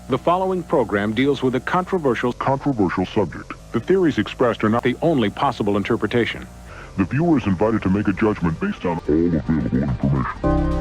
The following program deals with a controversial subject. The theories expressed are not the only possible interpretation. The viewer is invited to make a judgment based on all available information.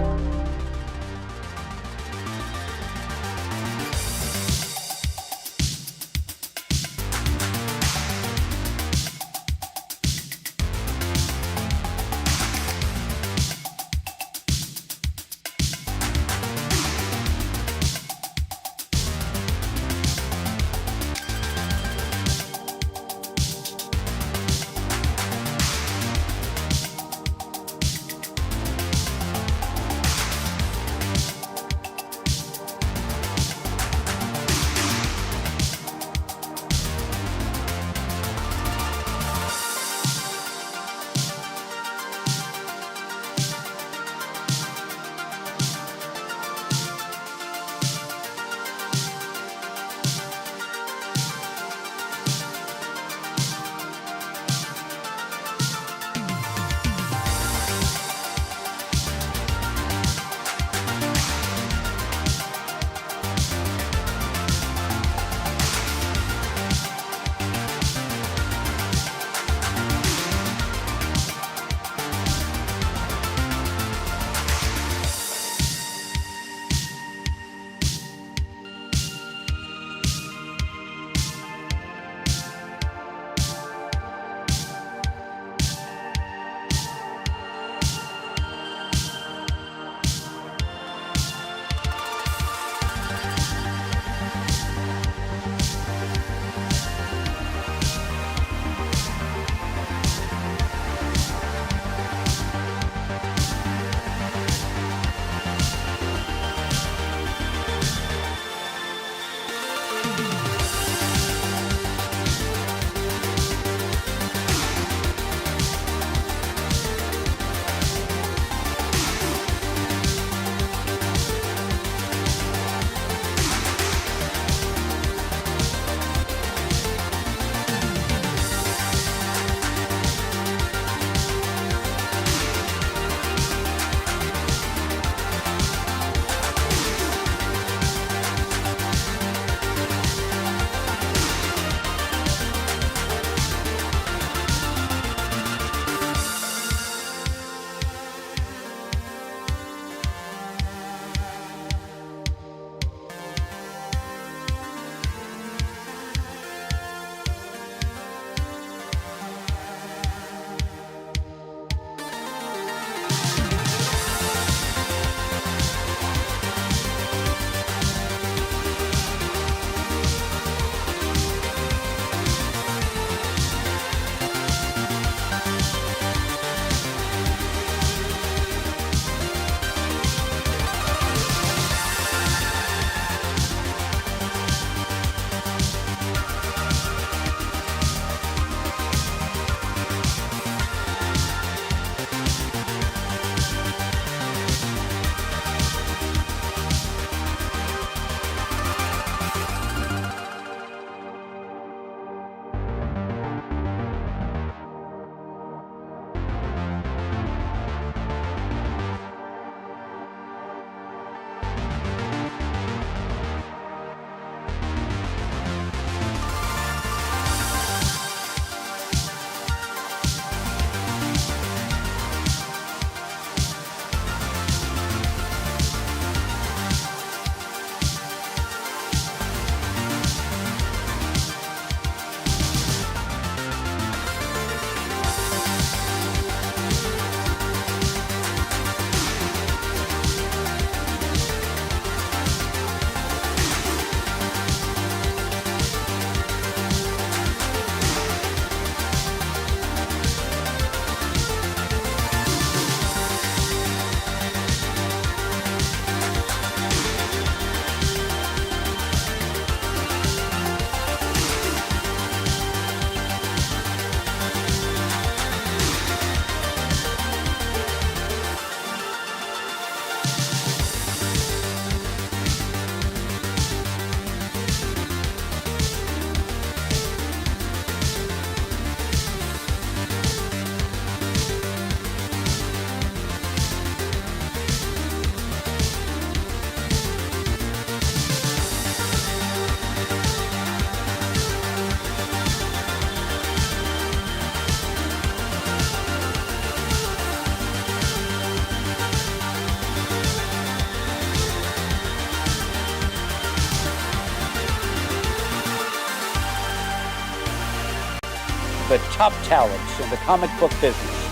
the top talents in the comic book business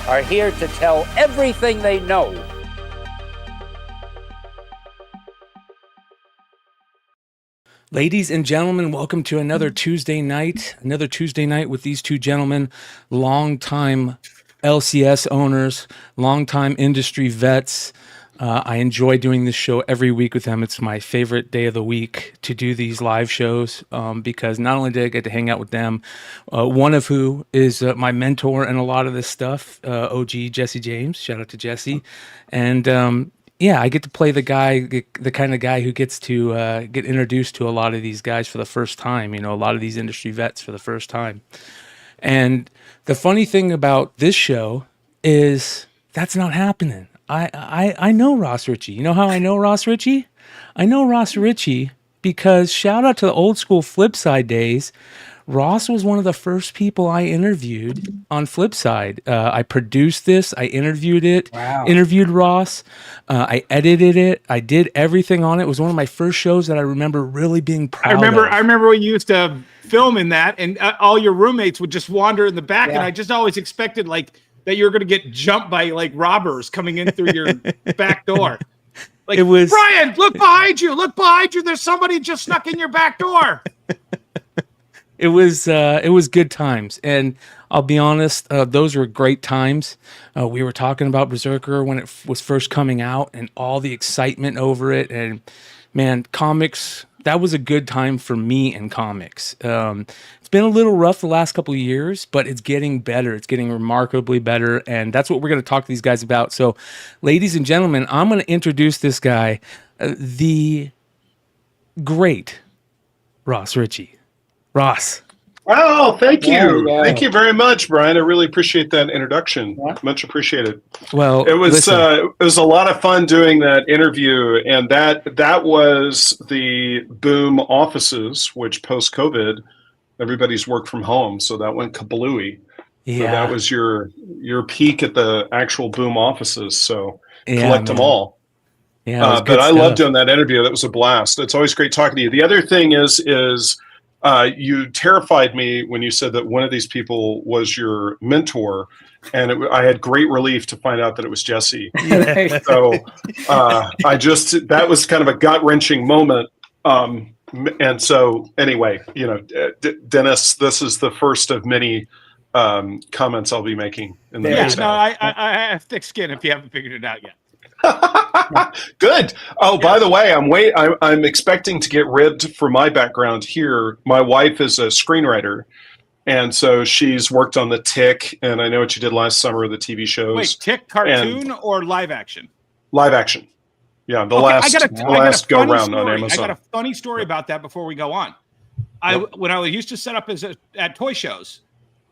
are here to tell everything they know. Ladies and gentlemen, welcome to another Tuesday night with these two gentlemen, longtime LCS owners, longtime industry vets. I enjoy doing this show every week with them. It's my favorite day of the week to do these live shows because not only did I get to hang out with them, one of who is my mentor in a lot of this stuff, OG Jesse James. Shout out to Jesse. And yeah, I get to play the kind of guy who gets to get introduced to a lot of these guys for the first time, a lot of these industry vets for the first time. And the funny thing about this show is that's not happening. I know Ross Richie. You know how I know Ross Richie? I know Ross Richie because shout out to the old school Flipside days. Ross was one of the first people I interviewed on Flipside. I produced this. I interviewed it. Wow. Interviewed Ross. I edited it. I did everything on it. It was one of my first shows that I remember really being proud of. I remember when you used to film in that, and all your roommates would just wander in the back, and I just always expected that you were going to get jumped by robbers coming in through your back door. It was Brian. Look behind you. Look behind you. There's somebody just snuck in your back door. It was good times, and I'll be honest, those were great times. We were talking about Berserker when it was first coming out, and all the excitement over it. And man, comics, that was a good time for me in comics. It's been a little rough the last couple of years, but it's getting better. It's getting remarkably better, and that's what we're going to talk to these guys about. So, ladies and gentlemen, I'm going to introduce this guy, the great Ross Richie. Ross. Oh, thank you. Thank you very much, Brian. I really appreciate that introduction. Much appreciated. Well, it was a lot of fun doing that interview, and that was the Boom offices, which post-COVID, everybody's worked from home, so that went kablooey. Yeah. So that was your peak at the actual Boom offices. So collect them all. Yeah, but I love doing that interview. That was a blast. It's always great talking to you. The other thing is you terrified me when you said that one of these people was your mentor, and I had great relief to find out that it was Jesse. So that was kind of a gut-wrenching moment. And so anyway, Dennis, this is the first of many comments I'll be making in the next hour. I have thick skin if you haven't figured it out yet. Good. Oh, by the way, I'm expecting to get ribbed for my background here. My wife is a screenwriter, and so she's worked on The Tick, and I know what you did last summer, the TV shows. Wait, Tick cartoon or live action? Live action. Yeah, the last go round on Amazon. I got a funny story about that before we go on. When I used to set up at toy shows,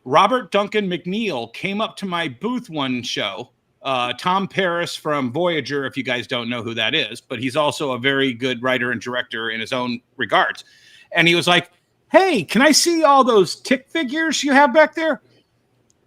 Robert Duncan McNeil came up to my booth one show. Tom Paris from Voyager, if you guys don't know who that is, but he's also a very good writer and director in his own regards. And he was like, "Hey, can I see all those Tick figures you have back there?"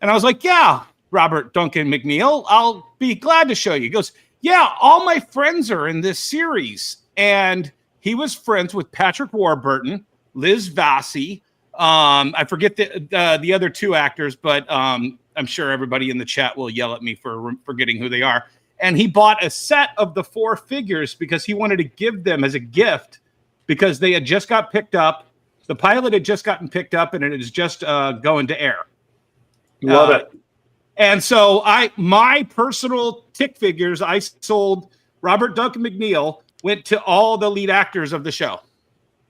And I was like, "Yeah, Robert Duncan McNeil, I'll be glad to show you." He goes, "Yeah, all my friends are in this series." And he was friends with Patrick Warburton, Liz Vassie. I forget the other two actors, but I'm sure everybody in the chat will yell at me for forgetting who they are. And he bought a set of the 4 figures because he wanted to give them as a gift because they had just got picked up. The pilot had just gotten picked up, and it is just going to air. Love it. And so my personal Tick figures I sold Robert Duncan McNeil went to all the lead actors of the show.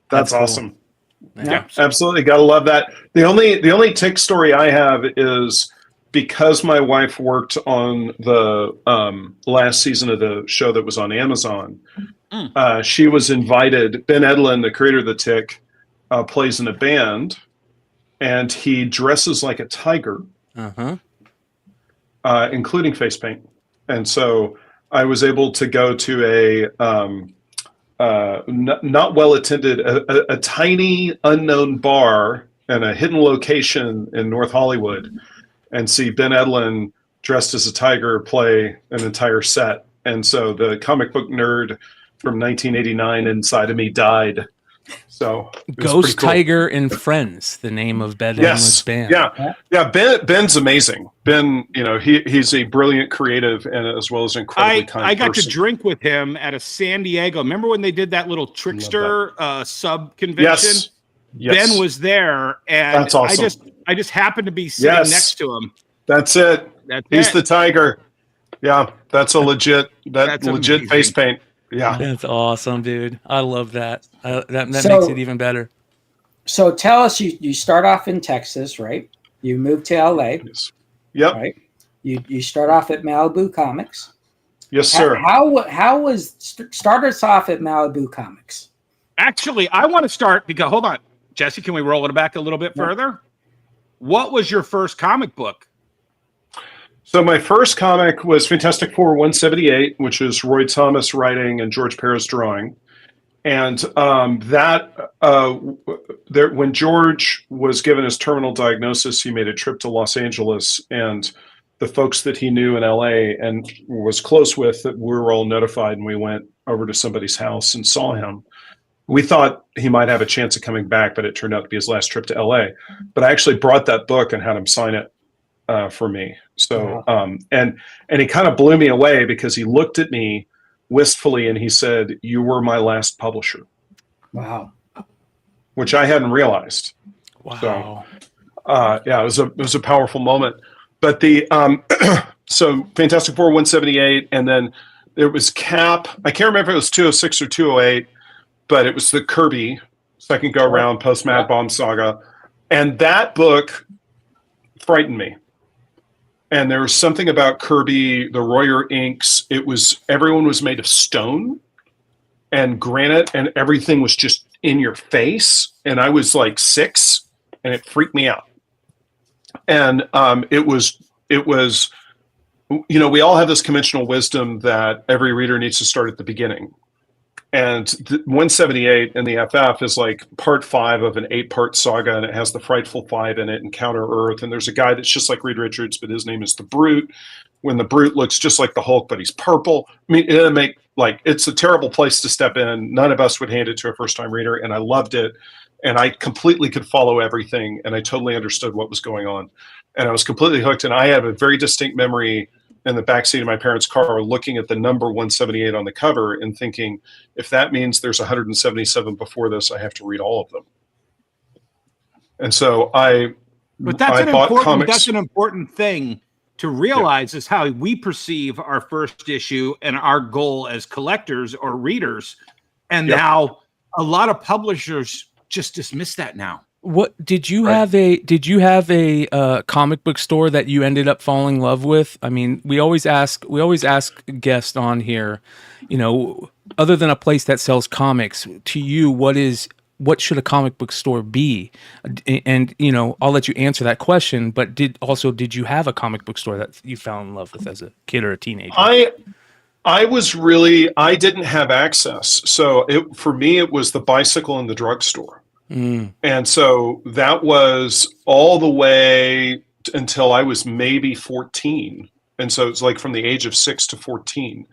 That's awesome. Yeah, absolutely. Got to love that. The only Tick story I have is because my wife worked on the last season of the show that was on Amazon. She was invited. Ben Edlund, the creator of the Tick, plays in a band, and he dresses like a tiger, including face paint. And so I was able to go to not well attended, a tiny unknown bar in a hidden location in North Hollywood, and see Ben Edlund dressed as a tiger play an entire set. And so the comic book nerd from 1989 inside of me died So it was Ghost pretty cool. Tiger and Friends, the name of Ben Hamlin's band. Yeah. Ben's amazing. Ben, he's a brilliant creative and as well as incredibly kind I got person. to drink with him at a San Diego. Remember when they did that little Trickster sub convention? Yes. Ben was there, and that's awesome. I just happened to be sitting next to him. That's it. He's the Tiger. Yeah, that's a legit amazing. face paint. Yeah, that's awesome, dude. I love that. That makes it even better. So tell us, you start off in Texas, right? You move to LA. Yes. Yep. Right. You start off at Malibu Comics. Yes, sir. How was start us off at Malibu Comics? Actually, I want to start because hold on, Jesse. Can we roll it back a little bit further? What was your first comic book? So my first comic was Fantastic Four 178, which is Roy Thomas writing and George Perez drawing. And when George was given his terminal diagnosis, he made a trip to Los Angeles, and the folks that he knew in LA and was close with, that we were all notified, and we went over to somebody's house and saw him. We thought he might have a chance of coming back, but it turned out to be his last trip to LA. But I actually brought that book and had him sign it for me. So, and he kind of blew me away because he looked at me wistfully and he said, "You were my last publisher." Wow. Which I hadn't realized. Wow. So, it was a powerful moment. But so Fantastic Four 178, and then there was Cap. I can't remember if it was 206 or 208, but it was the Kirby second go around post Mad Bomb saga. And that book frightened me. And there was something about Kirby, the Royer inks. Everyone was made of stone and granite, and everything was just in your face. And I was like 6, and it freaked me out. And it was, we all have this conventional wisdom that every reader needs to start at the beginning. And 178 in the FF is like part 5 of an 8-part saga, and it has the Frightful Five in it and Counter Earth. And there's a guy that's just like Reed Richards, but his name is the Brute. When the Brute looks just like the Hulk, but he's purple. I mean, it's a terrible place to step in. None of us would hand it to a first-time reader, and I loved it. And I completely could follow everything, and I totally understood what was going on. And I was completely hooked, and I have a very distinct memory in the backseat of my parents' car looking at the number 178 on the cover and thinking, if that means there's 177 before this, I have to read all of them. And so that's an important thing to realize is how we perceive our first issue and our goal as collectors or readers. And now a lot of publishers just dismiss that now. What did you have a comic book store that you ended up falling in love with? I mean, we always ask guests on here, other than a place that sells comics, to you, what should a comic book store be? And I'll let you answer that question, but did you have a comic book store that you fell in love with as a kid or a teenager? I didn't have access. So for me, it was the bicycle and the drugstore. And so that was all the way until I was maybe 14. And so it's like from the age of 6 to 14.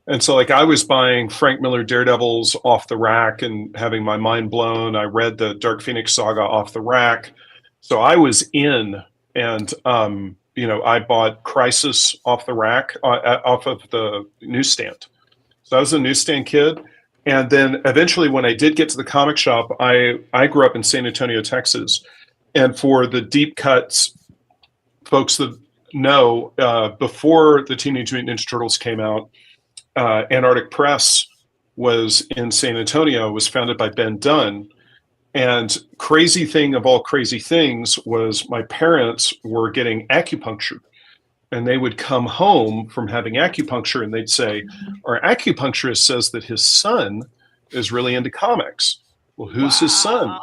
And so I was buying Frank Miller Daredevils off the rack and having my mind blown. I read the Dark Phoenix saga off the rack. So I was in, and, I bought Crisis off the rack, off of the newsstand. So I was a newsstand kid. And then eventually when I did get to the comic shop, I grew up in San Antonio, Texas. And for the deep cuts folks that know, before the Teenage Mutant Ninja Turtles came out, Antarctic Press was in San Antonio, was founded by Ben Dunn. And crazy thing of all crazy things was my parents were getting acupuncture. And they would come home from having acupuncture and they'd say, our acupuncturist says that his son is really into comics. Well, who's his son?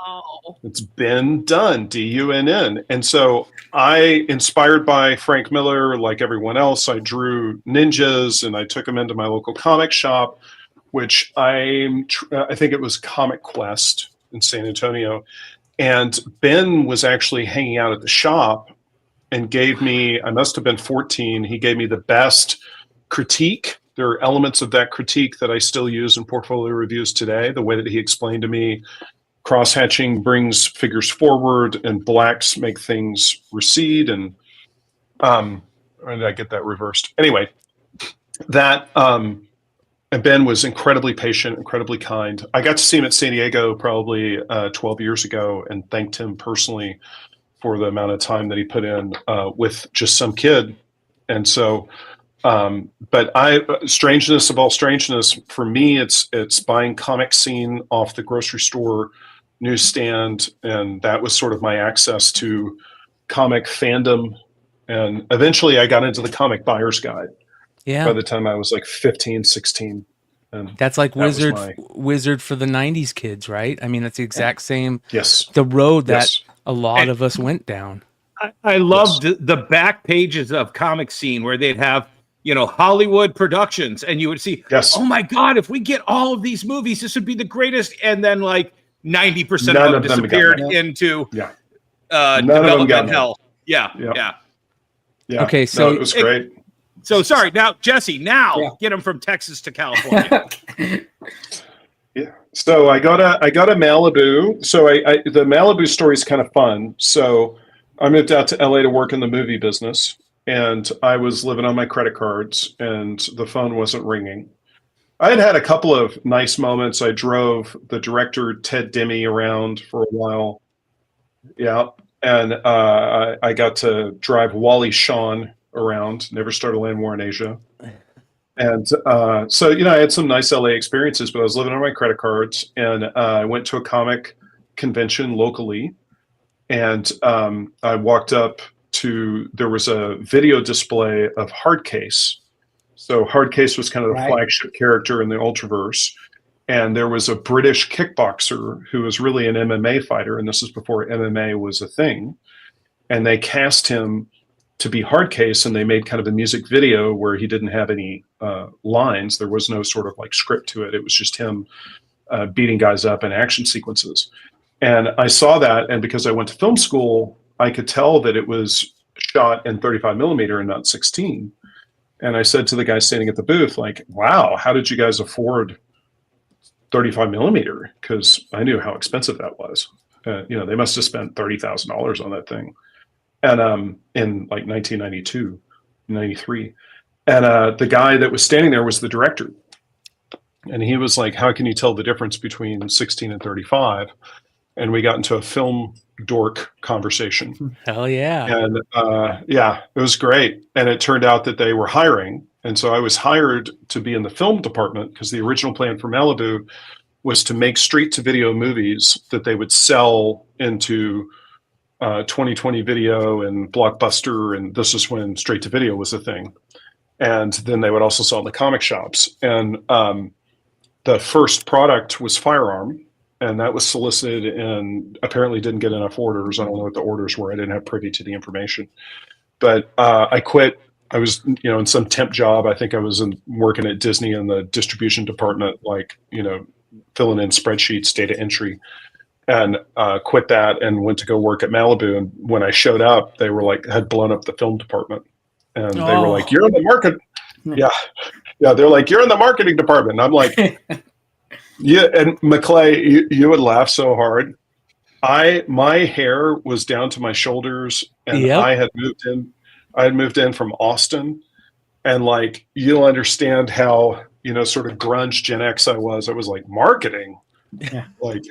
It's Ben Dunn, D-U-N-N. And so I, inspired by Frank Miller, like everyone else, I drew ninjas and I took them into my local comic shop, which I think it was Comic Quest in San Antonio. And Ben was actually hanging out at the shop and gave me, I must have been 14, he gave me the best critique there are elements of that critique that I still use in portfolio reviews today. The way that he explained to me, cross-hatching brings figures forward and blacks make things recede. And or did I get that reversed? Anyway, that and Ben was incredibly patient, incredibly kind. I got to see him at San Diego probably 12 years ago and thanked him personally for the amount of time that he put in with just some kid. And so, but strangeness of all strangeness, for me, it's buying Comic Scene off the grocery store newsstand. And that was sort of my access to comic fandom. And eventually I got into the Comic Buyer's Guide. Yeah. By the time I was like 15, 16. And that's like Wizard for the 90s kids, right? I mean, that's the exact same. Yes. The road that a lot of us went down. I loved the back pages of Comic Scene where they'd have, Hollywood productions, and you would see, oh my God, if we get all of these movies, this would be the greatest. And then like 90% of them disappeared into development hell. Yeah. Okay, so it was great. So sorry. Now, Jesse, get them from Texas to California. Yeah. So I got a Malibu. So the Malibu story is kind of fun. So I moved out to LA to work in the movie business, and I was living on my credit cards, and the phone wasn't ringing. I had a couple of nice moments. I drove the director Ted Demme around for a while. Yeah. And I got to drive Wally Shawn around, never started a land war in Asia. And so, I had some nice LA experiences, but I was living on my credit cards, and I went to a comic convention locally, and I walked up to, there was a video display of Hardcase. So Hardcase was kind of the flagship character in the Ultraverse. And there was a British kickboxer who was really an MMA fighter, and this is before MMA was a thing. And they cast him to be Hardcase, and they made kind of a music video where he didn't have any lines. There was no sort of like script to it. It was just him beating guys up in action sequences. And I saw that, and because I went to film school, I could tell that it was shot in 35 millimeter and not 16. And I said to the guy standing at the booth, like, wow, how did you guys afford 35 millimeter? Because I knew how expensive that was. They must have spent $30,000 on that thing. And in like 1992, 93. And the guy that was standing there was the director. And he was like, how can you tell the difference between 16 and 35? And we got into a film dork conversation. Hell yeah. And it was great. And it turned out that they were hiring. And so I was hired to be in the film department, because the original plan for Malibu was to make straight-to-video movies that they would sell into 2020 video and Blockbuster, and this is when straight-to-video was a thing. And then they would also sell in the comic shops. And the first product was Firearm, and that was solicited and apparently didn't get enough orders. I don't know what the orders were. I didn't have privy to the information. But I quit. I was, in some temp job. I think I was working at Disney in the distribution department, filling in spreadsheets, data entry, and quit that and went to go work at Malibu. And when I showed up, they were like, had blown up the film department. And they were like, you're in the market. Yeah. They're like, you're in the marketing department. And I'm like, yeah. And McClay, you would laugh so hard. My hair was down to my shoulders, and I had moved in from Austin, and like, you'll understand how, sort of grunge Gen X I was. I was like, marketing, like,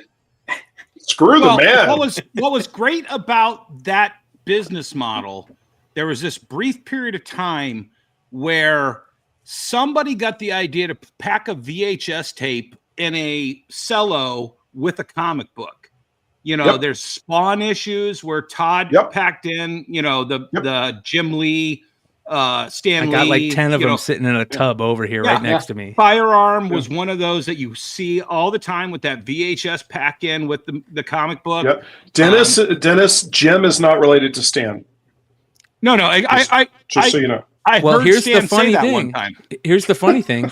screw the man. What was great about that business model, there was this brief period of time where somebody got the idea to pack a VHS tape in a cello with a comic book. There's Spawn issues where Todd packed in, the Jim Lee, Stan Lee. I got like 10 of them sitting in a tub over here right next to me. Firearm was one of those that you see all the time with that VHS pack in with the comic book. Yep. Dennis, Jim is not related to Stan. No, just so you know. Here's Stan the funny thing. One time. Here's the funny thing.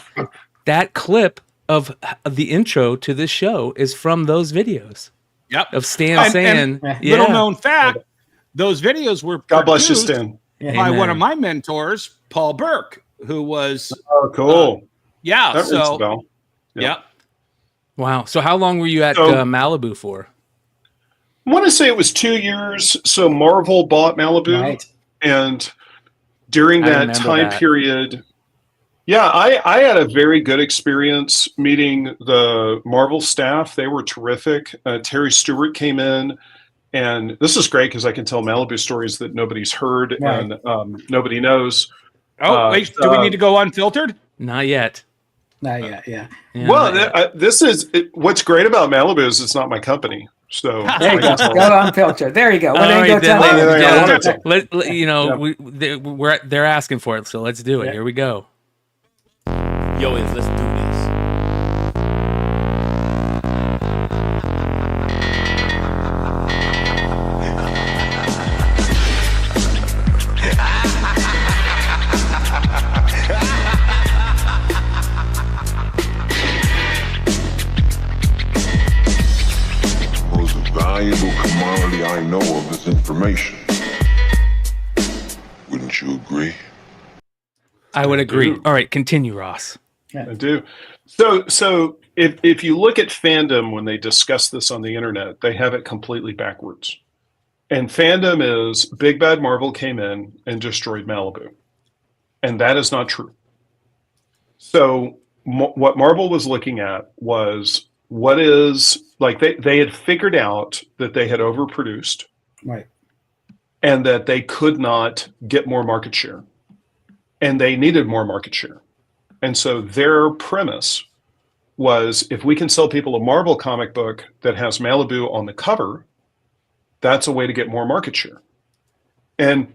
That clip of the intro to this show is from those videos. Yep. Of Stan saying, little known fact, those videos were God bless you, Stan. By one of my mentors, Paul Burke. who was Oh, cool. yeah. That rings a So bell. yeah. Wow. So how long were you at So- Malibu for? I want to say it was 2 years. So Marvel bought Malibu, Right. and during I that remember time that. period, yeah, I had a very good experience meeting the Marvel staff. They were terrific. Terry Stewart came in, and this is great because I can tell Malibu stories that nobody's heard Right. and nobody knows. Oh, wait, do we need to go unfiltered? Not yet. Not yet. Yeah. Yeah, Well, not yet. what's great about Malibu is it's not my company. So There you go. I can Go unfiltered. There you go. All Well, then right, go then, tell ladies them. and Yeah, I gentlemen, wanted let, you know, Yeah. they're asking for it, so let's do it. Yeah. Here we go. Yo, let's do this. Most valuable commodity I know of is information. Wouldn't you agree? I would agree. do. All right, continue, Ross. I do. So if you look at fandom when they discuss this on the internet, they have it completely backwards. And fandom is Big Bad Marvel came in and destroyed Malibu. And that is not true. So what Marvel was looking at was what is like they had figured out that they had overproduced Right. and that they could not get more market share. And they needed more market share. And so their premise was if we can sell people a Marvel comic book that has Malibu on the cover, that's a way to get more market share. And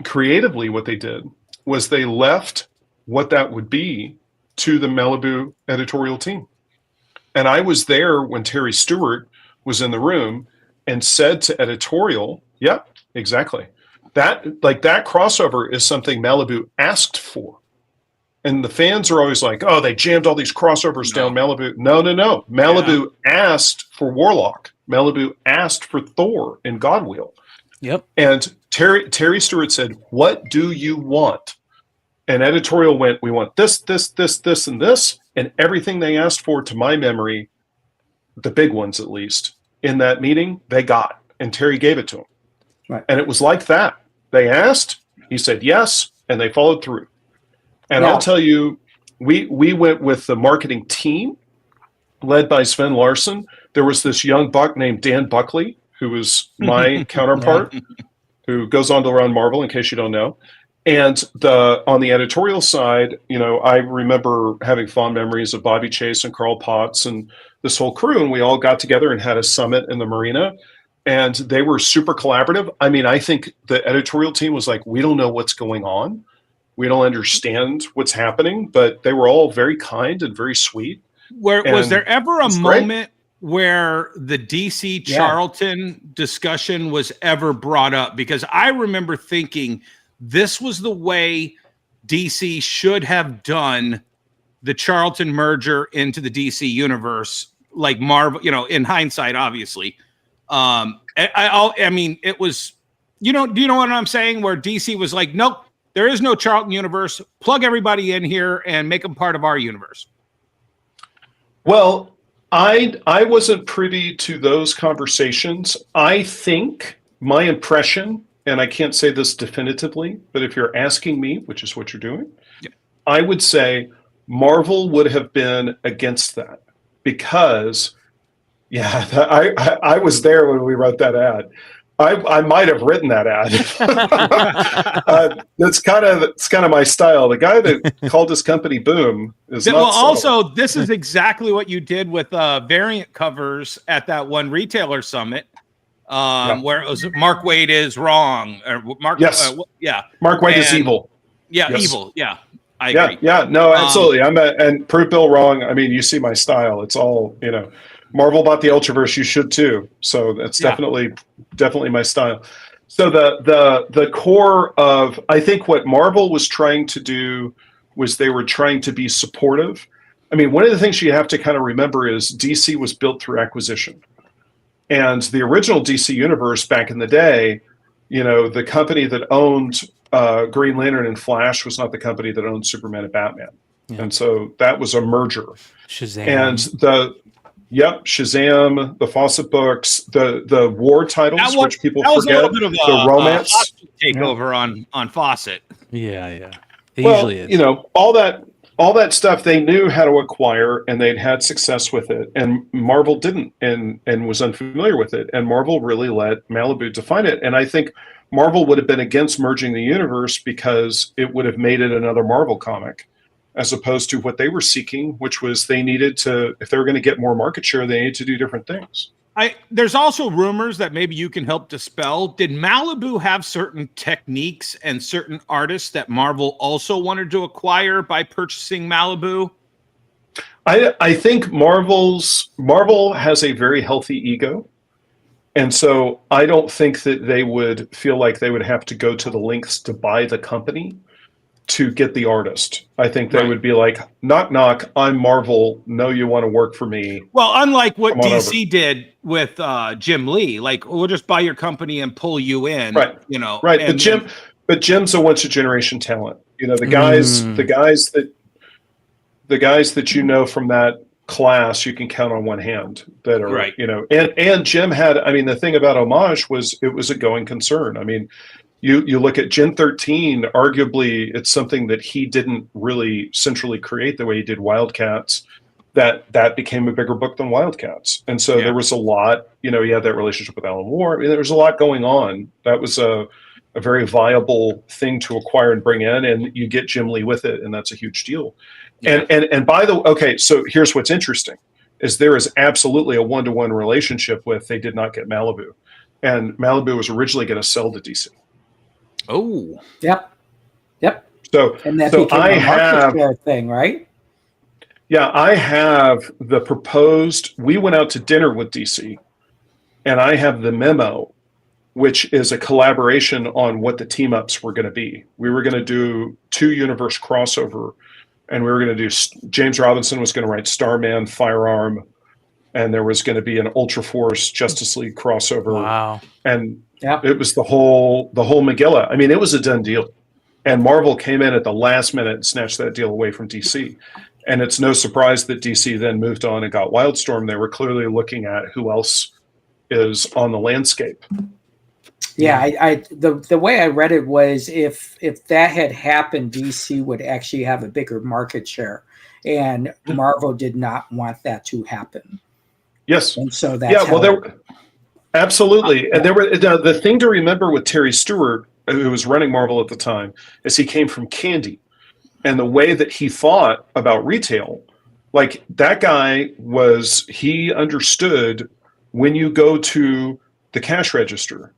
creatively, what they did was they left what that would be to the Malibu editorial team. And I was there when Terry Stewart was in the room and said to editorial, yep, exactly. That crossover is something Malibu asked for. And the fans are always like, oh, they jammed all these crossovers down Malibu. No. Malibu asked for Warlock. Malibu asked for Thor and Godwheel. Yep. And Terry Stewart said, what do you want? And editorial went, we want this, and this. And everything they asked for, to my memory, the big ones at least, in that meeting, they got. And Terry gave it to them. Right. And it was like that. They asked, he said yes, and they followed through. And Yeah. I'll tell you, we went with the marketing team led by Sven Larson. There was this young buck named Dan Buckley, who was my counterpart, who goes on to run Marvel, in case you don't know. And on the editorial side, I remember having fond memories of Bobby Chase and Carl Potts and this whole crew. And we all got together and had a summit in the marina. And they were super collaborative. I mean, I think the editorial team was like, we don't know what's going on. We don't understand what's happening. But they were all very kind and very sweet. Was there ever a it's great. moment where the DC Charlton discussion was ever brought up? Because I remember thinking this was the way DC should have done the Charlton merger into the DC universe, like Marvel, in hindsight, obviously. I mean, it was, do you know what I'm saying? Where DC was like, nope, there is no Charlton universe. Plug everybody in here and make them part of our universe. Well, I wasn't privy to those conversations. I think my impression, and I can't say this definitively, but if you're asking me, which is what you're doing, I would say Marvel would have been against that because, I was there when we wrote that ad. I might have written that ad. It's kind of my style. The guy that called his company Boom is not also, this is exactly what you did with variant covers at that one retailer summit, where it was Mark Waid is wrong, or Mark. Yes. Mark Waid is evil. Yeah, Yes. evil. Yeah, I agree. Yeah, no, absolutely. And prove Bill wrong. I mean, you see my style. It's all, Marvel bought the Ultraverse, you should too. So that's definitely my style. So the core of, I think what Marvel was trying to do was they were trying to be supportive. I mean, one of the things you have to kind of remember is DC was built through acquisition. And the original DC universe back in the day, the company that owned Green Lantern and Flash was not the company that owned Superman and Batman. Yeah. And so that was a merger. Shazam. And Shazam, the Fawcett books, the war titles, which people that was forget, a little bit of the romance takeover on Fawcett. Yeah. It well, usually is. you know, all that stuff they knew how to acquire, and they'd had success with it, and Marvel didn't, and was unfamiliar with it, and Marvel really let Malibu define it. And I think Marvel would have been against merging the universe because it would have made it another Marvel comic, as opposed to what they were seeking, which was they needed to, if they were going to get more market share, they needed to do different things. There's also rumors that maybe you can help dispel. Did Malibu have certain techniques and certain artists that Marvel also wanted to acquire by purchasing Malibu? I think Marvel has a very healthy ego. And so I don't think that they would feel like they would have to go to the lengths to buy the company to get the artist. I think they would be like, knock, knock, I'm Marvel. No, you want to work for me. Well, unlike what DC over. did with Jim Lee, like we'll just buy your company and pull you in, right? You know, right. And But Jim's a once a generation talent. You know, the guys that you know from that class, you can count on one hand that are right. You know, and Jim had. I mean, the thing about Homage was it was a going concern. I mean. You look at Gen 13, arguably it's something that he didn't really centrally create the way he did Wildcats, that became a bigger book than Wildcats. And so there was a lot, you know, he had that relationship with Alan Moore. I mean, there was a lot going on. That was a very viable thing to acquire and bring in, and you get Jim Lee with it, and that's a huge deal. Yeah. And by the way, okay, so here's what's interesting, is there is absolutely a one-to-one relationship with they did not get Malibu. And Malibu was originally going to sell to DC. Oh, yep. So, and that became a market share thing, right? Yeah, I have the proposed. We went out to dinner with DC, and I have the memo, which is a collaboration on what the team ups were going to be. We were going to do 2 universe crossover, and we were going to do. James Robinson was going to write Starman, Firearm, and there was going to be an Ultra Force Justice League crossover. Wow! And it was the whole Megillah. I mean, it was a done deal. And Marvel came in at the last minute and snatched that deal away from DC. And it's no surprise that DC then moved on and got Wildstorm. They were clearly looking at who else is on the landscape. Yeah, the way I read it was if that had happened, DC would actually have a bigger market share. And Marvel did not want that to happen. Yes. And so that's absolutely. And there were the thing to remember with Terry Stewart, who was running Marvel at the time, is he came from Candy. And the way that he thought about retail, like that guy he understood when you go to the cash register,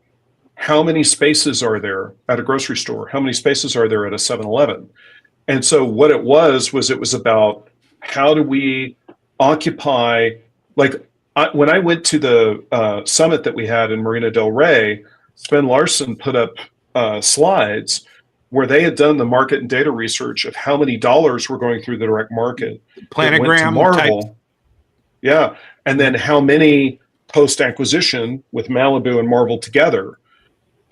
how many spaces are there at a grocery store? How many spaces are there at a 7-Eleven? And so what it was about how do we occupy, like, when I went to the summit that we had in Marina Del Rey, Sven Larson put up slides where they had done the market and data research of how many dollars were going through the direct market. Planogram Marvel. Type. Yeah. And then how many post-acquisition with Malibu and Marvel together.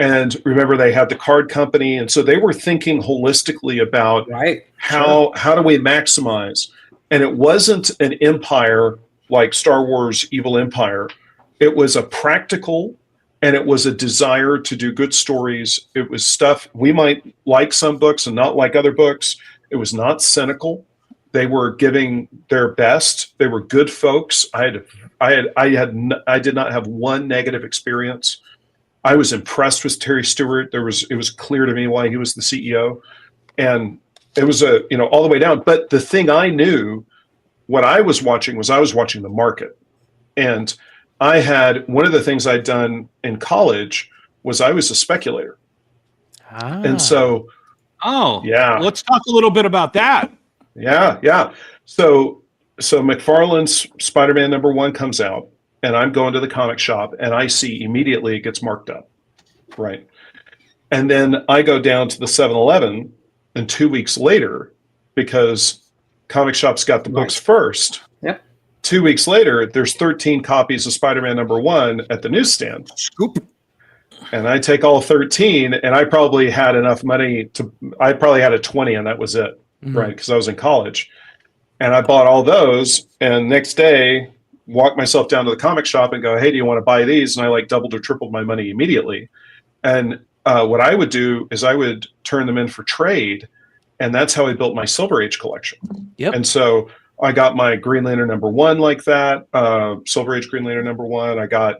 And remember, they had the card company. And so they were thinking holistically about how do we maximize? And it wasn't an empire like Star Wars Evil Empire. It was a practical, and it was a desire to do good stories. It was stuff we might like some books and not like other books. It was not cynical. They were giving their best. They were good folks. I did not have one negative experience. I was impressed with Terry Stewart. It was clear to me why he was the CEO, and it was all the way down. But the thing I knew, what I was watching the market. And I had, one of the things I'd done in college was I was a speculator. And so, let's talk a little bit about that. Yeah. So McFarlane's Spider-Man #1 comes out, and I'm going to the comic shop, and I see immediately it gets marked up. Right. And then I go down to the 7-Eleven, and 2 weeks later, because comic shops got the books first. Yep. 2 weeks later, there's 13 copies of Spider-Man #1 at the newsstand. Scoop. and I take all 13, and I probably had enough money I probably had a 20, and that was it, right? Because I was in college. And I bought all those, and next day, walk myself down to the comic shop and go, hey, do you want to buy these? And I like doubled or tripled my money immediately. And what I would do is I would turn them in for trade, and that's how I built my Silver Age collection. Yep. And so I got my Green Lantern #1 like that, Silver Age Green Lantern #1. I got,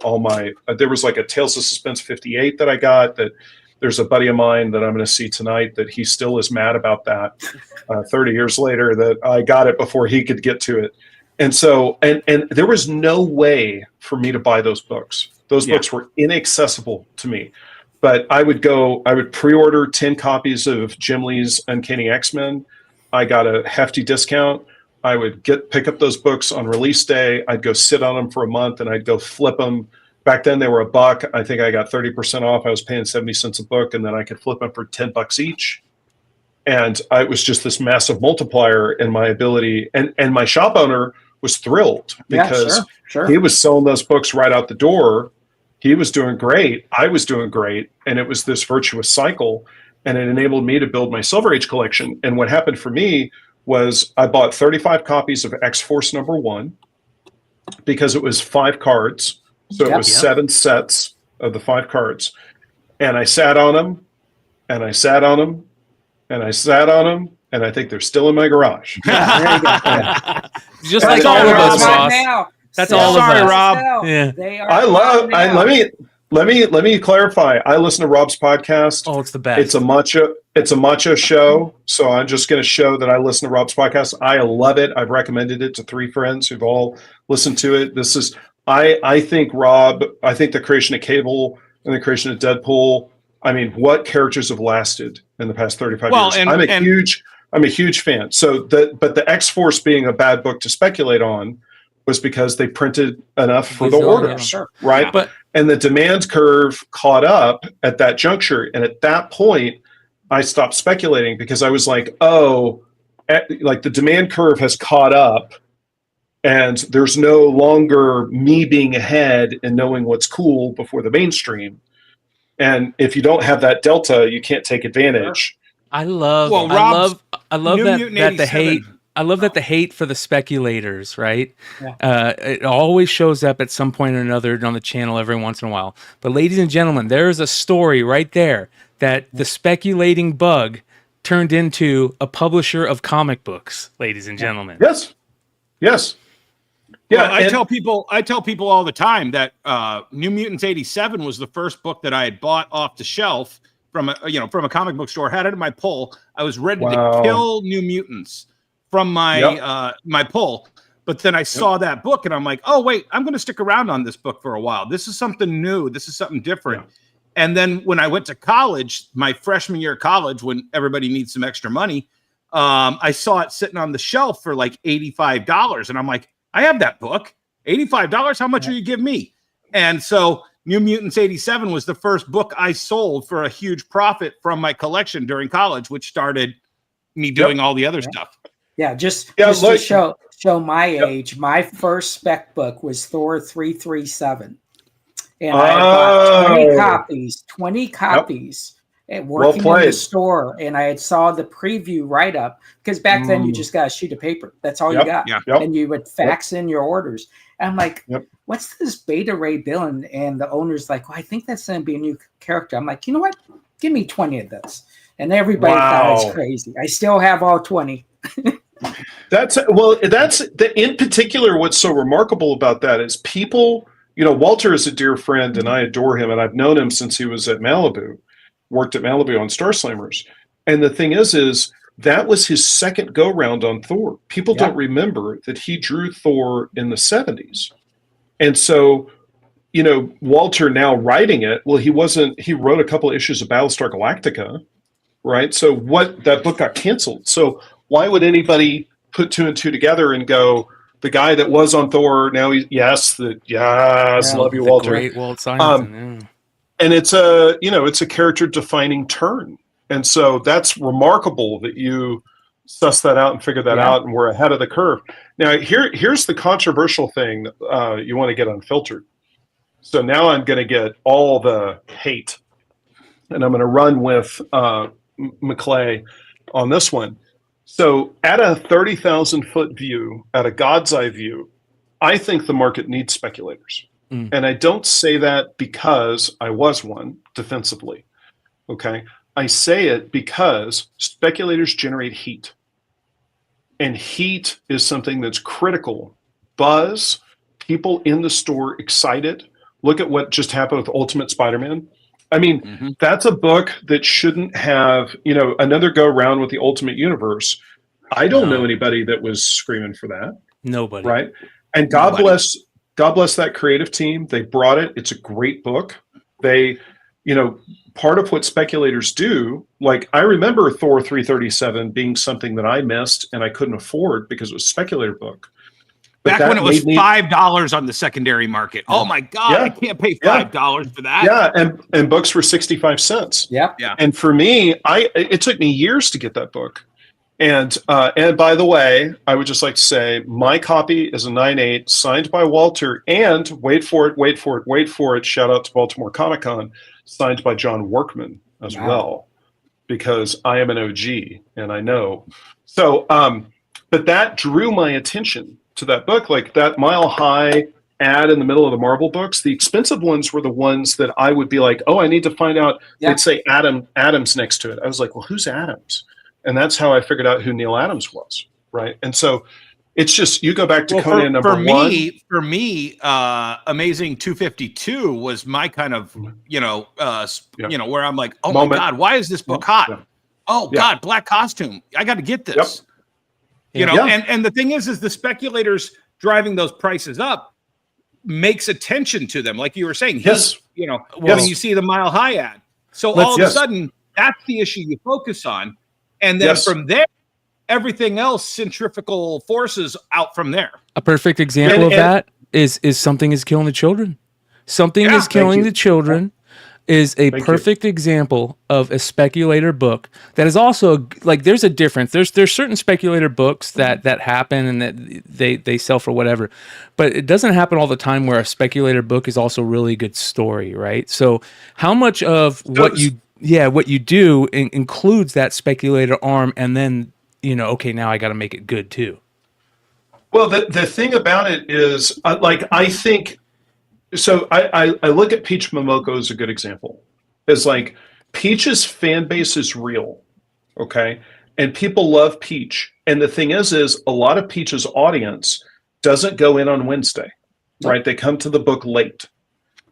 all my, there was like a Tales of Suspense 58 that I got that there's a buddy of mine that I'm going to see tonight that he still is mad about that 30 years later that I got it before he could get to it. And so, and there was no way for me to buy those books. Those books were inaccessible to me. But I would pre-order 10 copies of Jim Lee's Uncanny X-Men. I got a hefty discount. I would pick up those books on release day. I'd go sit on them for a month, and I'd go flip them. Back then they were $1. I think I got 30% off. I was paying 70 cents a book, and then I could flip them for $10 each. And it was just this massive multiplier in my ability. And my shop owner was thrilled because he was selling those books right out the door. He was doing great. I was doing great. And it was this virtuous cycle. And it enabled me to build my Silver Age collection. And what happened for me was I bought 35 copies of X-Force #1 because it was 5 cards. So it was 7 sets of the 5 cards. And I sat on them, and I sat on them, and I sat on them, and I think they're still in my garage. Just like all of us, Ross. That's all of us. Sorry, Rob. Yeah. Let me clarify. I listen to Rob's podcast. Oh, it's the best. It's a macho show. So I'm just going to show that I listen to Rob's podcast. I love it. I've recommended it to 3 friends who've all listened to it. This is, I think the creation of Cable and the creation of Deadpool, I mean, what characters have lasted in the past 35 years? I'm a huge fan. So but the X-Force being a bad book to speculate on was because they printed enough for the orders, right? And the demand curve caught up at that juncture. And at that point, I stopped speculating because I was like, like the demand curve has caught up, and there's no longer me being ahead and knowing what's cool before the mainstream. And if you don't have that delta, you can't take advantage. I love that the hate. I love that the hate for the speculators, right? Yeah. It always shows up at some point or another on the channel every once in a while. But ladies and gentlemen, there is a story right there that the speculating bug turned into a publisher of comic books, ladies and gentlemen. Yes. Yeah, well, I tell people all the time that New Mutants 87 was the first book that I had bought off the shelf from a comic book store. Had it in my pull. I was ready to kill New Mutants from my my pull, but then I saw that book and I'm like, oh wait, I'm going to stick around on this book for a while. This is something new. This is something different. And then when I went to college, my freshman year of college, when everybody needs some extra money, I saw it sitting on the shelf for like $85, and I'm like, I have that book. $85. How much will you give me? And so New Mutants 87 was the first book I sold for a huge profit from my collection during college, which started me doing all the other stuff. Yeah, just to show my age, my first spec book was Thor 337. And I bought 20 copies and working in the store, and I had saw the preview write-up, because back then you just got a sheet of paper. That's all you got. And you would fax in your orders. And I'm like, what's this Beta Ray villain? And the owner's like, well, I think that's going to be a new character. I'm like, you know what? Give me 20 of this. And everybody thought I was crazy. I still have all 20. That's in particular what's so remarkable about that is people, Walter is a dear friend and I adore him, and I've known him since he was at Malibu, worked at Malibu on Star Slammers. And the thing is that was his second go round on Thor. People don't remember that he drew Thor in the 70s. And so, Walter now writing it, he wrote a couple of issues of Battlestar Galactica, right? So that book got canceled. So why would anybody put 2 and 2 together and go, the guy that was on Thor, now love you, Walter. Great Walt Simonson. And it's a character defining turn. And so that's remarkable that you suss that out and figure that out, and we're ahead of the curve. Now, here's the controversial thing that you want to get unfiltered. So now I'm going to get all the hate, and I'm going to run with McClay on this one. So at a 30,000 foot view, at a God's eye view, I think the market needs speculators. And I don't say that because I was one defensively. Okay. I say it because speculators generate heat. And heat is something that's critical. Buzz, people in the store excited. Look at what just happened with Ultimate Spider-Man. I mean, that's a book that shouldn't have, another go round with the Ultimate Universe. I don't know anybody that was screaming for that. Nobody. Right. And God bless that creative team. They brought it. It's a great book. They, part of what speculators do, like I remember Thor 337 being something that I missed and I couldn't afford because it was a speculator book. Back when it was $5 on the secondary market. Oh my God, I can't pay $5 for that. Yeah, and books were 65 cents. Yeah. And for me, it took me years to get that book. And by the way, I would just like to say my copy is a 9.8 signed by Walter, and wait for it. Shout out to Baltimore Comic Con, signed by John Workman as well, because I am an OG and I know. So, but that drew my attention to that book, like that Mile High ad in the middle of the Marvel books. The expensive ones were the ones that I would be like, oh, I need to find out. They'd say Adams next to it. I was like, well, who's Adams? And that's how I figured out who Neil Adams was, right? And so it's just, you go back to Conan number one. For me, Amazing 252 was my kind of, where I'm like, oh my God, why is this book hot? Yeah. Oh God, black costume. I got to get this. Yep. And the thing is the speculators driving those prices up makes attention to them. Like you were saying, when you see the Mile High ad. So all of a sudden, that's the issue you focus on. And then from there, everything else, centrifugal forces out from there. A perfect example of that is Something is Killing the Children. Something is Killing the Children is a perfect example of a speculator book that is also, like, there's a difference. There's certain speculator books that happen and that they sell for whatever, but it doesn't happen all the time where a speculator book is also really good story, right? So how much of what you do includes that speculator arm, and then, okay, now I got to make it good too. Well, the thing about it is, I think, so I look at Peach Momoko as a good example. It's like Peach's fan base is real, okay? And people love Peach. And the thing is a lot of Peach's audience doesn't go in on Wednesday, right? They come to the book late.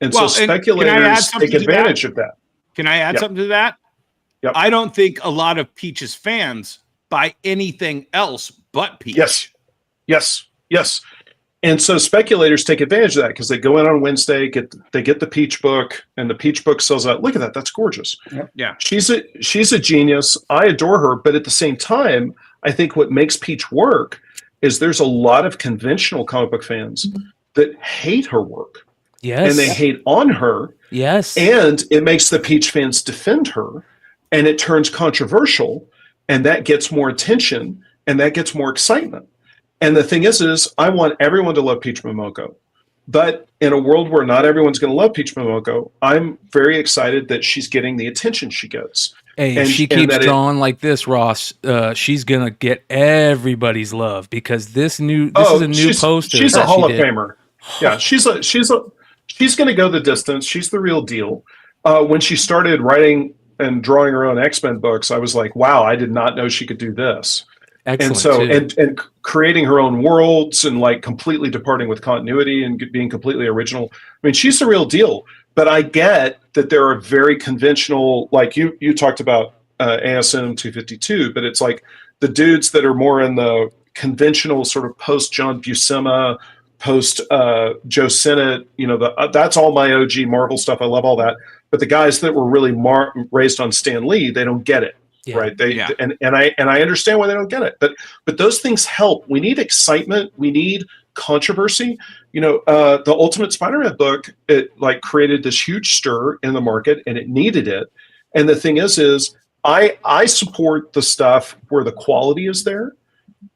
And so speculators take advantage of that. Can I add something to that? Yep. I don't think a lot of Peach's fans buy anything else but Peach. Yes. And so speculators take advantage of that because they go in on Wednesday, they get the Peach book, and the Peach book sells out. Look at that. That's gorgeous. Yep. Yeah. She's a genius. I adore her. But at the same time, I think what makes Peach work is there's a lot of conventional comic book fans that hate her work. Yes. And they hate on her. Yes. And it makes the Peach fans defend her, and it turns controversial, and that gets more attention, and that gets more excitement. And the thing is I want everyone to love Peach Momoko. But in a world where not everyone's going to love Peach Momoko, I'm very excited that she's getting the attention she gets. Hey, if she keeps drawing like this, Ross, she's going to get everybody's love, because this is a new poster. She's a Hall of Famer. Yeah, she's going to go the distance. She's the real deal. When she started writing and drawing her own X-Men books, I was like, wow, I did not know she could do this. Excellent. And so and creating her own worlds and like completely departing with continuity and being completely original. I mean, she's the real deal. But I get that there are very conventional, like you talked about ASM 252, but it's like the dudes that are more in the conventional sort of post John Buscema, post Joe Sinnott, that's all my OG Marvel stuff. I love all that. But the guys that were really raised on Stan Lee, they don't get it. Yeah. Right. And I understand why they don't get it. But those things help. We need excitement. We need controversy. The Ultimate Spider-Man book, it like created this huge stir in the market, and it needed it. And the thing is I support the stuff where the quality is there.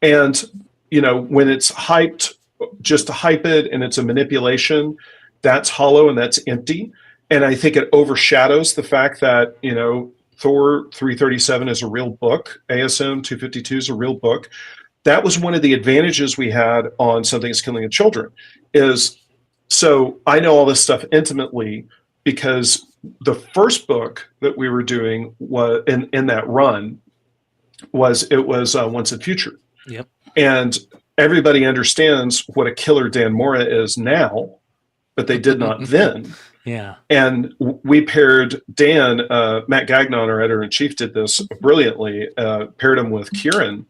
And, when it's hyped, just to hype it, and it's a manipulation, that's hollow and that's empty. And I think it overshadows the fact that, Thor 337 is a real book. ASM 252 is a real book. That was one of the advantages we had on Something is Killing the Children. So I know all this stuff intimately because the first book that we were doing was in that run was Once and Future. Yep. And everybody understands what a killer Dan Mora is now, but they did not then. Yeah. And we paired Dan, Matt Gagnon, our editor-in-chief, did this brilliantly, paired him with Kieran.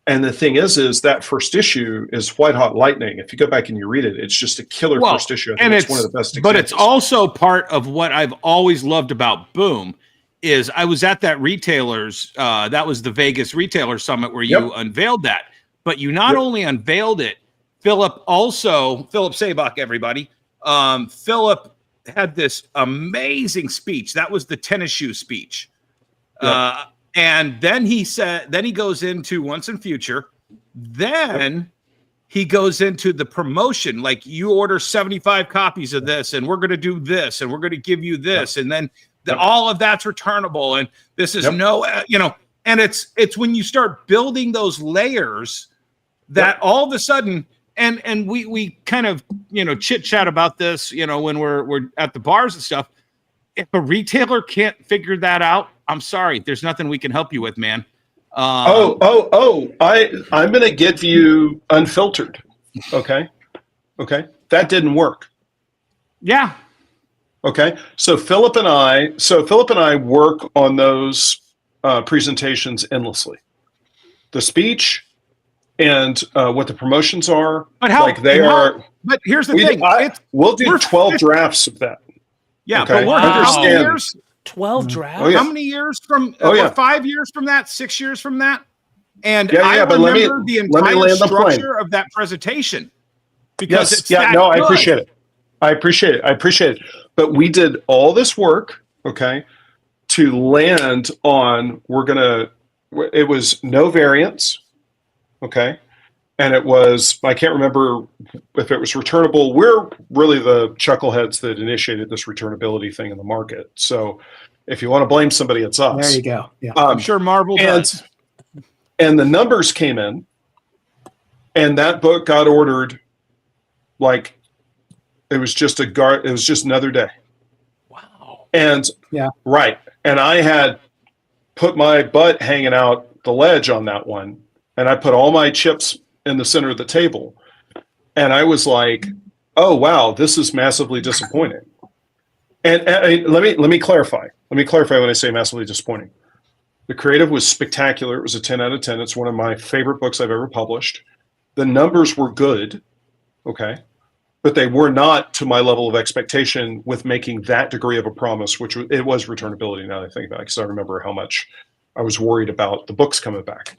And the thing is that first issue is white hot lightning. If you go back and you read it, it's just a killer first issue. I think it's one of the best examples. But it's also part of what I've always loved about Boom is I was at that retailers, that was the Vegas Retailer Summit where you unveiled that. But you not only unveiled it, Philip Sabak, everybody, Philip had this amazing speech. That was the tennis shoe speech. And then he goes into Once and Future. Then he goes into the promotion. Like, you order 75 copies of this, and we're going to do this, and we're going to give you this. And then all of that's returnable. And this is and it's when you start building those layers that all of a sudden, and we kind of, chit chat about this, when we're at the bars and stuff. If a retailer can't figure that out, I'm sorry, there's nothing we can help you with, man. I'm going to give you Unfiltered. Okay. That didn't work. Yeah. Okay. So Philip and I work on those presentations endlessly. The speech and what the promotions are. But how? But here's the thing. We'll do 12 drafts of that. Yeah, okay? but we're how many years? 12 drafts. Oh, yeah. How many years from? We're 5 years from that. 6 years from that. And I remember the entire structure of that presentation because it's that good. I appreciate it. But we did all this work, okay, to land on it was no variance, okay, and it was, I can't remember if it was returnable. We're really the chuckleheads that initiated this returnability thing in the market. So if you want to blame somebody, it's us. There you go. Yeah. I'm sure Marvel does. And the numbers came in, and that book got ordered like it was just another day. Wow. And right. And I had put my butt hanging out the ledge on that one, and I put all my chips in the center of the table. And I was like, oh wow, this is massively disappointing. And let me clarify. Let me clarify when I say massively disappointing. The creative was spectacular. It was a 10 out of 10. It's one of my favorite books I've ever published. The numbers were good, okay, but they were not to my level of expectation with making that degree of a promise, which it was returnability now that I think about it, because I remember how much I was worried about the books coming back.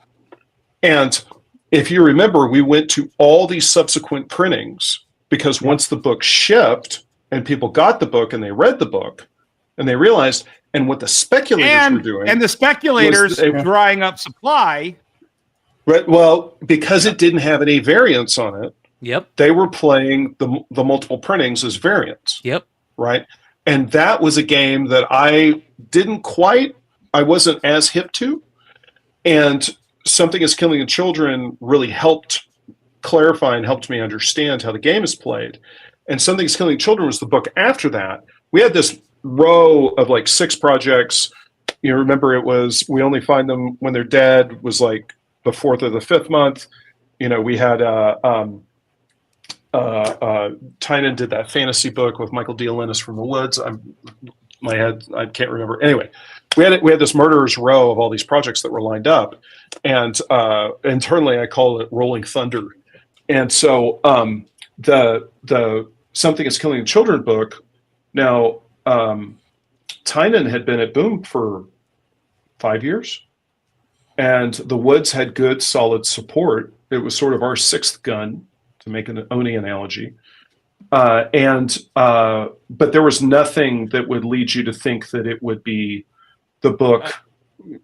And if you remember, we went to all these subsequent printings because once the book shipped and people got the book and they read the book and they realized, and what the speculators were doing. And the speculators drying up supply. Right. Well, because it didn't have any variants on it. Yep. They were playing the multiple printings as variants. Yep. Right. And that was a game that I wasn't as hip to. And Something is Killing the Children really helped clarify and helped me understand how the game is played. And Something is Killing Children was the book after that. We had this row of like 6 projects. You remember it was We Only Find Them When They're Dead was like the 4th or the 5th month. We had Tynan did that fantasy book with Michael Diolennis from the Woods. I can't remember. Anyway, we had this murderer's row of all these projects that were lined up, and internally I call it Rolling Thunder. And so the Something is Killing the Children book now. Tynan had been at Boom for 5 years, and the Woods had good, solid support. It was sort of our 6th gun, to make an Oni analogy. But there was nothing that would lead you to think that it would be the book,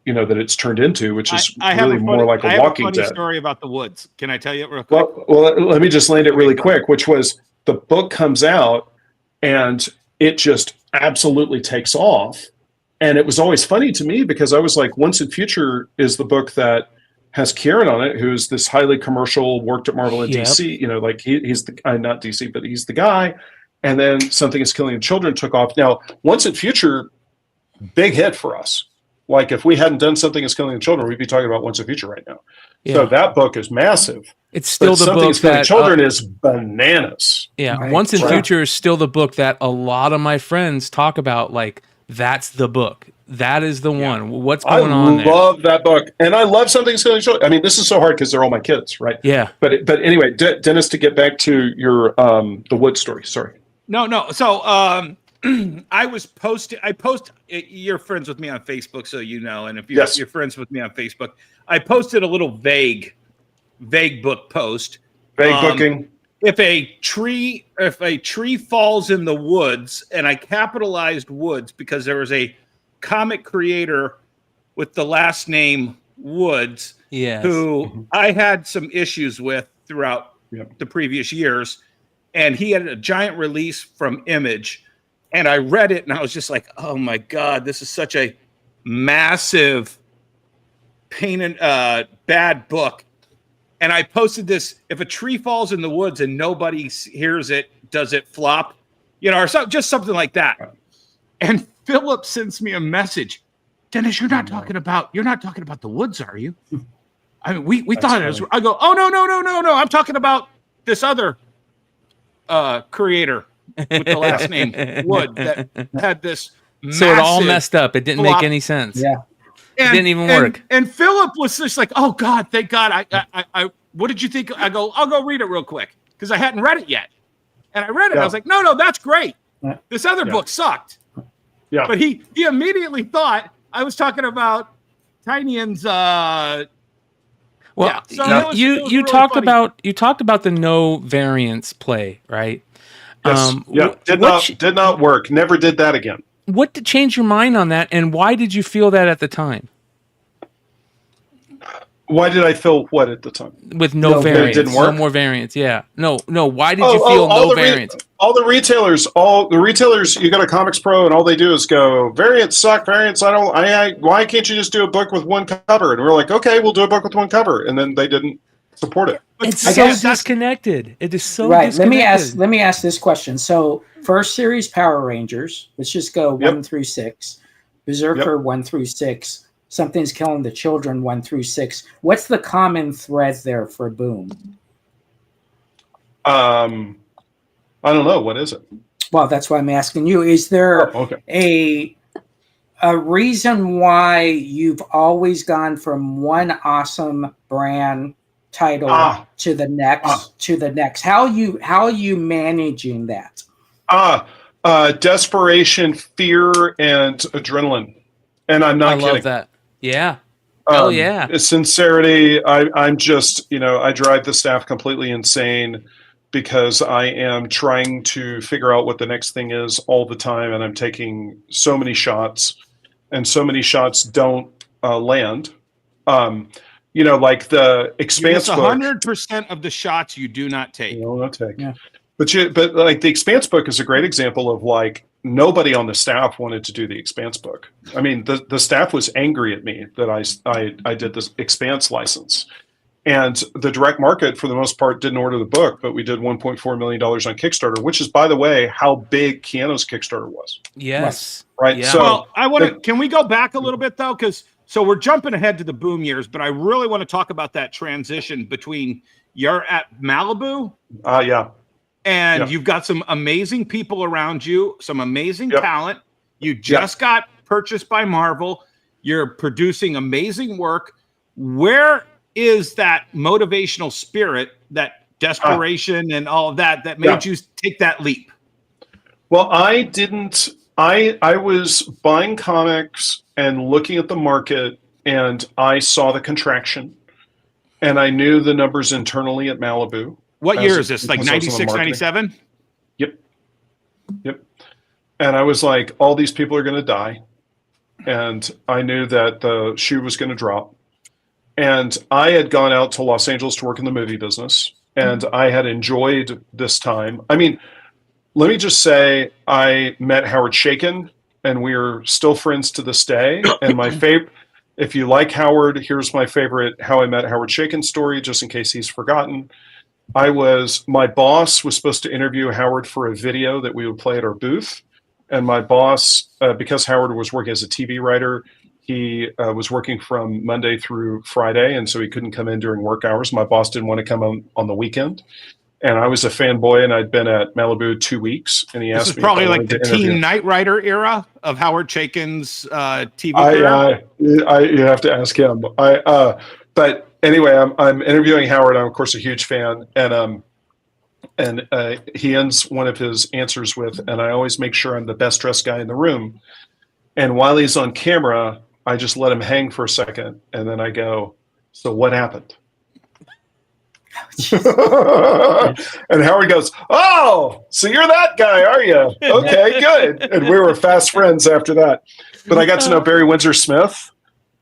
that it's turned into, which is really more like a Walking Dead. I have a funny story about the Woods. Can I tell you it real quick? Well, let me just land it really quick, which was the book comes out, and it just absolutely takes off. And it was always funny to me because I was like, Once and Future is the book that has Kieran on it, who's this highly commercial, worked at Marvel and DC, like he's the not DC, but he's the guy. And then Something is Killing the Children took off. Now, Once and Future, big hit for us. Like if we hadn't done Something is Killing the Children, we'd be talking about Once and Future right now. Yeah. So that book is massive. It's still the Something book is Killing that Children is bananas. Yeah, Right. Once and Future is still the book that a lot of my friends talk about. Like that's the book. That is the one. What's going on there? I love that book, and I love Something is Killing the Children. I mean, this is so hard because they're all my kids, right? Yeah. But anyway, Dennis, to get back to your the Wood story. Sorry. No. So I post. You're friends with me on Facebook, so you know. And if you're friends with me on Facebook, I posted a little vague book post. Vague booking. If a tree falls in the woods, and I capitalized woods because there was a comic creator with the last name Woods, who I had some issues with throughout the previous years, and he had a giant release from Image, and I read it, and I was just like, oh my God, this is such a massive bad book. And I posted this: if a tree falls in the woods and nobody hears it, does it flop? Or just something like that. And Philip sends me a message. Dennis, you're not talking about the woods, are you? I mean, we thought it was. I go, oh no. I'm talking about this other creator with the last name Wood that had this. So it all messed up. It didn't make any sense. Yeah. It didn't even work. And Philip was just like, oh God, thank God. I what did you think? I go, I'll go read it real quick because I hadn't read it yet. And I read it. I was like, no, that's great. This other book sucked. Yeah. But he immediately thought I was talking about Tynion's. You talked about the no variance play, right? Yes. Did not work. Never did that again. What did change your mind on that, and why did you feel that at the time? Why did I feel what at the time? With no variance, didn't work? no more variance. Yeah, no. Why did you feel no variance? All the retailers. You go to Comics Pro, and all they do is go variants suck. Variants. Why can't you just do a book with one cover? And we're like, okay, we'll do a book with one cover, and then they didn't support it. It's so disconnected. It is so right. disconnected. Let me ask this question. So first series Power Rangers. Let's just go 1 through 6. Berserker 1 through 6. Something's Killing the Children 1 through 6. What's the common thread there for Boom? I don't know. What is it? Well, that's why I'm asking you. Is there a reason why you've always gone from one awesome brand title to the next? How are you managing that? Desperation, fear, and adrenaline. And I'm not kidding. I love that. Yeah. Oh yeah. Sincerity. I'm just, I drive the staff completely insane because I am trying to figure out what the next thing is all the time. And I'm taking so many shots, and so many shots don't land. Like the Expanse book. 100% of the shots you do not take. You will not take. Yeah. But like the Expanse book is a great example of like nobody on the staff wanted to do the Expanse book. I mean, the staff was angry at me that I did this Expanse license, and the direct market for the most part didn't order the book, but we did $1.4 million on Kickstarter, which is, by the way, how big Keanu's Kickstarter was. Yes. Right. Yeah. So can we go back a little bit though? So we're jumping ahead to the Boom years, but I really want to talk about that transition between you're at Malibu. And you've got some amazing people around you, some amazing talent. You just got purchased by Marvel. You're producing amazing work. Where is that motivational spirit, that desperation and all of that made you take that leap? Well, I didn't. I was buying comics and looking at the market, and I saw the contraction, and I knew the numbers internally at Malibu. What year is this? Like 96, 97? Yep. And I was like, all these people are going to die. And I knew that the shoe was going to drop. And I had gone out to Los Angeles to work in the movie business. And I had enjoyed this time. I mean, let me just say, I met Howard Chaykin, and we're still friends to this day. And my favorite, if you like Howard, here's my favorite How I Met Howard Chaykin story, just in case he's forgotten. My boss was supposed to interview Howard for a video that we would play at our booth. And my boss, because Howard was working as a TV writer, he was working from Monday through Friday, and so he couldn't come in during work hours. My boss didn't want to come on the weekend. And I was a fanboy, and I'd been at Malibu 2 weeks, and he asked me. This is probably if I like wanted the to interview Teen him. Knight Rider era of Howard Chaykin's TV career. You have to ask him. But anyway, I'm interviewing Howard. I'm of course a huge fan, and he ends one of his answers with, "And I always make sure I'm the best dressed guy in the room." And while he's on camera, I just let him hang for a second, and then I go, "So what happened?" And Howard goes, "Oh, so you're that guy, are you? Okay, good." And we were fast friends after that. But I got to know Barry Windsor Smith,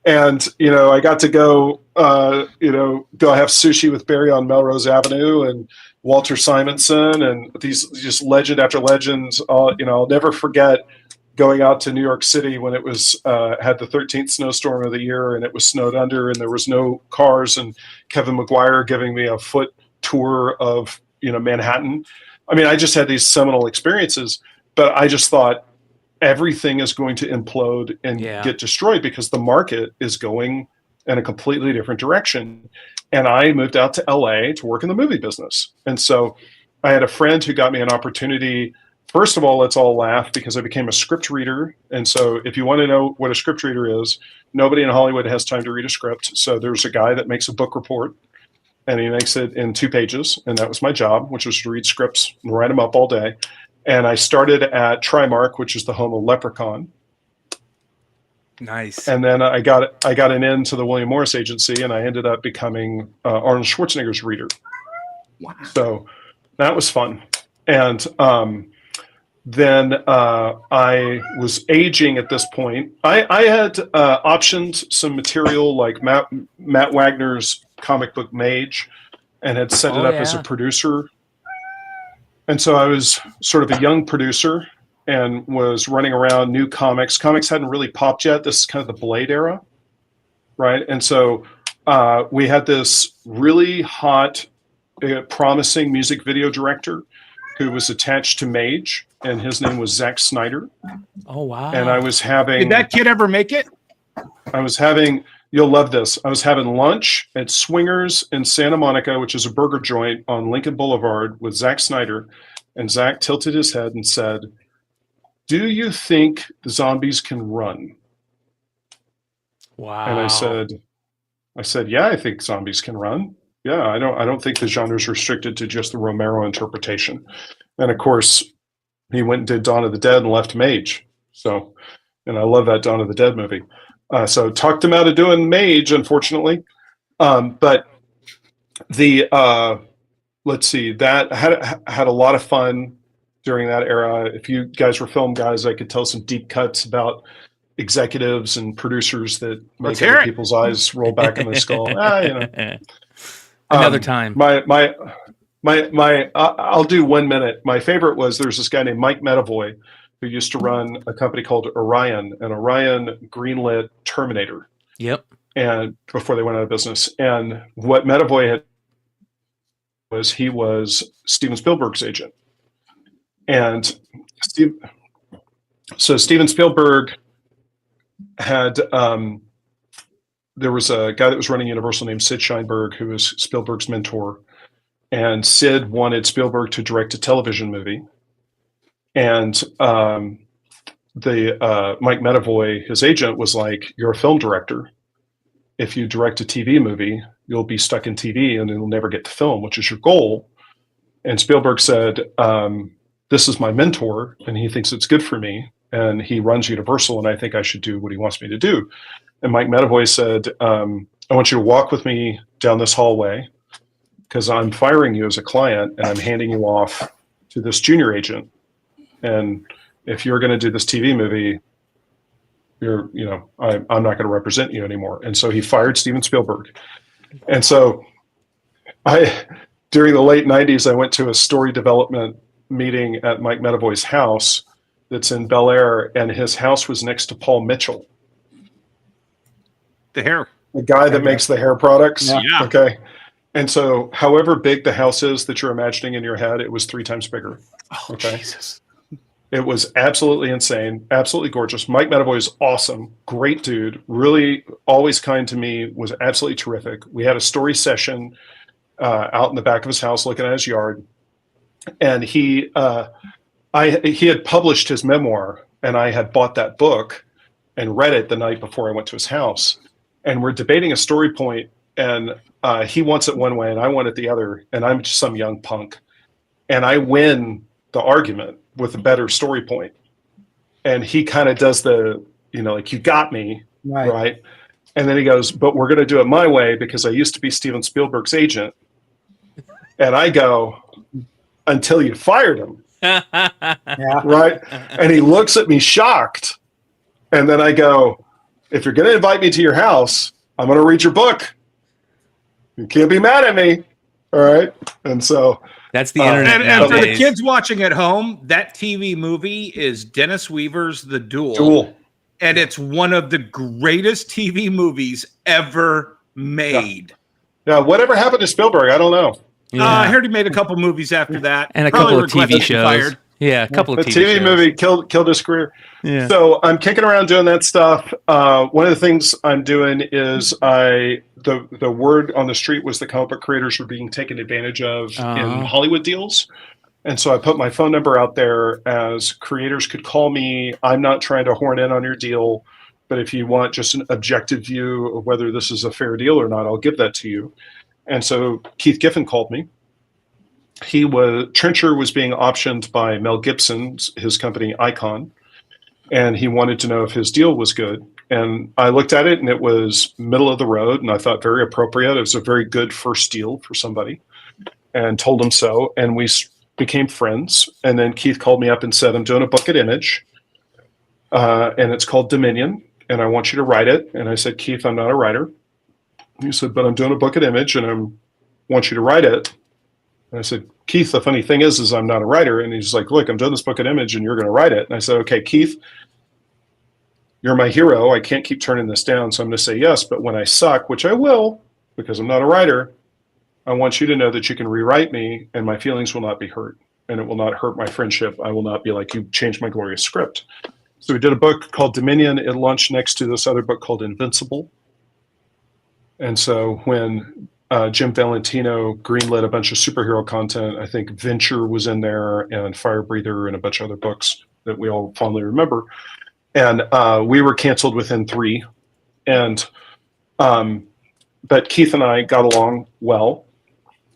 and I got to go have sushi with Barry on Melrose Avenue, and Walter Simonson, and these just legend after legend. I'll never forget going out to New York City when it was had the 13th snowstorm of the year, and it was snowed under, and there was no cars, and Kevin McGuire giving me a foot tour of Manhattan. I mean, I just had these seminal experiences, but I just thought everything is going to implode and get destroyed because the market is going in a completely different direction. And I moved out to LA to work in the movie business. And so I had a friend who got me an opportunity. First of all, let's all laugh because I became a script reader. And so if you want to know what a script reader is, nobody in Hollywood has time to read a script. So there's a guy that makes a book report, and he makes it in 2 pages. And that was my job, which was to read scripts and write them up all day. And I started at Trimark, which is the home of Leprechaun. Nice. And then I got an in to the William Morris Agency, and I ended up becoming Arnold Schwarzenegger's reader. Wow. So that was fun. And then I was aging at this point. I had optioned some material like Matt Wagner's comic book Mage, and had set it up as a producer. And so I was sort of a young producer and was running around new comics. Comics hadn't really popped yet. This is kind of the Blade era, right? And so we had this really hot, promising music video director who was attached to Mage, and his name was Zack Snyder. Oh, wow. And I was having... Did that kid ever make it? You'll love this. I was having lunch at Swingers in Santa Monica, which is a burger joint on Lincoln Boulevard, with Zack Snyder. And Zack tilted his head and said, "Do you think the zombies can run?" Wow. And I said, "Yeah, I think zombies can run. Yeah, I don't think the genre is restricted to just the Romero interpretation." And of course, he went and did Dawn of the Dead and left Mage. So, and I love that Dawn of the Dead movie. So talked him out of doing Mage, unfortunately. But the let's see, that had a lot of fun during that era. If you guys were film guys, I could tell some deep cuts about executives and producers that make other people's eyes roll back in their skull. Another time. I'll do 1 minute. My favorite was there's this guy named Mike Medavoy who used to run a company called Orion, and Orion greenlit Terminator. Yep. And before they went out of business, and what Medavoy had he was Steven Spielberg's agent, and Steven Spielberg had there was a guy that was running Universal named Sid Sheinberg, who was Spielberg's mentor, and Sid wanted Spielberg to direct a television movie. And Mike Medavoy, his agent, was like, "You're a film director. If you direct a TV movie, you'll be stuck in TV and you'll never get to film, which is your goal." And Spielberg said, "This is my mentor, and he thinks it's good for me, and he runs Universal, and I think I should do what he wants me to do." And Mike Medavoy said, "I want you to walk with me down this hallway, because I'm firing you as a client, and I'm handing you off to this junior agent. And if you're going to do this TV movie, I'm not going to represent you anymore." And so he fired Steven Spielberg. And so during the late 90s, I went to a story development meeting at Mike Medavoy's house that's in Bel Air, and his house was next to Paul Mitchell, The hair. the guy that makes the hair products. Yeah. Okay. And so however big the house is that you're imagining in your head, it was 3 times bigger. Oh, Okay. Jesus. It was absolutely insane, absolutely gorgeous. Mike Medavoy is awesome, great dude, really always kind to me, was absolutely terrific. We had a story session out in the back of his house looking at his yard. And he had published his memoir, and I had bought that book and read it the night before I went to his house. And we're debating a story point, and he wants it one way and I want it the other, and I'm just some young punk. And I win the argument with a better story point. And he kind of does the, like, you got me, right? And then he goes, but we're going to do it my way because I used to be Steven Spielberg's agent. And I go, until you fired him. Right? And he looks at me shocked. And then I go, if you're going to invite me to your house, I'm going to read your book. You can't be mad at me. All right. And so that's the internet. And for the kids watching at home, that TV movie is Dennis Weaver's The Duel. And it's one of the greatest TV movies ever made. Yeah. Whatever happened to Spielberg? I don't know. Yeah. I heard he made a couple movies after that. And a Probably couple of TV regretted shows. fired. Yeah, a couple of the TV TV shows. movie killed his career. Yeah. So I'm kicking around doing that stuff. One of the things I'm doing is the word on the street was that comic book creators were being taken advantage of in Hollywood deals. And so I put my phone number out there as creators could call me. I'm not trying to horn in on your deal, but if you want just an objective view of whether this is a fair deal or not, I'll give that to you. And so Keith Giffen called me. Trencher was being optioned by Mel Gibson's, his company Icon, and he wanted to know if his deal was good. And I looked at it and it was middle of the road, and I thought very appropriate. It was a very good first deal for somebody, and told him so. And we became friends. And then Keith called me up and said, I'm doing a book at Image, and it's called Dominion, and I want you to write it. And I said, Keith, I'm not a writer. He said, but I'm doing a book at Image, and I want you to write it. And I said, Keith, the funny thing is I'm not a writer. And he's like, look, I'm doing this book at Image and you're going to write it. And I said, okay, Keith, you're my hero. I can't keep turning this down. So I'm going to say yes. But when I suck, which I will, because I'm not a writer, I want you to know that you can rewrite me and my feelings will not be hurt. And it will not hurt my friendship. I will not be like, you changed my glorious script. So we did a book called Dominion. It launched next to this other book called Invincible. And so when Jim Valentino greenlit a bunch of superhero content, I think Venture was in there, and Fire Breather, and a bunch of other books that we all fondly remember. And we were canceled within 3. And but Keith and I got along well.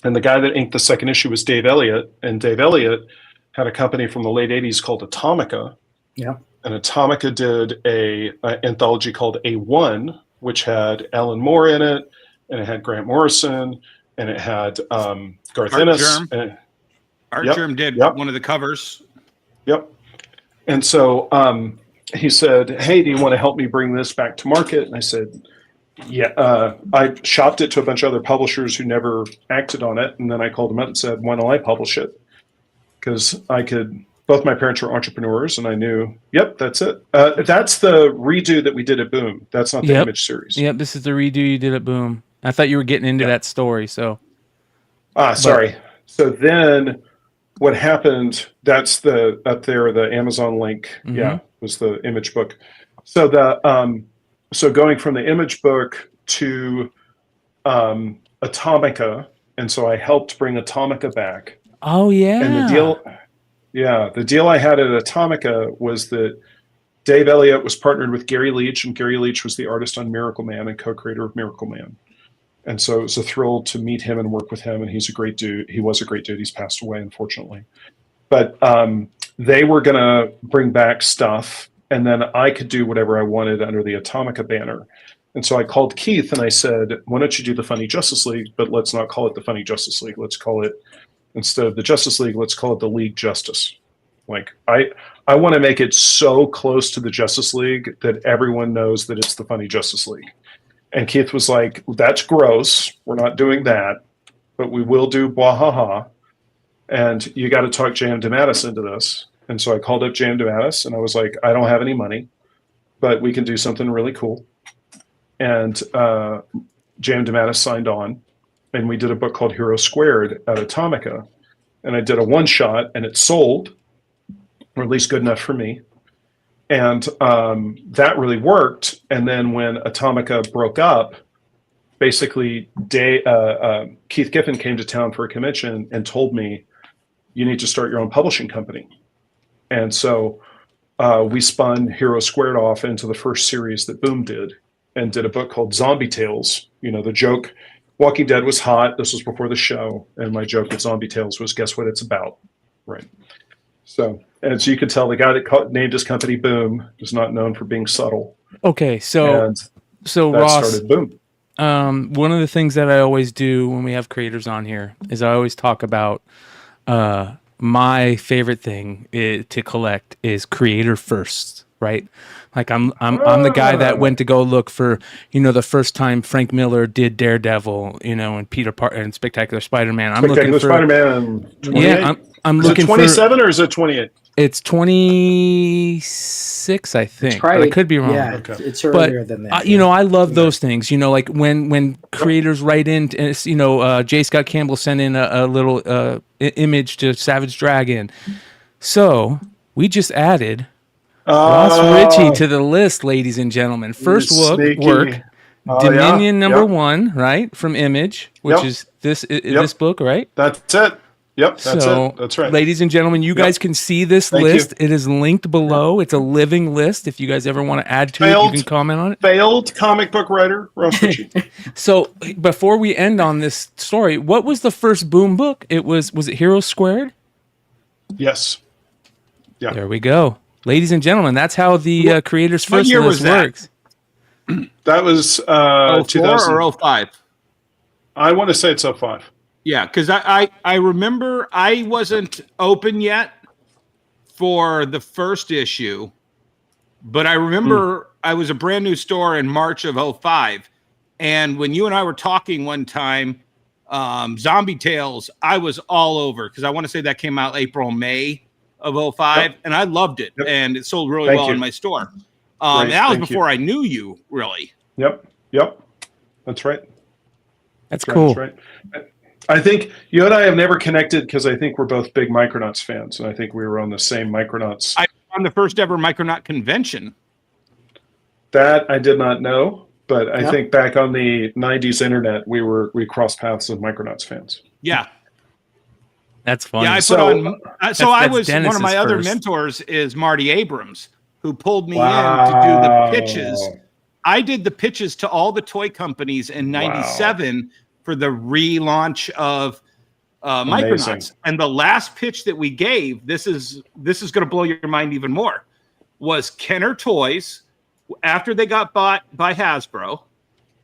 And the guy that inked the second issue was Dave Elliott. And Dave Elliott had a company from the late 80s called Atomica. Yeah. And Atomica did an anthology called A1, which had Alan Moore in it, and it had Grant Morrison, and it had Garth Ennis. Art Germ did one of the covers. Yep. And so he said, hey, do you want to help me bring this back to market? And I said, yeah. I shopped it to a bunch of other publishers who never acted on it. And then I called them up and said, why don't I publish it? Because both my parents were entrepreneurs, and I knew, yep, that's it. That's the redo that we did at Boom. That's not the Image series. Yep, this is the redo you did at Boom. I thought you were getting into that story, so. Sorry. So then what happened, that's up there, the Amazon link, was the Image book. So so going from the Image book to Atomica, and so I helped bring Atomica back. Oh, yeah. And the deal I had at Atomica was that Dave Elliott was partnered with Gary Leach, and Gary Leach was the artist on Miracle Man and co-creator of Miracle Man. And so it was a thrill to meet him and work with him, and he's a great dude. He was a great dude. He's passed away, unfortunately. But they were going to bring back stuff, and then I could do whatever I wanted under the Atomica banner. And so I called Keith, and I said, why don't you do the Funny Justice League, but let's not call it the Funny Justice League. Let's call it, instead of the Justice League, let's call it the League Justice. Like, I want to make it so close to the Justice League that everyone knows that it's the Funny Justice League. And Keith was like, that's gross. We're not doing that, but we will do Bwahaha. and you got to talk J.M. DeMatteis into this. And so I called up J.M. DeMatteis, and I was like, I don't have any money, but we can do something really cool. And J.M. DeMatteis signed on, and we did a book called Hero Squared at Atomica. And I did a one-shot, and it sold, or at least good enough for me. And that really worked. And then when Atomica broke up, basically Keith Giffen came to town for a convention and told me, you need to start your own publishing company. And so we spun Hero Squared off into the first series that Boom did, and did a book called Zombie Tales. You know, the joke, Walking Dead was hot. This was before the show. And my joke with Zombie Tales was, guess what it's about? Right. So, and so you could tell the guy that named his company Boom is not known for being subtle. Okay. So that Ross, started Boom. One of the things that I always do when we have creators on here is I always talk about my favorite thing to collect is creator first, right? Like I'm the guy that went to go look for, the first time Frank Miller did Daredevil, and Peter Parker and Spectacular Spider-Man. I'm looking for Spider-Man. 28? Yeah, I'm is looking it 27 or is it 28? It's 26, I think. But I could be wrong. Yeah, it's earlier than that. I love those things. Like when creators write in, J. Scott Campbell sent in a little image to Savage Dragon. So we just added Ross Richie to the list, ladies and gentlemen. First work, Dominion number 1, right, from Image, which is this book, right? That's it. Yep, that's right. Ladies and gentlemen, you guys can see this list. It is linked below. It's a living list. If you guys ever want to add to it, you can comment on it. Failed comic book writer, Ross Richie. So before we end on this story, what was the first Boom book? Was it Hero Squared? Yes. Yeah. There we go. Ladies and gentlemen, that's how the creators first year list was that? works. That was 2000 or 05? I want to say it's 05. Yeah, because I remember I wasn't open yet for the first issue, but I remember I was a brand new store in March of 05. And when you and I were talking one time, Zombie Tales, I was all over because I want to say that came out April, May of 05, and I loved it, and it sold really well in my store. That was before I knew you, really. Yep. That's right. That's cool. That's right. I think you and I have never connected because I think we're both big Micronauts fans, and I think we were on the same Micronauts. I was on the first ever Micronaut convention. That I did not know, but I think back on the 90s internet, we crossed paths with Micronauts fans. Yeah. That's funny. Yeah, I put on. So I was Dennis's one of my other mentors is Marty Abrams, who pulled me in to do the pitches. I did the pitches to all the toy companies in '97 for the relaunch of Micronauts. And the last pitch that we gave, this is going to blow your mind even more, was Kenner Toys. After they got bought by Hasbro,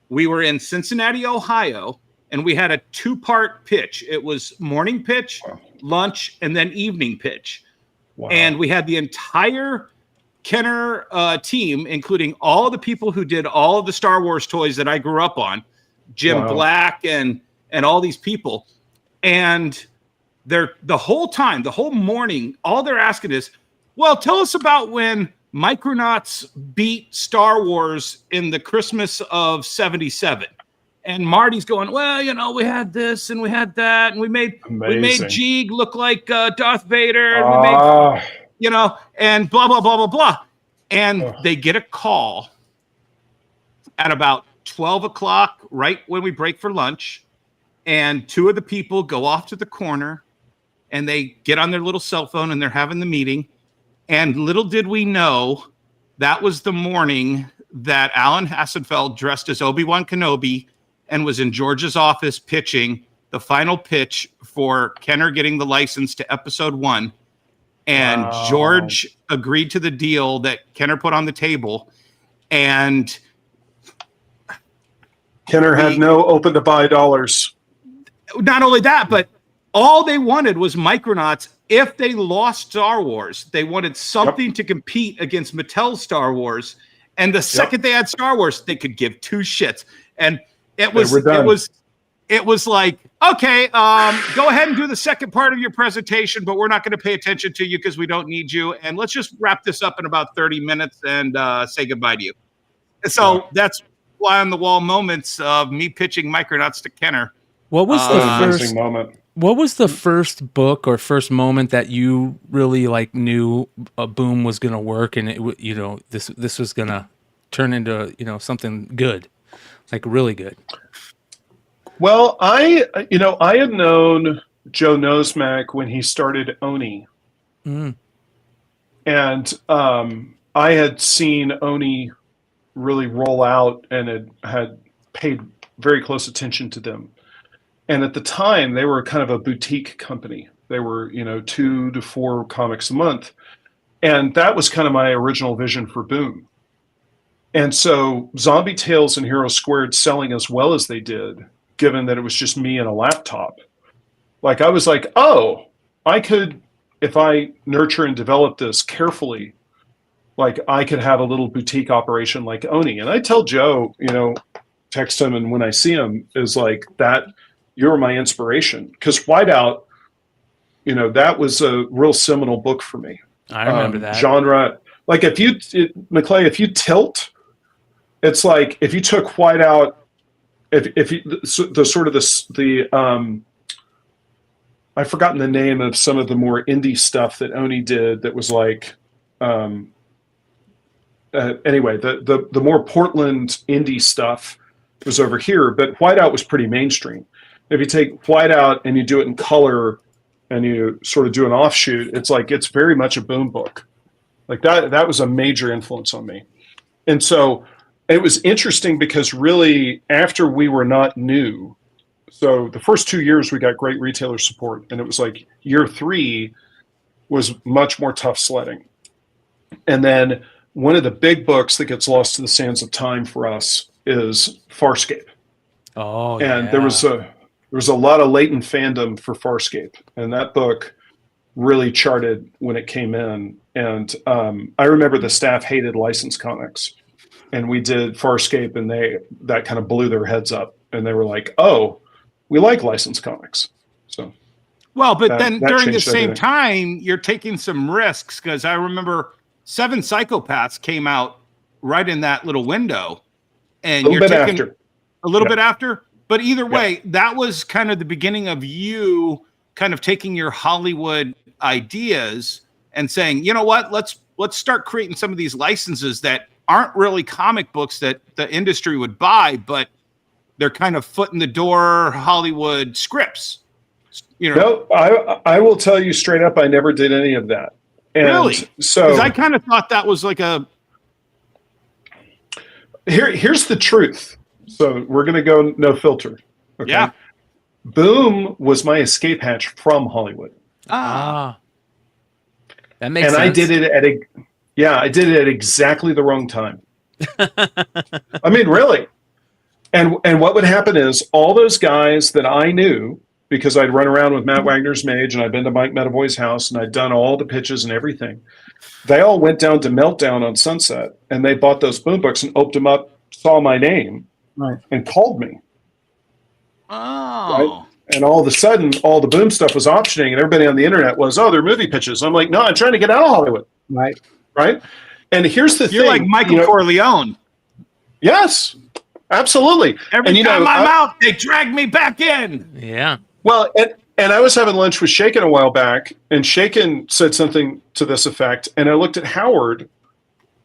we were in Cincinnati, Ohio. And we had a 2-part pitch. It was morning pitch, lunch, and then evening pitch. Wow. And we had the entire Kenner team, including all the people who did all of the Star Wars toys that I grew up on, Jim Black and all these people. And they're the whole time, the whole morning, all they're asking is, well, tell us about when Micronauts beat Star Wars in the Christmas of '77. And Marty's going, well, we had this and we had that, and we made Jeeg look like Darth Vader, and we made, and blah blah blah blah blah. And they get a call at about 12 o'clock, right when we break for lunch, and 2 of the people go off to the corner, and they get on their little cell phone and they're having the meeting. And little did we know that was the morning that Alan Hassenfeld dressed as Obi-Wan Kenobi and was in George's office pitching the final pitch for Kenner getting the license to episode 1. And George agreed to the deal that Kenner put on the table. And Kenner had no open to buy dollars. Not only that, but all they wanted was Micronauts. If they lost Star Wars, they wanted something to compete against Mattel's Star Wars. And the second they had Star Wars, they could give 2 shits. And it was it was like, okay, go ahead and do the second part of your presentation, but we're not going to pay attention to you because we don't need you. And let's just wrap this up in about 30 minutes and say goodbye to you. And so that's fly on the wall moments of me pitching Micronauts to Kenner. What was the amazing moment? What was the first book or first moment that you really like knew a Boom was going to work and this was going to turn into something good, like really good? Well, I had known Joe Nosmak when he started Oni, and I had seen Oni really roll out and had paid very close attention to them. And at the time, they were kind of a boutique company. They were, 2 to 4 comics a month. And that was kind of my original vision for Boom. And so Zombie Tales and Hero Squared selling as well as they did, given that it was just me and a laptop, like I was like, oh, I could, if I nurture and develop this carefully, like I could have a little boutique operation like Oni. And I tell Joe, text him, and when I see him, is like that. You're my inspiration, because Whiteout, that was a real seminal book for me. I remember that genre. Like McClay, if you tilt, it's like if you took Whiteout, if you I've forgotten the name of some of the more indie stuff that Oni did that was like, anyway, the more Portland indie stuff was over here, but Whiteout was pretty mainstream. If you take Whiteout and you do it in color and you sort of do an offshoot, it's very much a Boom book. Like that was a major influence on me. And so it was interesting because really after we were not new, so the first 2 years we got great retailer support, and it was like year 3 was much more tough sledding. And then one of the big books that gets lost to the sands of time for us is Farscape. Oh, and yeah. there was a lot of latent fandom for Farscape, and that book really charted when it came in. And I remember the staff hated licensed comics, and we did Farscape, and that kind of blew their heads up, and they were like, "Oh, we like licensed comics." So, well, but then during the same everything. time, you're taking some risks, because I remember 7 Psychopaths came out right in that little window, and you're taking a little bit after. But either way, that was kind of the beginning of you kind of taking your Hollywood ideas and saying, you know what, let's start creating some of these licenses that aren't really comic books that the industry would buy, but they're kind of foot in the door Hollywood scripts. No, I will tell you straight up, I never did any of that. And really? So because I kind of thought that was like a. Here's the truth. So we're going to go no filter. Okay? Yeah. Boom was my escape hatch from Hollywood. That makes and sense. I did it at exactly the wrong time. I mean, really. And what would happen is all those guys that I knew, because I'd run around with Matt Wagner's Mage and I'd been to Mike Medavoy's house and I'd done all the pitches and everything, they all went down to Meltdown on Sunset, and they bought those Boom books and opened them up, saw my name, and called me. Oh. Right? And all of a sudden, all the Boom stuff was optioning, and everybody on the internet was, oh, they're movie pitches. I'm like, no, I'm trying to get out of Hollywood. Right. Right? And here's the thing. You're like Michael Corleone. Yes, absolutely. Every time I'm out, they drag me back in. Yeah. Well, and I was having lunch with Shaken a while back, and Shaken said something to this effect, and I looked at Howard,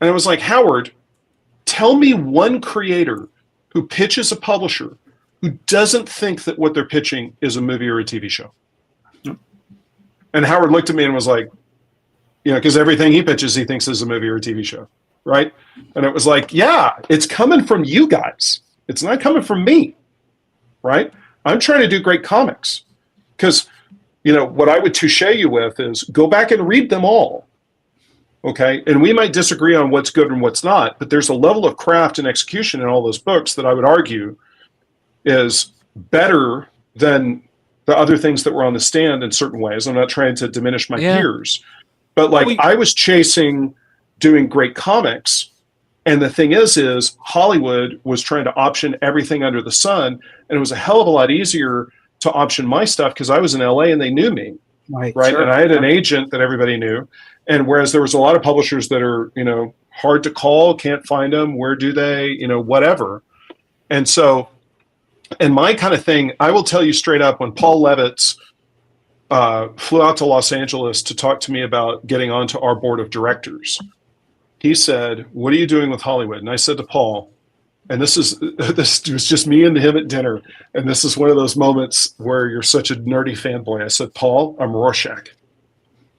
and I was like, Howard, tell me one creator who pitches a publisher who doesn't think that what they're pitching is a movie or a TV show. And Howard looked at me and was like, because everything he pitches, he thinks is a movie or a TV show, right? And it was like, yeah, it's coming from you guys. It's not coming from me, right? I'm trying to do great comics. Because, what I would touche you with is go back and read them all, okay? And we might disagree on what's good and what's not, but there's a level of craft and execution in all those books that I would argue is better than the other things that were on the stand in certain ways. I'm not trying to diminish my peers, but I was chasing doing great comics, And the thing is Hollywood was trying to option everything under the sun, and it was a hell of a lot easier to option my stuff because I was in LA and they knew me, right? Sure. And I had an agent that everybody knew, and whereas there was a lot of publishers that are, hard to call, can't find them, where do they, whatever. And so, and my kind of thing, I will tell you straight up, when Paul Levitz flew out to Los Angeles to talk to me about getting onto our board of directors, he said, "What are you doing with Hollywood?" And I said to Paul, and this was just me and him at dinner, and this is one of those moments where you're such a nerdy fanboy. I said, "Paul, I'm Rorschach."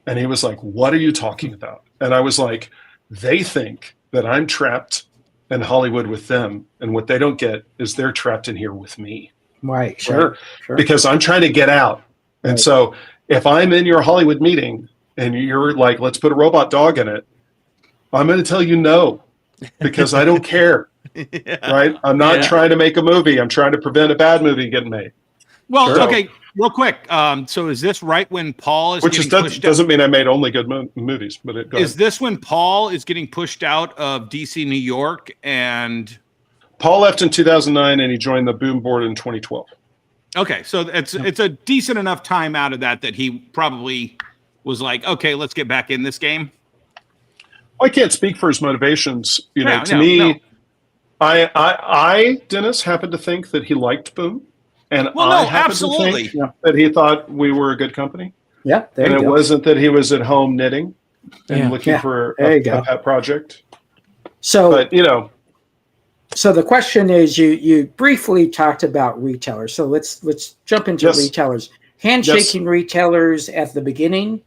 And he was like, "What are you talking about?" And I was like, "They think that I'm trapped in Hollywood with them, and what they don't get is they're trapped in here with me." Right, sure. Because I'm trying to get out. And so if I'm in your Hollywood meeting and you're like, "Let's put a robot dog in it," I'm going to tell you no, because I don't care. Right? I'm not trying to make a movie. I'm trying to prevent a bad movie getting made. Well, okay, real quick. So is this right when Paul is Which doesn't mean I made only good movies, but is this when Paul is getting pushed out of DC, New York, and Paul left in 2009 and he joined the Boom Board in 2012. Okay, so it's a decent enough time out of that he probably was like, okay, let's get back in this game. I can't speak for his motivations. I Dennis, happen to think that he liked Boom, and I happen to think that he thought we were a good company. Yeah, and it wasn't that he was at home knitting and looking for a pet project. So, but so the question is, you briefly talked about retailers. So let's jump into retailers. Handshaking retailers at the beginning,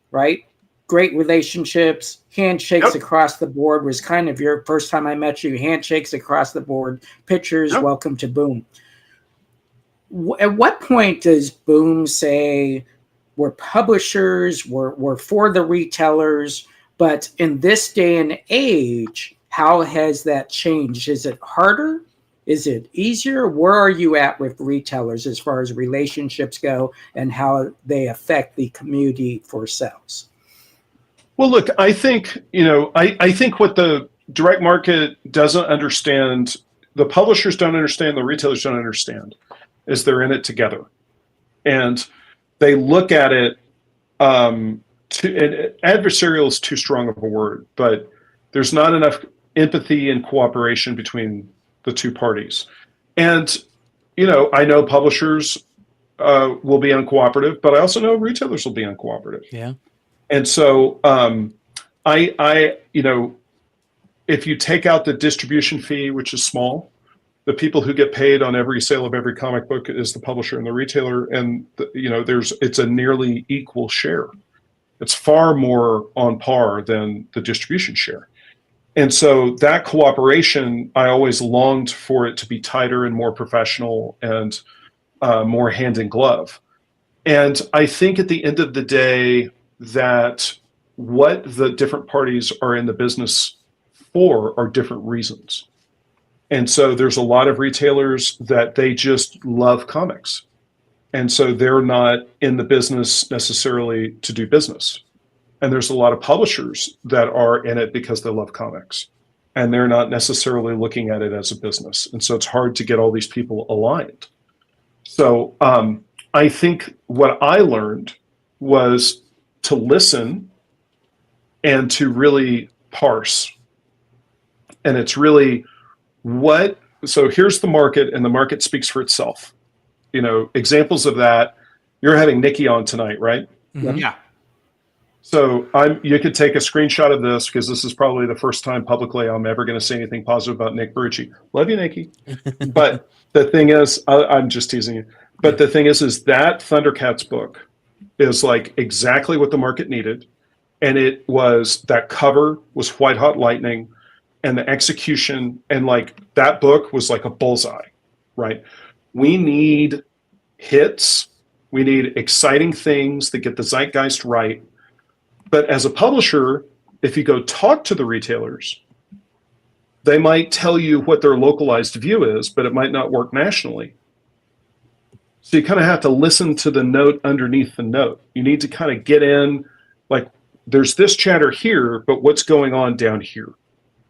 right? Great relationships, handshakes across the board was kind of your first time I met you. Handshakes across the board, pictures, welcome to Boom. At what point does Boom say we're publishers, we're for the retailers, but in this day and age, how has that changed? Is it harder? Is it easier? Where are you at with retailers as far as relationships go and how they affect the community for sales? Well, look, I think, I think what the direct market doesn't understand, the publishers don't understand, the retailers don't understand, is they're in it together. And they look at it, and adversarial is too strong of a word, but there's not enough empathy and cooperation between the two parties. And, I know publishers will be uncooperative, but I also know retailers will be uncooperative. Yeah. And so if you take out the distribution fee, which is small, the people who get paid on every sale of every comic book is the publisher and the retailer. And, it's a nearly equal share. It's far more on par than the distribution share. And so that cooperation, I always longed for it to be tighter and more professional and more hand in glove. And I think at the end of the day, that what the different parties are in the business for are different reasons. And so there's a lot of retailers that they just love comics. And so they're not in the business necessarily to do business. And there's a lot of publishers that are in it because they love comics. And they're not necessarily looking at it as a business. And so it's hard to get all these people aligned. So I think what I learned was to listen and to really parse. And it's really so here's the market, and the market speaks for itself. Examples of that, you're having Nikki on tonight, right? Mm-hmm. Yeah. So you could take a screenshot of this, because this is probably the first time publicly I'm ever going to say anything positive about Nick Barrucci. Love you, Nikki. But the thing is, I'm just teasing you. But the thing is that Thundercats book is like exactly what the market needed. And that cover was white hot lightning, and the execution, and like that book was like a bullseye, right? We need hits. We need exciting things that get the zeitgeist right. But as a publisher, if you go talk to the retailers, they might tell you what their localized view is, but it might not work nationally. So you kind of have to listen to the note underneath the note. You need to kind of get in, like, there's this chatter here, but what's going on down here?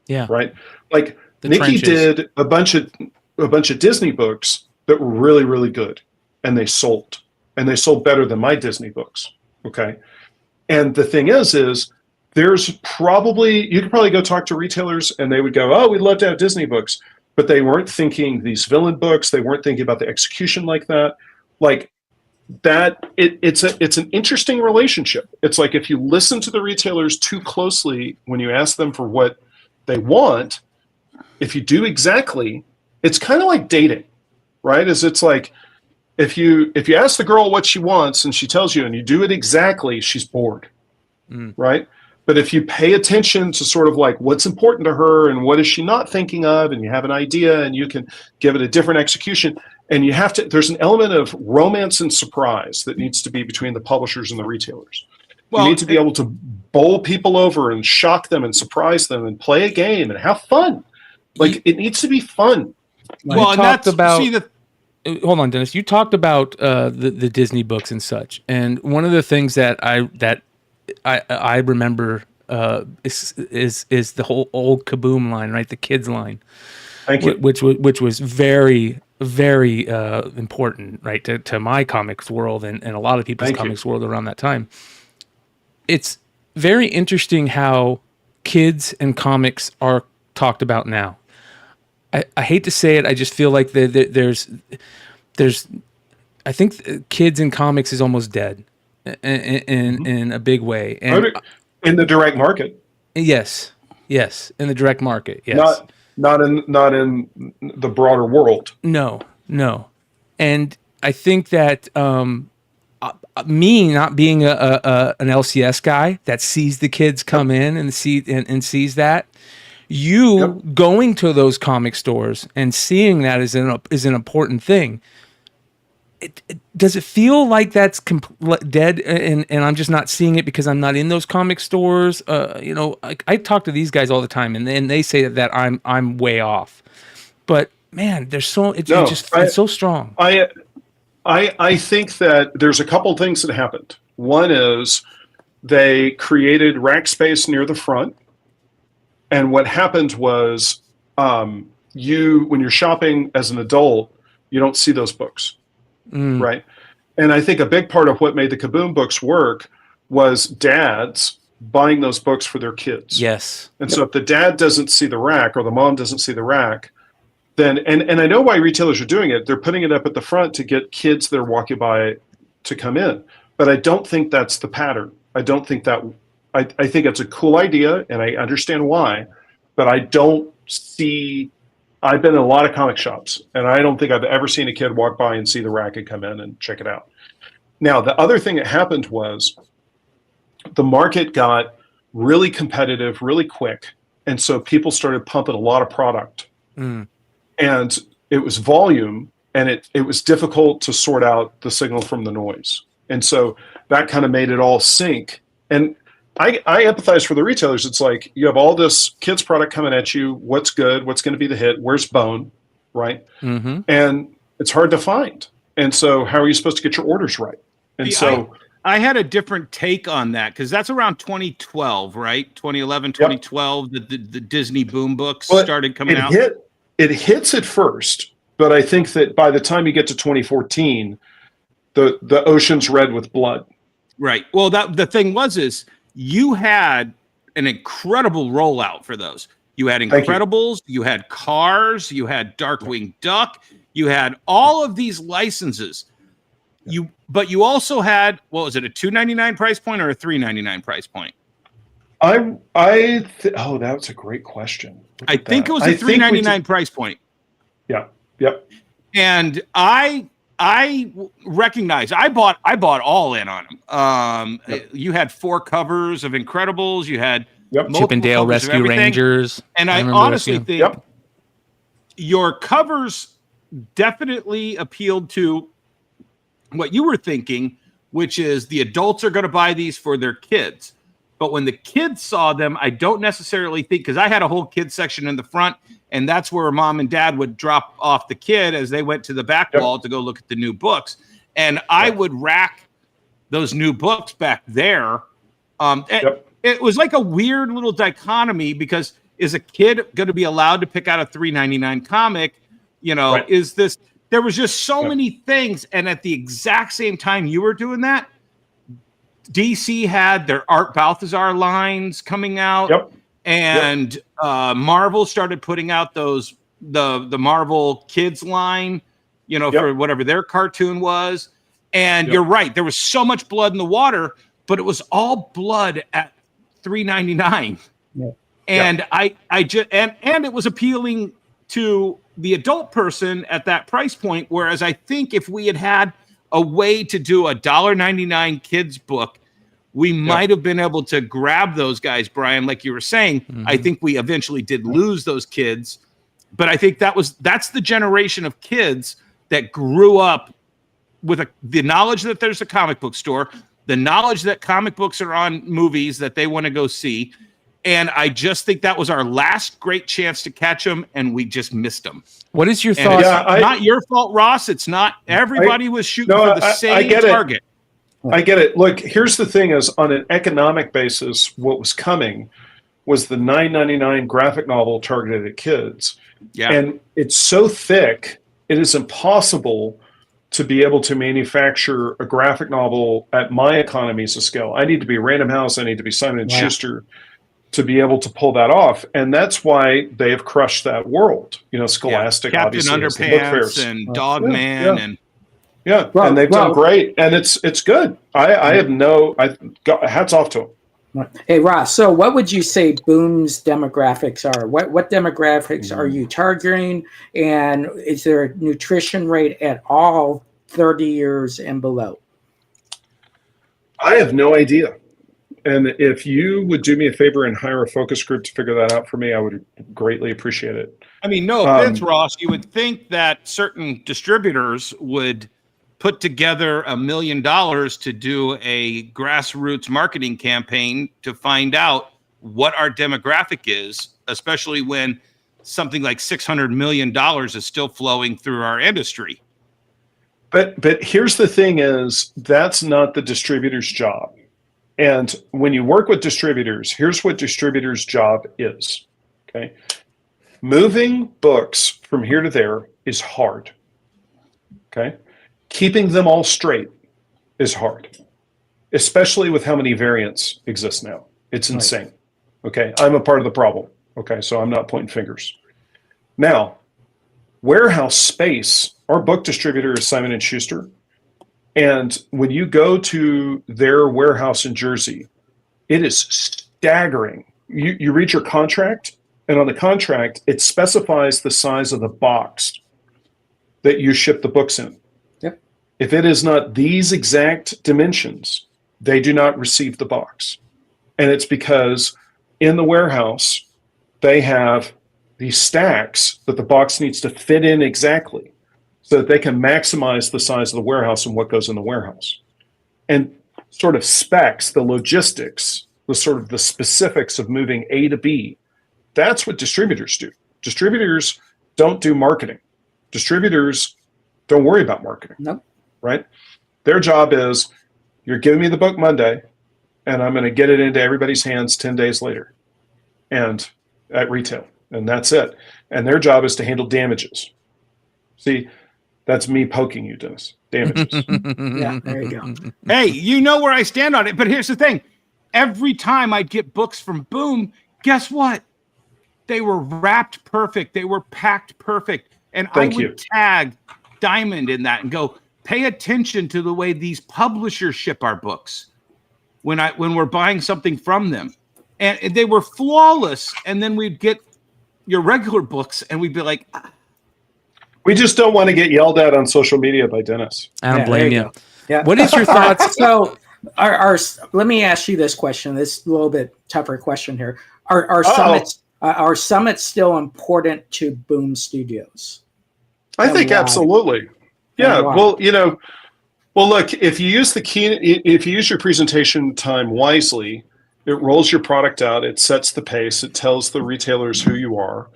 Yeah. Right. Like The Nikki trenches. did a bunch of Disney books that were really, really good, and they sold better than my Disney books. Okay. And the thing is there's probably, you could probably go talk to retailers and they would go, oh, we'd love to have Disney books, but they weren't thinking these villain books. They weren't thinking about the execution like that. Like that, it's an interesting relationship. It's like if you listen to the retailers too closely when you ask them for what they want, if you do exactly, it's kind of like dating, right? It's like if you ask the girl what she wants and she tells you and you do it exactly, she's bored, right? But if you pay attention to sort of like what's important to her and what is she not thinking of, and you have an idea and you can give it a different execution, and you have to, there's an element of romance and surprise that needs to be between the publishers and the retailers. Well, you need to be able to bowl people over and shock them and surprise them and play a game and have fun. Like it needs to be fun. Well, and that's about. Hold on, Dennis. You talked about the Disney books and such, and one of the things that I remember is the whole old Kaboom line, right? The kids line, Thank you. Which was very, very important, right, to my comics world and a lot of people's comics world around that time. It's very interesting how kids and comics are talked about now. I hate to say it. I just feel like there's I think kids in comics is almost dead in a big way. And in the direct market. Yes, in the direct market. Yes, not in the broader world. No. And I think that me not being an LCS guy that sees the kids come in and sees that. You going to those comic stores and seeing that is an important thing. Does it feel like that's dead and I'm just not seeing it because I'm not in those comic stores? I talk to these guys all the time and they say that I'm way off. But man, it's so strong. I think that there's a couple things that happened. One is they created rack space near the front. And what happened was when you're shopping as an adult, you don't see those books, right? And I think a big part of what made the Kaboom books work was dads buying those books for their kids. Yes. And so if the dad doesn't see the rack or the mom doesn't see the rack, then, and I know why retailers are doing it. They're putting it up at the front to get kids that are walking by to come in. But I don't think that's the pattern. I don't think that... I think it's a cool idea, and I understand why, but I don't see... I've been in a lot of comic shops, and I don't think I've ever seen a kid walk by and see the rack and come in and check it out. Now, the other thing that happened was the market got really competitive really quick, and so people started pumping a lot of product. And it was volume, and it was difficult to sort out the signal from the noise. And so that kind of made it all sync. And I empathize for the retailers. It's like you have all this kids product coming at you. What's good? What's going to be the hit? Where's Bone? Right? And it's hard to find. And so how are you supposed to get your orders right? And I had a different take on that because that's around 2012, right? 2011, 2012, the Disney Boom books started coming out. It hits at first, but I think that by the time you get to 2014, the ocean's red with blood. Right. Well, the thing is you had an incredible rollout for those. You had Incredibles, you had Cars, you had Darkwing Duck, you had all of these licenses. But you also had, what was it, a $2.99 price point or a $3.99 price point? Oh, that's a great question. I think it was a $3.99 price point. Yeah. Yep. And I recognize I bought all in on them. You had 4 covers of Incredibles. You had Chip and Dale Rescue Rangers, and I honestly think your covers definitely appealed to what you were thinking, which is the adults are going to buy these for their kids. But when the kids saw them, I don't necessarily think, because I had a whole kids section in the front, and that's where mom and dad would drop off the kid as they went to the back wall to go look at the new books. And I would rack those new books back there. It was like a weird little dichotomy because Is a kid going to be allowed to pick out a $3.99 comic? You know, Right. is this? There was just so many things, and at the exact same time you were doing that, DC had their Art Balthazar lines coming out, and Marvel started putting out those the Marvel Kids line, you know, for whatever their cartoon was. And you're right, there was so much blood in the water, but it was all blood at $3.99. And I just and it was appealing to the adult person at that price point. Whereas I think if we had a way to do a $1.99 kids book, we might have been able to grab those guys, Brian, like you were saying. I think we eventually did lose those kids, but I think that's the generation of kids that grew up with the knowledge that there's a comic book store, the knowledge that comic books are on movies that they want to go see. And I just think that was our last great chance to catch them, and we just missed them. What is your thoughts? It's not your fault, Ross. It's not. Everybody was shooting for the same target. I get it. Look, here's the thing: is on an economic basis, what was coming was the $9.99 graphic novel targeted at kids. Yeah, and it's so thick, it is impossible to be able to manufacture a graphic novel at my economies of scale. I need to be Random House. I need to be Simon and Schuster to be able to pull that off. And that's why they have crushed that world. You know, Scholastic, Captain obviously, Underpants and Dogman and and they've done great. And it's good. I have hats off to them. Hey, Ross, so what would you say Boom's demographics are? What demographics are you targeting? And is there a nutrition rate at all 30 years and below? I have no idea. And if you would do me a favor and hire a focus group to figure that out for me, I would greatly appreciate it. I mean, no offense, Ross, you would think that certain distributors would put together $1 million to do a grassroots marketing campaign to find out what our demographic is, especially when something like $600 million is still flowing through our industry. But here's the thing is, that's not the distributor's job. And when you work with distributors, here's what distributors' job is, okay? Moving books from here to there is hard, okay? Keeping them all straight is hard, especially with how many variants exist now. It's insane, okay? I'm a part of the problem, okay? So I'm not pointing fingers. Now, warehouse space, our book distributor is Simon & Schuster. And when you go to their warehouse in Jersey, it is staggering. You read your contract, and on the contract, it specifies the size of the box that you ship the books in. Yep. If it is not these exact dimensions, they do not receive the box. And it's because in the warehouse, they have these stacks that the box needs to fit in exactly, so that they can maximize the size of the warehouse and what goes in the warehouse. And sort of specs, the logistics, the sort of the specifics of moving A to B, that's what distributors do. Distributors don't do marketing. Distributors don't worry about marketing. Nope. Right? Their job is, you're giving me the book Monday, and I'm going to get it into everybody's hands 10 days later, and at retail. And that's it. And their job is to handle damages. See, that's me poking you, Dennis. Damages. Yeah, there you go. Hey, you know where I stand on it. But here's the thing. Every time I'd get books from Boom, guess what? They were wrapped perfect. They were packed perfect. And I would tag Diamond in that and go, pay attention to the way these publishers ship our books when we're buying something from them. And they were flawless. And then we'd get your regular books and we'd be like, we just don't want to get yelled at on social media by Dennis. I don't blame you. Yeah. What is your thoughts? So, let me ask you this question. This is a little bit tougher question here. Are summits still important to Boom Studios? I think absolutely. Yeah. Well, look, if you use your presentation time wisely, it rolls your product out. It sets the pace. It tells the retailers who you are.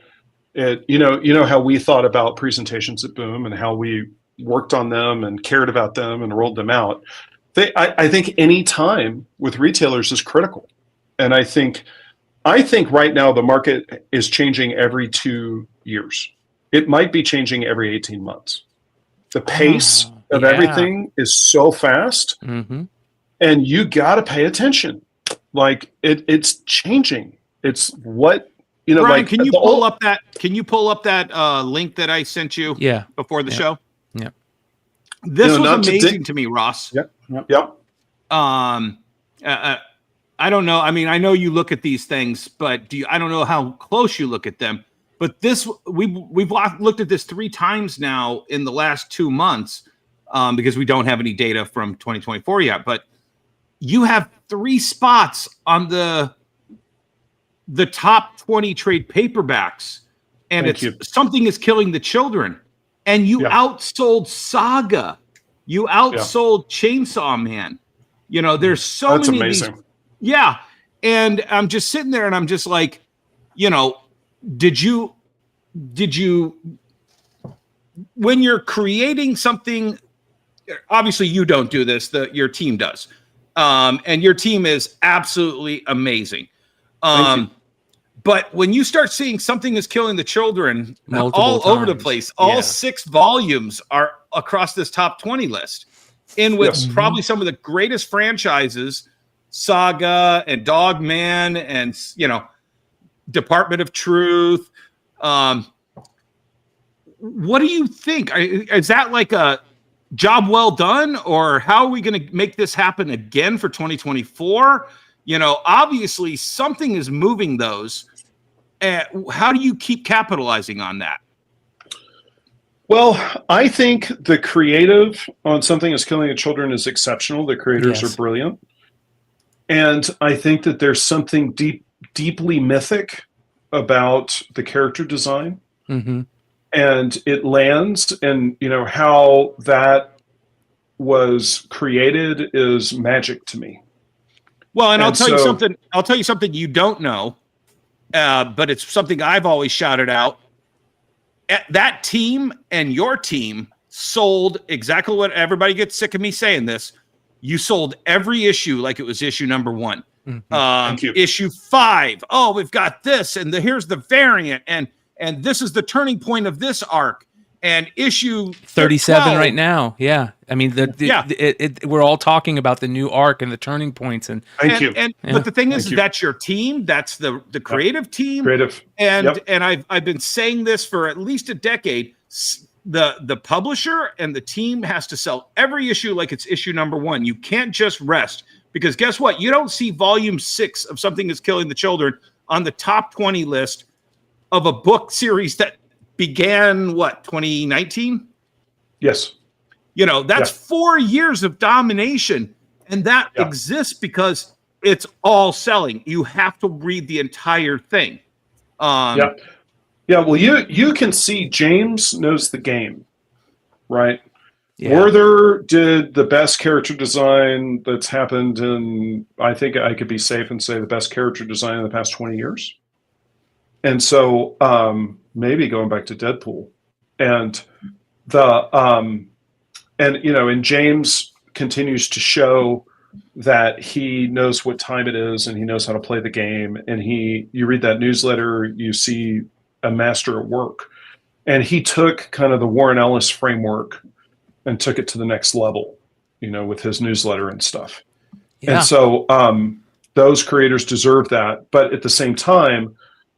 You know how we thought about presentations at Boom and how we worked on them and cared about them and rolled them out. I think any time with retailers is critical. And I think I think right now the market is changing every 2 years. It might be changing every 18 months. The pace of everything is so fast, Mm-hmm. and you got to pay attention. Like it's changing. It's what Brian, like can you pull up that? Can you pull up that link that I sent you? Yeah. Before the show. Yeah. This was amazing to me, Ross. Yep. I don't know. I mean, I know you look at these things, but I don't know how close you look at them. But this, we've looked at this 3 times now in the last 2 months because we don't have any data from 2024 yet. But you have 3 spots on the top 20 trade paperbacks, and Something is Killing the Children, and you outsold Saga, you outsold Chainsaw Man. You know, there's so That's many. amazing. Of these, yeah, and I'm just sitting there, and I'm just like, you know, did you when you're creating something? Obviously, you don't do this. Your team does, and your team is absolutely amazing. But when you start seeing Something is Killing the Children all over the place, all 6 volumes are across this top 20 list, in with probably some of the greatest franchises, Saga and Dogman and, you know, Department of Truth. What do you think? Is that like a job well done, or how are we going to make this happen again for 2024? You know, obviously something is moving those. How do you keep capitalizing on that? Well, I think the creative on Something is Killing the Children is exceptional. The creators are brilliant. And I think that there's something deeply mythic about the character design. Mm-hmm. And it lands, and, you know, how that was created is magic to me. Well, and I'll tell you something. I'll tell you something you don't know, but it's something I've always shouted out. That team and your team sold exactly what everybody gets sick of me saying this. You sold every issue like it was issue number 1. Mm-hmm. Thank you. Issue 5. Oh, we've got this, and here's the variant, and this is the turning point of this arc. And issue 37 12, right now. Yeah. I mean, we're all talking about the new arc and the turning points. And Thank you. But the thing is, that's your team. That's the creative team. And I've been saying this for at least a decade. The publisher and the team has to sell every issue like it's issue number 1. You can't just rest, because guess what? You don't see volume 6 of Something is Killing the Children on the top 20 list of a book series that began 2019? Yes. You know, that's 4 years of domination, and that exists because it's all selling. You have to read the entire thing. Well, you can see James knows the game, right? Werther did the best character design that's happened in, I think I could be safe and say, the best character design in the past 20 years. And so maybe going back to Deadpool, and and James continues to show that he knows what time it is, and he knows how to play the game. And you read that newsletter, you see a master at work, and he took kind of the Warren Ellis framework and took it to the next level, you know, with his newsletter and stuff. Yeah. And so those creators deserve that. But at the same time,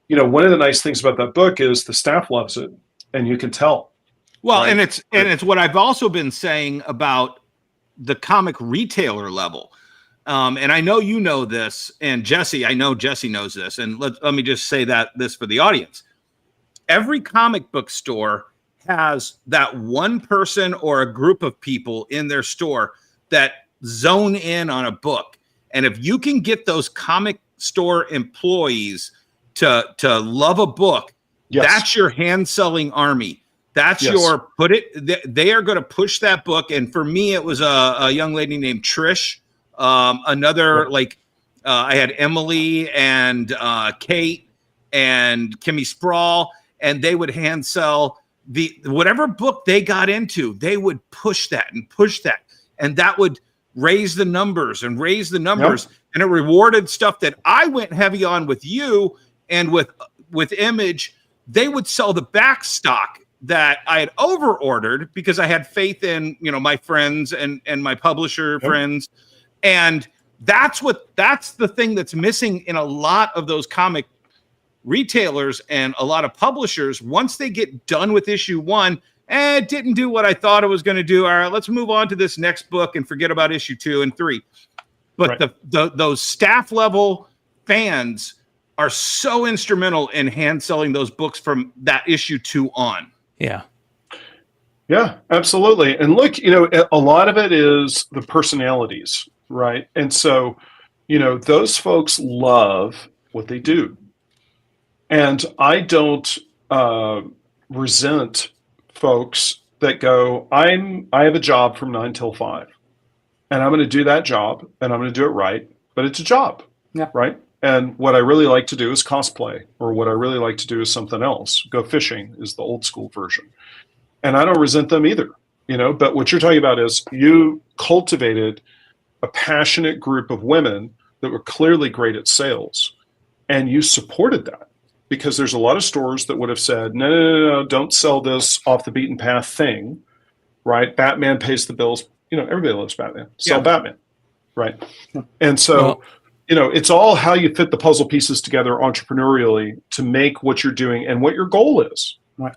you know, one of the nice things about that book is the staff loves it, and you can tell. Well, right? and it's what I've also been saying about the comic retailer level. And I know you know this, and I know Jesse knows this, and let me just say this for the audience. Every comic book store has that one person or a group of people in their store that zone in on a book. And if you can get those comic store employees to love a book, that's your hand selling army. That's your they are going to push that book. And for me, it was a young lady named Trish. I had Emily and Kate and Kimmy Sprawl, and they would hand sell whatever book they got into. They would push that, and that would raise the numbers and raise the numbers. Yep. And it rewarded stuff that I went heavy on with you and with Image. They would sell the back stock that I had over ordered because I had faith in, my friends and my publisher friends. And that's the thing that's missing in a lot of those comic retailers and a lot of publishers. Once they get done with issue 1, it didn't do what I thought it was going to do. All right, let's move on to this next book and forget about issue 2 and 3. But those staff level fans are so instrumental in hand selling those books from that issue 2 on. Yeah. Yeah, absolutely. And look, a lot of it is the personalities, right? And so, those folks love what they do. And I don't resent folks that go, I have a job from 9 till 5, and I'm going to do that job, and I'm going to do it right, but it's a job, right? And what I really like to do is cosplay, or what I really like to do is something else. Go fishing is the old school version. And I don't resent them either, but what you're talking about is you cultivated a passionate group of women that were clearly great at sales, and you supported that. Because there's a lot of stores that would have said, no, don't sell this off the beaten path thing, right? Batman pays the bills. Everybody loves Batman. Sell Batman, right? And so, it's all how you fit the puzzle pieces together entrepreneurially to make what you're doing and what your goal is. Right.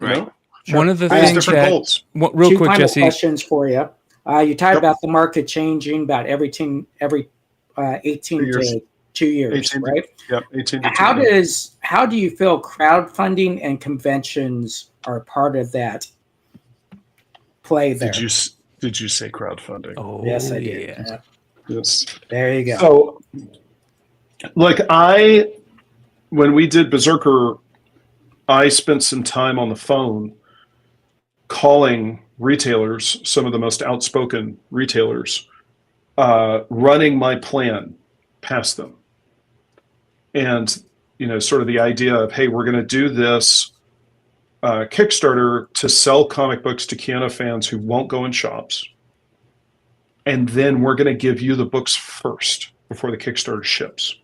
Sure. One of the things that, goals. Real Two quick, final Jesse. questions for you. You talked about the market changing about every 18 to 2 years, 18, right? Yep, 18 to 2 How do you feel crowdfunding and conventions are part of that play there? Did you say crowdfunding? Oh, yes, I did. Yeah. Yes. There you go. So, look, when we did Berserker, I spent some time on the phone calling retailers, some of the most outspoken retailers, running my plan past them. And, sort of the idea of, hey, we're going to do this Kickstarter to sell comic books to Keanu fans who won't go in shops. And then we're going to give you the books first before the Kickstarter ships.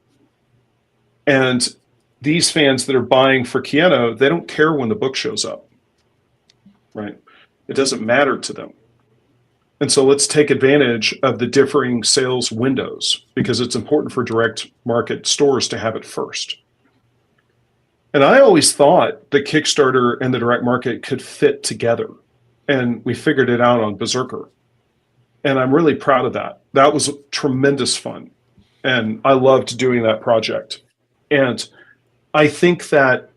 And these fans that are buying for Keanu, they don't care when the book shows up, right? It doesn't matter to them. And so let's take advantage of the differing sales windows because it's important for direct market stores to have it first. And I always thought the Kickstarter and the direct market could fit together. And we figured it out on Berserker. And I'm really proud of that. That was tremendous fun. And I loved doing that project. And I think that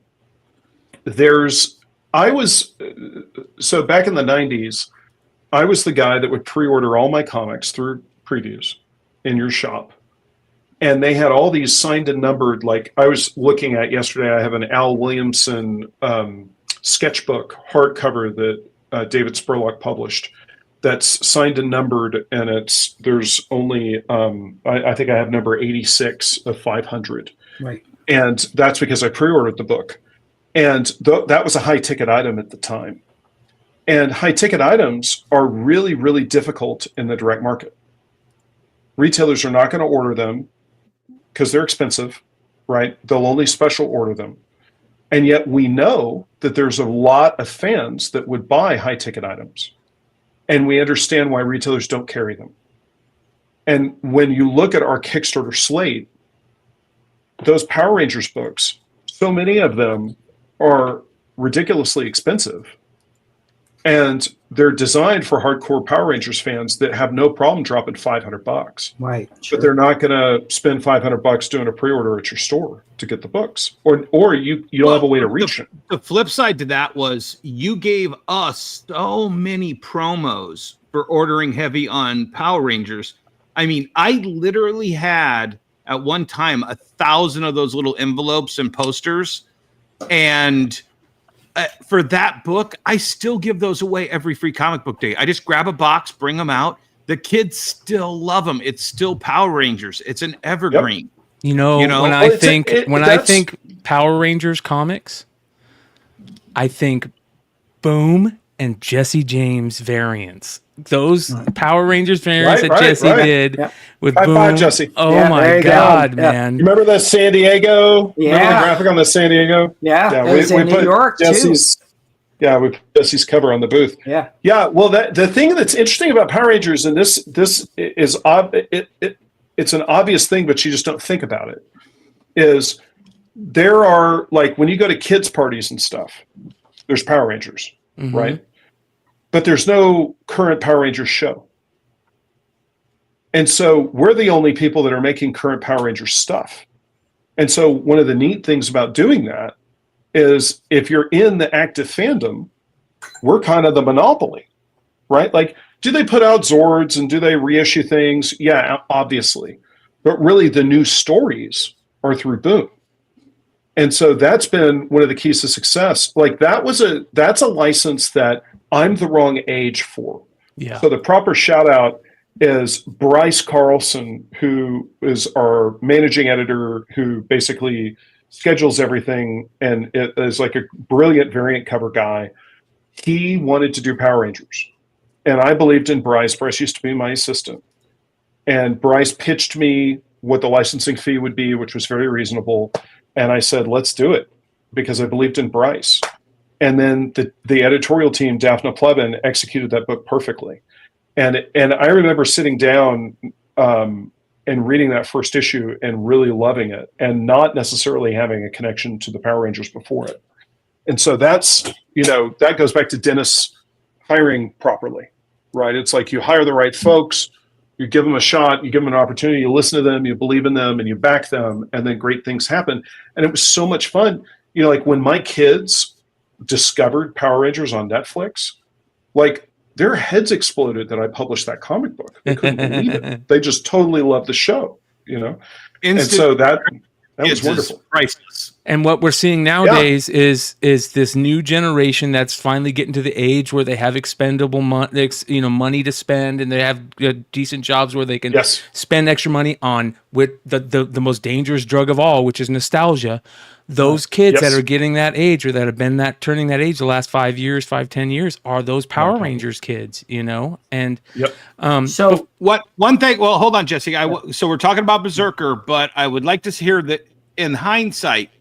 so back in the 90s, I was the guy that would pre-order all my comics through previews in your shop. And they had all these signed and numbered, like I was looking at yesterday, I have an Al Williamson sketchbook hardcover that David Spurlock published that's signed and numbered. And there's only, I think I have number 86 of 500. Right. And that's because I pre-ordered the book. And that was a high ticket item at the time. And high ticket items are really, really difficult in the direct market. Retailers are not going to order them because they're expensive, right? They'll only special order them. And yet we know that there's a lot of fans that would buy high ticket items. And we understand why retailers don't carry them. And when you look at our Kickstarter slate, those Power Rangers books, so many of them are ridiculously expensive. And they're designed for hardcore Power Rangers fans that have no problem dropping $500. Right. Sure. But they're not going to spend $500 doing a pre-order at your store to get the books, or you don't have a way to reach it. The flip side to that was you gave us so many promos for ordering heavy on Power Rangers. I mean, I literally had at one time 1,000 of those little envelopes and posters, and for that book, I still give those away every free comic book day. I just grab a box, bring them out. The kids still love them. It's still Power Rangers. It's an evergreen. Yep. When I think Power Rangers comics, I think Boom and Jesse James variants. Those Power Rangers variants that Jesse did with High Boom. five, Jesse. Oh my God, man! You remember the San Diego? Yeah. Remember the graphic on the San Diego? Yeah, it was in New York Jesse's, too. Yeah, we put Jesse's cover on the booth. Yeah. Yeah. Well, the thing that's interesting about Power Rangers, and this is it's an obvious thing, but you just don't think about it, is there are, like, when you go to kids' parties and stuff, there's Power Rangers, right? But there's no current Power Rangers show. And so we're the only people that are making current Power Rangers stuff. And so one of the neat things about doing that is if you're in the active fandom, we're kind of the monopoly, right? Like, do they put out Zords and do they reissue things? Yeah, obviously. But really the new stories are through Boom. And so that's been one of the keys to success. Like, that's a license that I'm the wrong age for. Yeah. So the proper shout out is Bryce Carlson, who is our managing editor, who basically schedules everything and is like a brilliant variant cover guy. He wanted to do Power Rangers. And I believed in Bryce. Bryce used to be my assistant. And Bryce pitched me what the licensing fee would be, which was very reasonable. And I said, let's do it, because I believed in Bryce. And then the editorial team, Daphne Plevin, executed that book perfectly. And I remember sitting down and reading that first issue and really loving it, and not necessarily having a connection to the Power Rangers before it. And so that's, that goes back to Dennis hiring properly, right? It's like you hire the right folks, you give them a shot, you give them an opportunity, you listen to them, you believe in them, and you back them, and then great things happen. And it was so much fun. Like when my kids discovered Power Rangers on Netflix, like their heads exploded that I published that comic book. They couldn't believe it. They just totally loved the show, And so that was wonderful. Priceless. And what we're seeing nowadays is this new generation that's finally getting to the age where they have expendable money to spend, and they have decent jobs where they can spend extra money on with the most dangerous drug of all, which is nostalgia. Those kids that are getting that age, or that have been turning that age the last 10 years, are those Power Rangers kids, And so one thing? Well, hold on, Jesse. So we're talking about Berserker, but I would like to hear that in hindsight.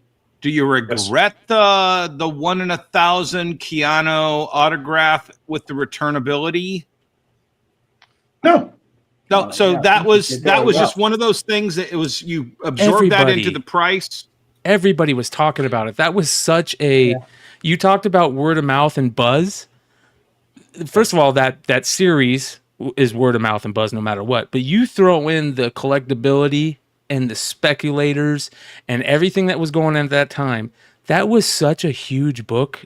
Do you regret the 1 in 1,000 Keanu autograph with the returnability? No. So that was just one of those things that it was, you absorbed that into the price. Everybody was talking about it. That was such a. You talked about word of mouth and buzz. First of all, that series is word of mouth and buzz no matter what. But you throw in the collectability and the speculators and everything that was going on at that time. That was such a huge book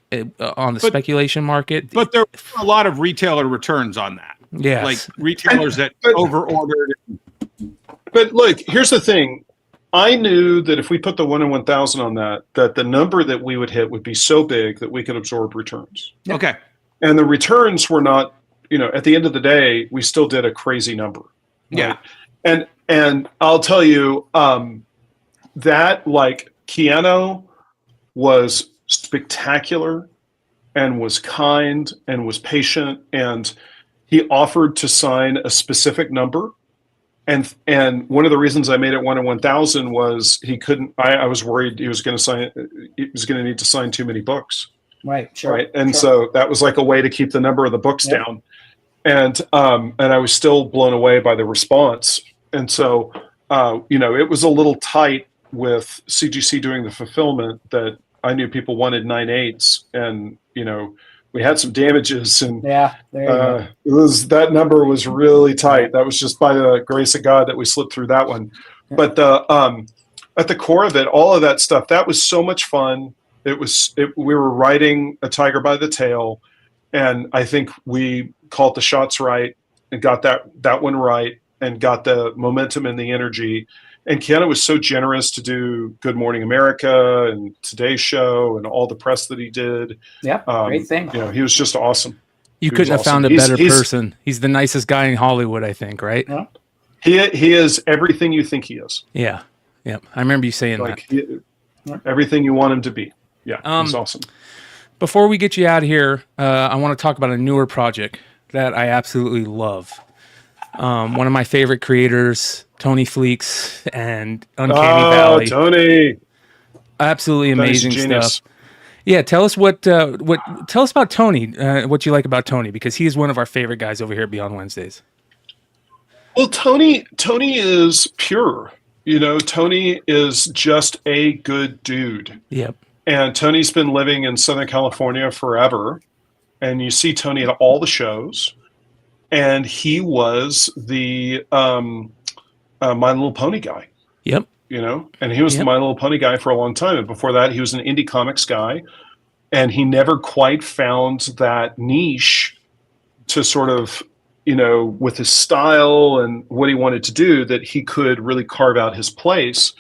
on the speculation market. But there were a lot of retailer returns on that. Yeah, like retailers that over-ordered. But look, here's the thing. I knew that if we put the 1 in 1,000 on that the number that we would hit would be so big that we could absorb returns. Okay. And the returns were not, at the end of the day, we still did a crazy number. Right? Yeah. And I'll tell you that, like, Keanu was spectacular and was kind and was patient, and he offered to sign a specific number. And one of the reasons I made it 1 in 1,000 was he couldn't. I was worried he was going to need to sign too many books. Right. Sure. Right. And so that was like a way to keep the number of the books down. And I was still blown away by the response. And so, it was a little tight with CGC doing the fulfillment, that I knew people wanted 9/8, and, we had some damages, and that number was really tight. That was just by the grace of God that we slipped through that one. Yeah. But at the core of it, all of that stuff, that was so much fun. We were riding a tiger by the tail, and I think we called the shots right and got that one right, and got the momentum and the energy. And Keanu was so generous to do Good Morning America and Today's Show and all the press that he did. Yeah, great thing. He was just awesome. You couldn't have found a better person. He's the nicest guy in Hollywood, I think, right? Yeah. He is everything you think he is. Yeah. I remember you saying that. Everything you want him to be. Yeah, he's awesome. Before we get you out of here, I want to talk about a newer project that I absolutely love. One of my favorite creators, Tony Fleeks and Uncanny Valley. Tony. Absolutely amazing genius. stuff. Yeah, tell us tell us about Tony, what you like about Tony, because he is one of our favorite guys over here at Beyond Wednesdays. Well, Tony is pure. Tony is just a good dude. Yep. And Tony's been living in Southern California forever. And you see Tony at all the shows. And he was the My Little Pony guy. Yep. And he was the My Little Pony guy for a long time. And before that, he was an indie comics guy. And he never quite found that niche to sort of, with his style and what he wanted to do, that he could really carve out his place.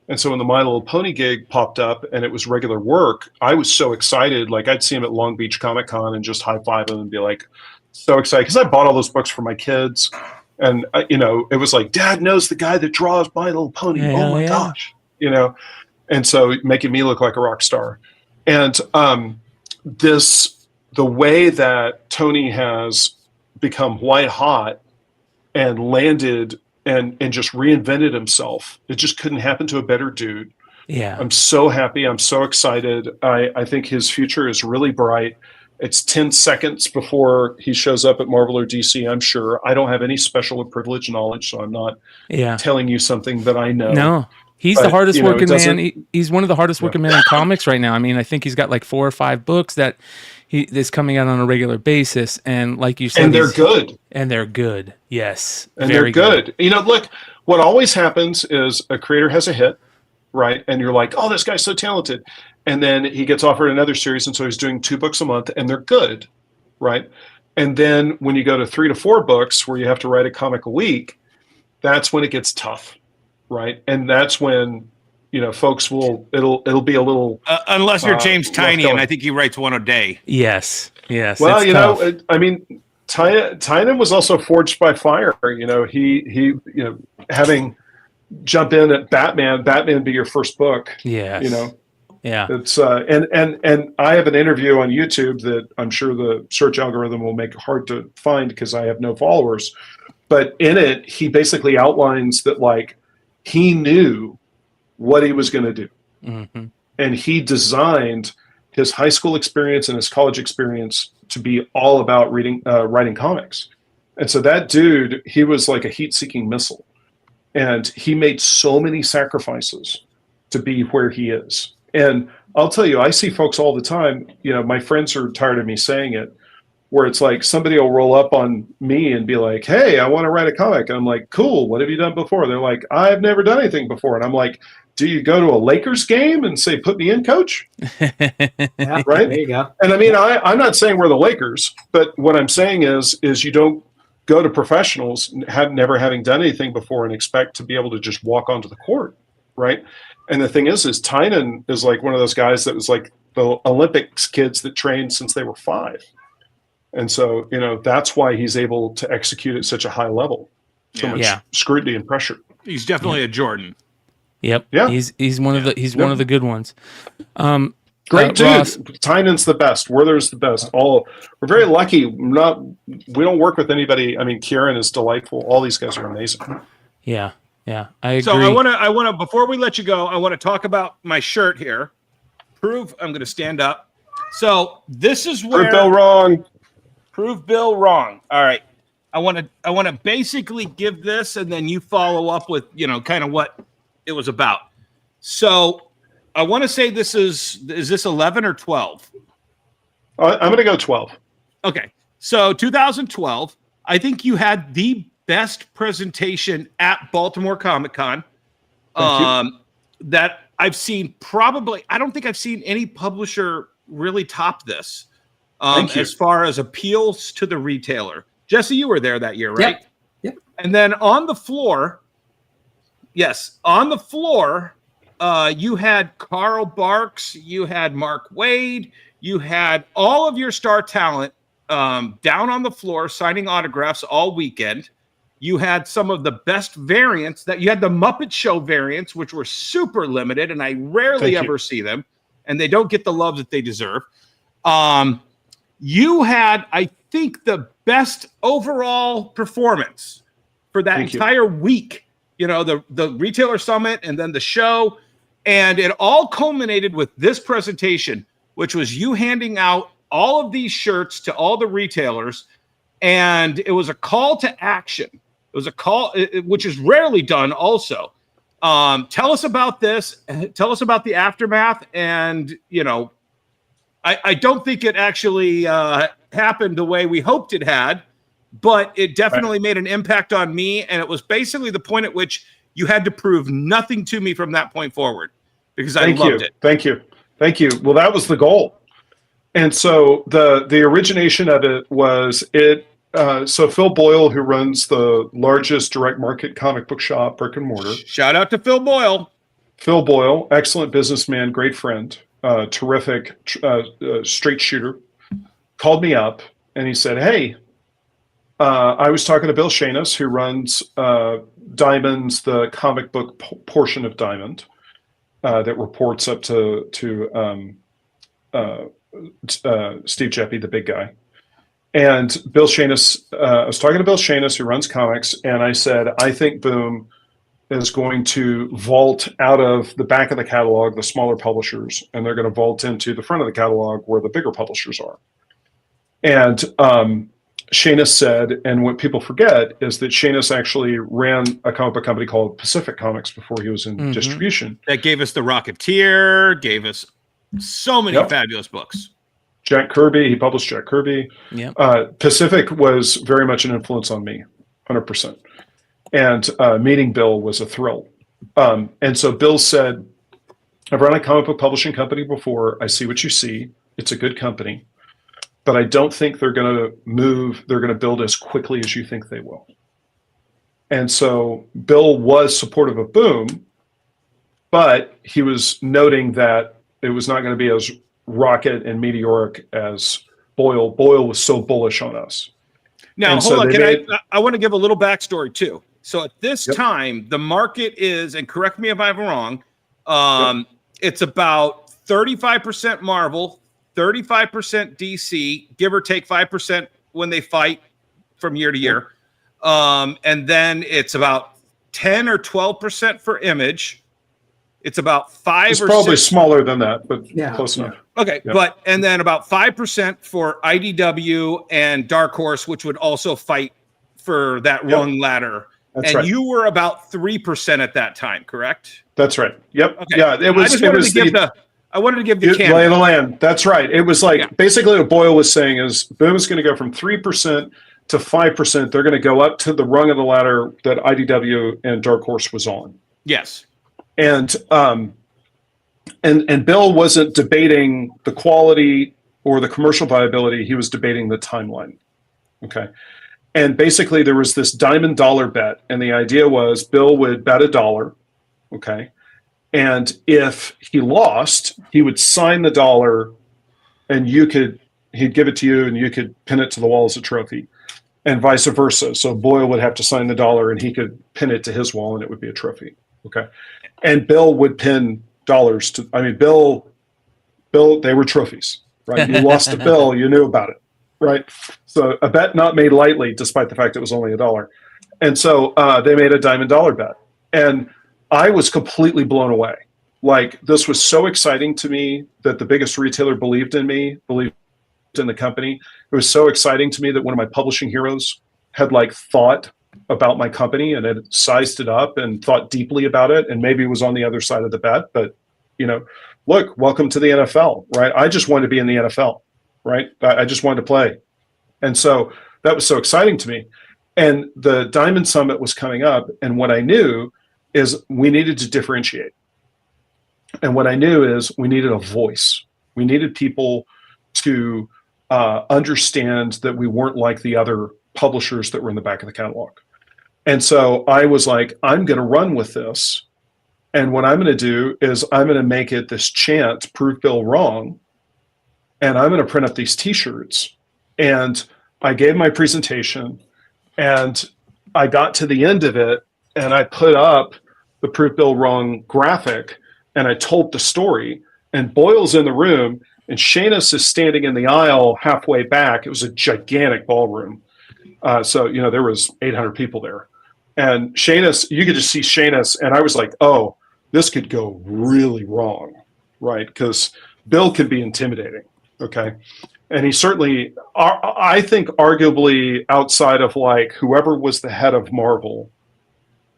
And so when the My Little Pony gig popped up and it was regular work, I was so excited. Like, I'd see him at Long Beach Comic Con and just high five him and be like, so excited. Because I bought all those books for my kids. And, it was like, Dad knows the guy that draws My Little Pony. Oh my gosh. And so making me look like a rock star. And the way that Tony has become white hot and landed and just reinvented himself. It just couldn't happen to a better dude. Yeah. I'm so happy. I'm so excited. I think his future is really bright. It's 10 seconds before he shows up at Marvel or DC, I'm sure. I don't have any special or privileged knowledge, so I'm not telling you something that I know. No. He's the hardest working man. He's one of the hardest working men in comics right now. I mean, I think he's got like 4 or 5 books that is coming out on a regular basis. And like you said, and they're good. And they're good. Yes. And they're good. Look, what always happens is a creator has a hit, right? And you're like, oh, this guy's so talented. And then he gets offered another series. And so he's doing 2 books a month and they're good, right? And then when you go to 3 to 4 books where you have to write a comic a week, that's when it gets tough. Right. And that's when, folks it'll be a little. Unless you're James Tiny, and I think he writes 1 a day. Yes. Yes. Well, Tynan was also forged by fire. He having jump in at Batman be your first book. Yeah. Yeah. It's and I have an interview on YouTube that I'm sure the search algorithm will make it hard to find because I have no followers. But in it, he basically outlines that, like, he knew what he was going to do. Mm-hmm. And he designed his high school experience and his college experience to be all about writing comics. And so that dude, he was like a heat-seeking missile. And he made so many sacrifices to be where he is. And I'll tell you, I see folks all the time, my friends are tired of me saying it, where it's like somebody will roll up on me and be like, hey, I want to write a comic. And I'm like, cool, what have you done before? They're like, I've never done anything before. And I'm like, do you go to a Lakers game and say, put me in, coach? Yeah, right? There you go. And I mean, I'm not saying we're the Lakers, but what I'm saying is you don't go to professionals never having done anything before and expect to be able to just walk onto the court, right? And the thing is Tynan is like one of those guys that was like the Olympics kids that trained since they were 5. And so, that's why he's able to execute at such a high level. So much scrutiny and pressure. He's definitely a Jordan. Yep. Yeah. He's one of the good ones. Great dude. Ross, Tynan's the best. Werther's the best. We're very lucky. We don't work with anybody. I mean, Kieran is delightful. All these guys are amazing. Yeah. Yeah. I agree. So I want to before we let you go, I want to talk about my shirt here. I'm going to stand up. So this is where Prove Bill wrong. Prove Bill wrong. All right. I want to basically give this, and then you follow up with, kind of what it was about. So I want to say is this 11 or 12? I'm going to go 12. Okay. So 2012, I think you had the best presentation at Baltimore Comic-Con that I've seen. Probably, I don't think I've seen any publisher really top this as far as appeals to the retailer. Jesse, you were there that year, right? Yep. And then on the floor, you had Carl Barks, you had Mark Wade, you had all of your star talent down on the floor signing autographs all weekend. You had some of the best variants you had the Muppet Show variants, which were super limited, and I rarely ever see them, and they don't get the love that they deserve. You had, I think, the best overall performance for that entire week. You know, the retailer summit and then the show. And it all culminated with this presentation, which was you handing out all of these shirts to all the retailers. And it was a call to action. It was a call, which is rarely done also. Tell us about this. Tell us about the aftermath. And, you know, I don't think it actually happened the way we hoped it had, but it definitely made an impact on me. And it was basically the point at which you had to prove nothing to me from that point forward, because I loved it. Thank you. Well, that was the goal. And so the origination of it was so Phil Boyle, who runs the largest direct market comic book shop, brick and mortar. Shout out to Phil Boyle. Phil Boyle, excellent businessman, great friend, terrific straight shooter, called me up and he said, hey, I was talking to Bill Shanis, who runs Diamond's, the comic book portion of Diamond, that reports up to Steve Jeppy, the big guy. And Bill Shanis, I was talking to Bill Shanis, who runs comics, and I said, I think Boom is going to vault out of the back of the catalog, the smaller publishers, and they're going to vault into the front of the catalog where the bigger publishers are. And Shanis said, and what people forget is that Shanis actually ran a comic book company called Pacific Comics before he was in distribution. That gave us the Rocketeer, gave us so many fabulous books. Jack Kirby, he published Jack Kirby. Pacific was very much an influence on me, 100%. And meeting Bill was a thrill. And so Bill said, I've run a comic book publishing company before. I see what you see. It's a good company. But I don't think they're going to move. They're going to build as quickly as you think they will. And so Bill was supportive of Boom, but he was noting that it was not going to be as rocket and meteoric as Boyle. Boyle was so bullish on us. Now, hold on. I want to give a little backstory too. So at this time, the market is, and correct me if I'm wrong, it's about 35% Marvel, 35% DC, give or take 5% when they fight from year to year. And then it's about 10 or 12% for Image. It's about 5 it's or probably 6. Smaller than that, but close enough. Okay, and then about 5% for IDW and Dark Horse, which would also fight for that rung ladder. That's and right. you were about 3% at that time, correct? That's right. Yep. Okay. Yeah, it was. I wanted to give the canon. Lay of the land. That's right. It was like basically what Boyle was saying is Boom is going to go from 3% to 5%. They're going to go up to the rung of the ladder that IDW and Dark Horse was on. Yes. And Bill wasn't debating the quality or the commercial viability. He was debating the timeline. Okay. And basically there was this diamond dollar bet. And the idea was Bill would bet $1. Okay. And if he lost, he would sign the dollar and he'd give it to you and you could pin it to the wall as a trophy, and vice versa. So Boyle would have to sign the dollar and he could pin it to his wall and it would be a trophy. Okay. And Bill would pin dollars to, Bill, they were trophies, right? You lost to Bill, you knew about it, right? So a bet not made lightly, despite the fact it was only $1. And so they made a diamond dollar bet. And I was completely blown away. Like, this was so exciting to me that the biggest retailer believed in me, believed in the company. It was so exciting to me that one of my publishing heroes had thought about my company and had sized it up and thought deeply about it, and maybe was on the other side of the bet. But, look, welcome to the NFL, right? I just wanted to be in the NFL, right? I just wanted to play. And so that was so exciting to me. And the Diamond Summit was coming up, and what I knew is we needed to differentiate. And what I knew is we needed a voice. We needed people to understand that we weren't like the other publishers that were in the back of the catalog. And so I was like, I'm going to run with this. And what I'm going to do is I'm going to make it this chant, prove Bill wrong. And I'm going to print up these t-shirts. And I gave my presentation and I got to the end of it and I put up the prove Bill wrong graphic and I told the story, and Boyle's in the room and Shayna's is standing in the aisle halfway back. It was a gigantic ballroom. So, there was 800 people there. And Shayna's, you could just see Shayna's, and I was like, oh, this could go really wrong, right? Because Bill could be intimidating, okay? And he certainly, I think arguably outside of like whoever was the head of Marvel,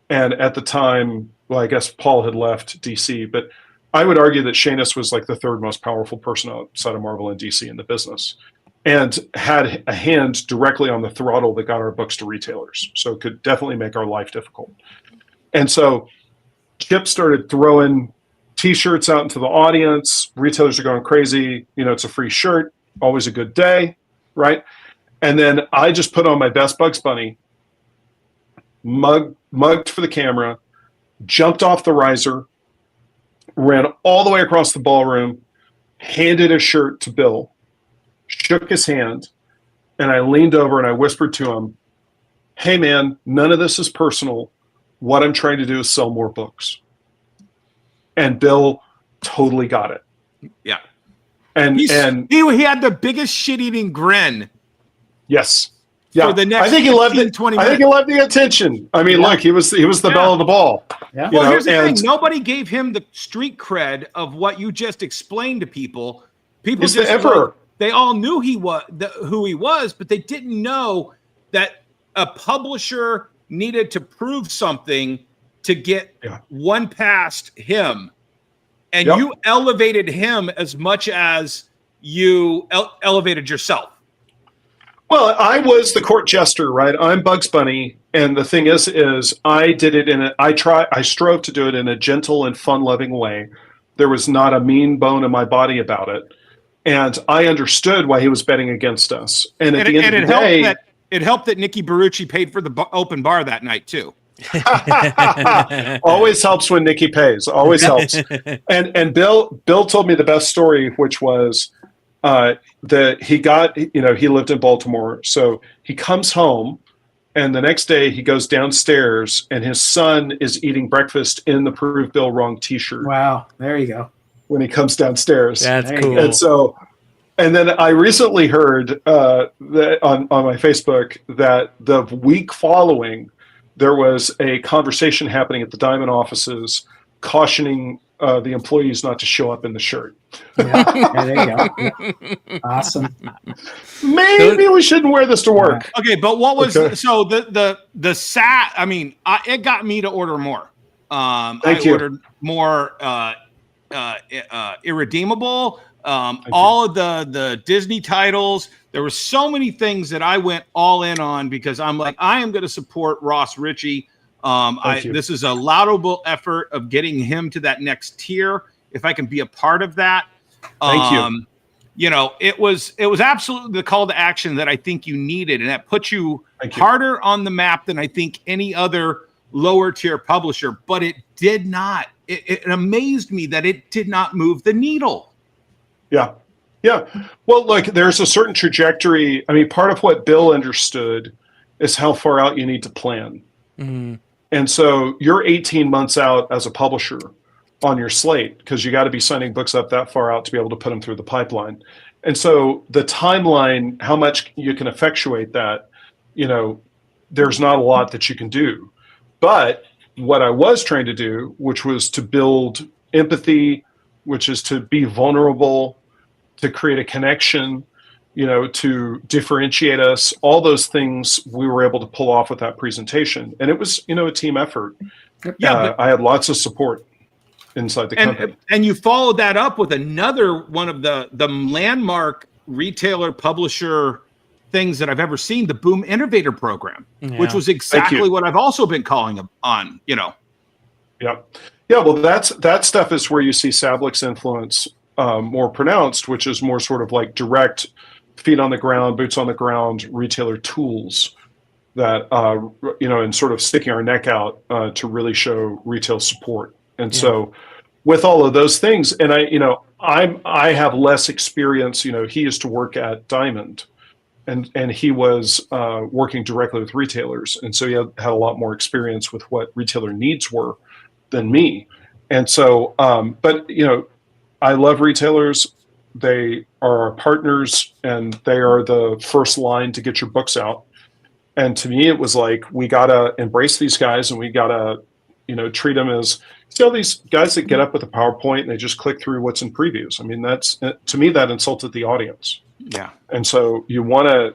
and at the time, well, I guess Paul had left DC, but I would argue that Shayna was like the third most powerful person outside of Marvel and DC in the business, and had a hand directly on the throttle that got our books to retailers. So it could definitely make our life difficult. And so Chip started throwing T-shirts out into the audience. Retailers are going crazy. It's a free shirt. Always a good day, right? And then I just put on my best Bugs Bunny, mugged for the camera, jumped off the riser, ran all the way across the ballroom, handed a shirt to Bill, shook his hand, and I leaned over and I whispered to him, hey man, none of this is personal. What I'm trying to do is sell more books. And Bill totally got it. Yeah. And he had the biggest shit-eating grin. Yes. Yeah. For the next I think he loved it. 20 I think he loved the attention. I mean, look, he was the bell of the ball. Yeah. Well, here's the thing. Nobody gave him the street cred of what you just explained to people. He's the emperor. They all knew who he was, but they didn't know that a publisher needed to prove something to get one past him. And you elevated him as much as you elevated yourself. Well, I was the court jester, right? I'm Bugs Bunny, and the thing is I did it I strove to do it in a gentle and fun-loving way. There was not a mean bone in my body about it, and I understood why he was betting against us. And at the end of the day, it helped that Nick Barrucci paid for the open bar that night too. Always helps when Nicky pays. Always helps. And Bill told me the best story, which was that he lived in Baltimore, so he comes home, and the next day he goes downstairs, and his son is eating breakfast in the Prove Bill Wrong T-shirt. Wow, there you go. When he comes downstairs, that's cool. And then I recently heard that on my Facebook that the week following, there was a conversation happening at the Diamond offices cautioning the employees not to show up in the shirt. Yeah, there you go. Yeah. Awesome. Maybe we shouldn't wear this to work. Okay, but what was so the SAT? I mean, it got me to order more. I ordered more Irredeemable. All of the Disney titles. There were so many things that I went all in on because I'm like, I am going to support Ross Richie. This is a laudable effort of getting him to that next tier. If I can be a part of that, thank you. It was absolutely the call to action that I think you needed, and that put you harder on the map than I think any other lower tier publisher. But it did not. It amazed me that it did not move the needle. Yeah. Well, look, there's a certain trajectory. I mean, part of what Bill understood is how far out you need to plan. Mm-hmm. And so you're 18 months out as a publisher on your slate because you got to be signing books up that far out to be able to put them through the pipeline. And so the timeline, how much you can effectuate that, there's not a lot that you can do. But what I was trying to do, which was to build empathy, which is to be vulnerable, to create a connection, to differentiate us, all those things we were able to pull off with that presentation. And it was, a team effort. Yeah, I had lots of support inside the company. And you followed that up with another one of the landmark retailer publisher things that I've ever seen, the Boom Innovator Program, which was exactly what I've also been calling on, Yeah. Yeah, well, that stuff is where you see Sablic's influence more pronounced, which is more sort of like direct feet on the ground, boots on the ground retailer tools that, and sort of sticking our neck out to really show retail support. And so with all of those things, and I have less experience, he used to work at Diamond and he was working directly with retailers. And so he had a lot more experience with what retailer needs were than me. And so, but I love retailers. they are our partners, and they are the first line to get your books out. And to me, it was like, we got to embrace these guys, and we got to, treat them as, see all these guys that get up with a PowerPoint and they just click through what's in previews. I mean, to me, that insulted the audience. Yeah. And so you want to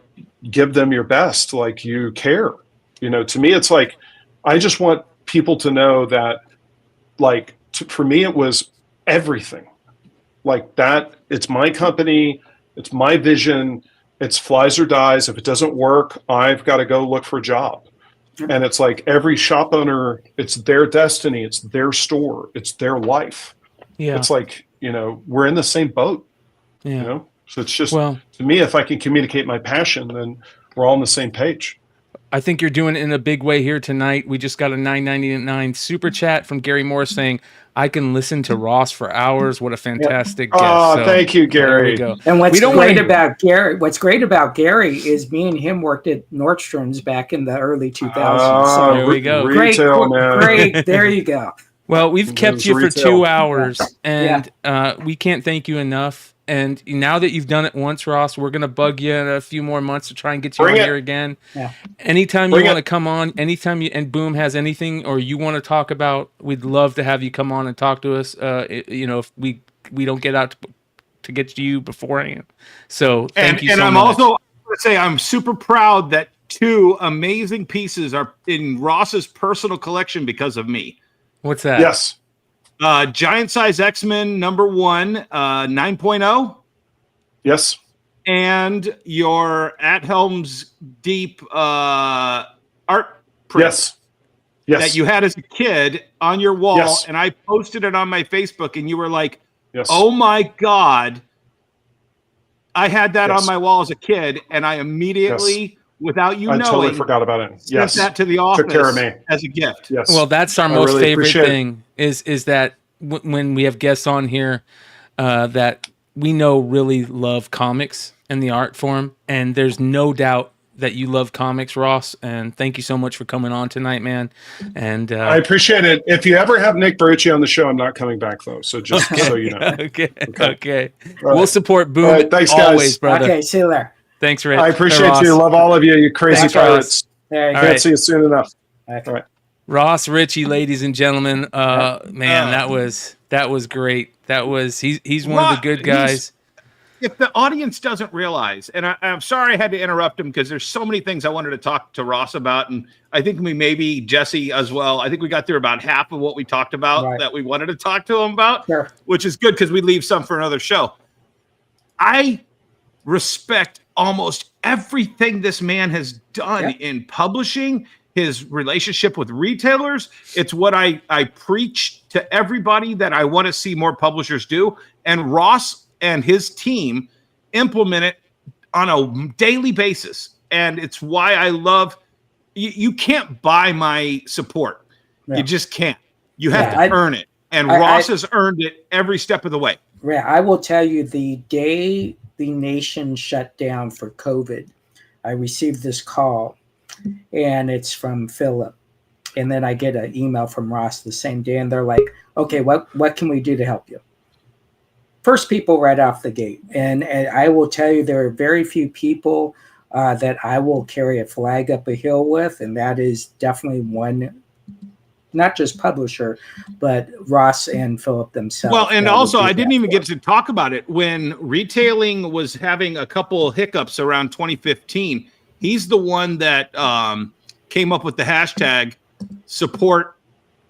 give them your best, like you care. To me, it's like, I just want people to know that, like, for me, it was everything. Like that, it's my company, it's my vision, it's flies or dies. If it doesn't work, I've got to go look for a job. And it's like every shop owner, it's their destiny, it's their store, it's their life. Yeah. It's like, we're in the same boat. Yeah. So it's just, to me, if I can communicate my passion, then we're all on the same page. I think you're doing it in a big way here tonight. We just got a $9.99 super chat from Gary Moore saying, I can listen to Ross for hours. What a fantastic guest. Oh, thank you, Gary. There we go. And what's great about Gary is me and him worked at Nordstrom's back in the early 2000s. So there we go. Great. There you go. Well, we've kept you for 2 hours, and we can't thank you enough. And now that you've done it once, Ross, we're going to bug you in a few more months to try and get you on here again. Yeah. Anytime you want to come on, anytime and Boom has anything or you want to talk about, we'd love to have you come on and talk to us. If we don't get out to get to you beforehand. So thank you so much. And I'm also going to say I'm super proud that 2 amazing pieces are in Ross's personal collection because of me. What's that? Yes. Giant Size X-Men #1, 9.0. Yes. And your At Helm's Deep art print. Yes. Yes. That you had as a kid on your wall, and I posted it on my Facebook, and you were like, oh my God, I had that on my wall as a kid, and I immediately, without you knowing, totally forgot about it. Sent that to the office. Took care of me as a gift. Yes. Well, that's our most favorite thing is that when we have guests on here that we know really love comics and the art form, and there's no doubt that you love comics, Ross, and thank you so much for coming on tonight, man. And I appreciate it. If you ever have Nick Barrucci on the show, I'm not coming back though. So just so you know. Okay. We'll support Boom. Right, thanks, always, guys. brother. Okay, see you there. Thanks, Rich. I appreciate you. Love all of you. You crazy pirates. Can't see you soon enough. Okay. All right. Ross, Richie, ladies and gentlemen, man, that was great. He's one of the good guys. If the audience doesn't realize, and I'm sorry I had to interrupt him because there's so many things I wanted to talk to Ross about, and I think maybe Jesse as well. I think we got through about half of what we talked about that we wanted to talk to him about, which is good because we leave some for another show. I respect almost everything this man has done in publishing, his relationship with retailers. It's what I preach to everybody that I want to see more publishers do. And Ross and his team implement it on a daily basis. And it's why I love, you can't buy my support. Yeah. You just can't. You have to earn it. And Ross has earned it every step of the way. Yeah, I will tell you, the day the nation shut down for COVID, I received this call, and it's from Philip. And then I get an email from Ross the same day, and they're like, okay, what can we do to help you? First people right off the gate. And I will tell you, there are very few people that I will carry a flag up a hill with, and that is definitely one, not just publisher, but Ross and Philip themselves. Well, and also I didn't even get to talk about it. When retailing was having a couple hiccups around 2015, he's the one that came up with the hashtag support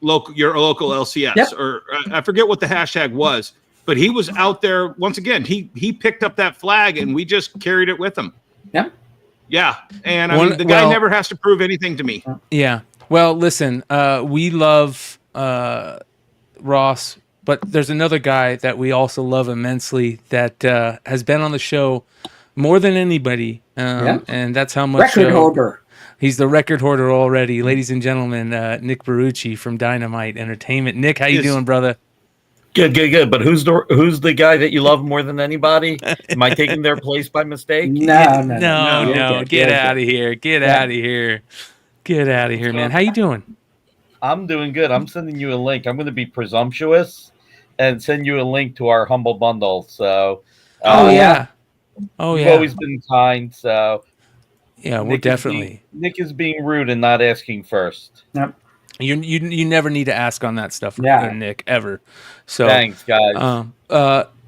your local LCS, or I forget what the hashtag was, but he was out there once again. He picked up that flag, and we just carried it with him. Yeah, and I mean, the guy never has to prove anything to me. Yeah. Well, listen, we love Ross, but there's another guy that we also love immensely that has been on the show more than anybody, and that's how much record holder. He's the record holder already, ladies and gentlemen. Nick Barrucci from Dynamite Entertainment. Nick, how you doing, brother? Good. But who's the guy that you love more than anybody? Am I taking their place by mistake? No. Get out of here. Get out of here. Get out of here, man. How you doing? I'm doing good. I'm sending you a link. I'm going to be presumptuous and send you a link to our humble bundle. So Oh yeah. Oh You've yeah. always been kind, so Yeah, we'll Nick definitely. Nick is being rude and not asking first. Yep. You never need to ask on that stuff, Yeah. Nick, ever. So Thanks, guys.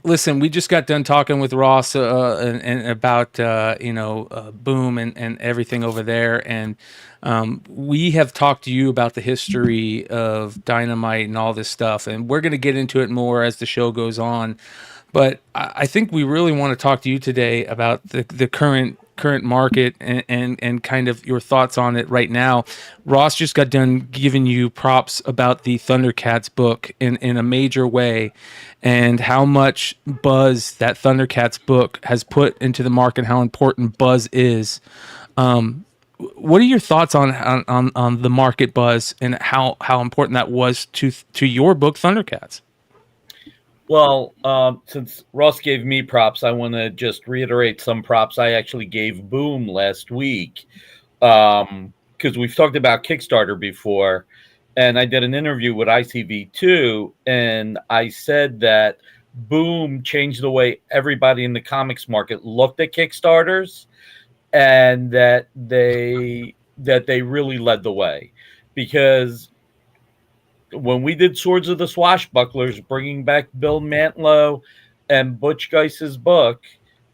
listen, we just got done talking with Ross and about Boom and everything over there, and we have talked to you about the history of Dynamite and all this stuff, and we're going to get into it more as the show goes on. But I think we really want to talk to you today about the current market and kind of your thoughts on it right now. Ross just got done giving you props about the Thundercats book in a major way, and how much buzz that Thundercats book has put into the market, how important buzz is. What are your thoughts on the market buzz and how important that was to your book, Thundercats? Well, since Ross gave me props, I want to just reiterate some props I actually gave Boom last week, because we've talked about Kickstarter before, and I did an interview with ICV2, and I said that Boom changed the way everybody in the comics market looked at Kickstarters, and that they really led the way, because when we did Swords of the Swashbucklers, bringing back Bill Mantlo and Butch Geiss's book,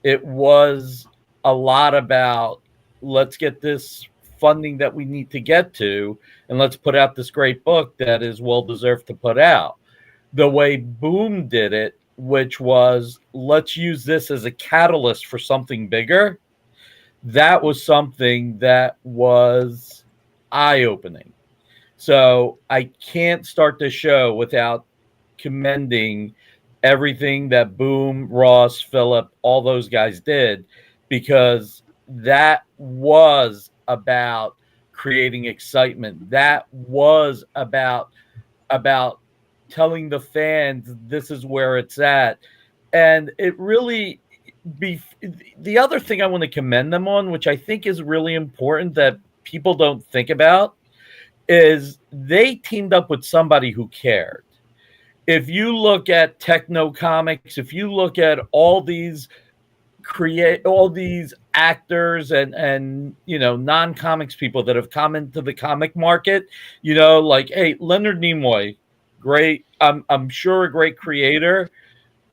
it was a lot about, let's get this funding that we need to get to, and let's put out this great book that is well-deserved to put out. The way Boom did it, which was, let's use this as a catalyst for something bigger, that was something that was eye-opening. So I can't start the show without commending everything that Boom, Ross, Phillip, all those guys did, because that was about creating excitement. That was about telling the fans this is where it's at. And it really the other thing I want to commend them on, which I think is really important that people don't think about, is they teamed up with somebody who cared. If you look at Techno Comics, if you look at all these actors and non-comics people that have come into the comic market, like, hey, Leonard Nimoy, great, I'm sure a great creator.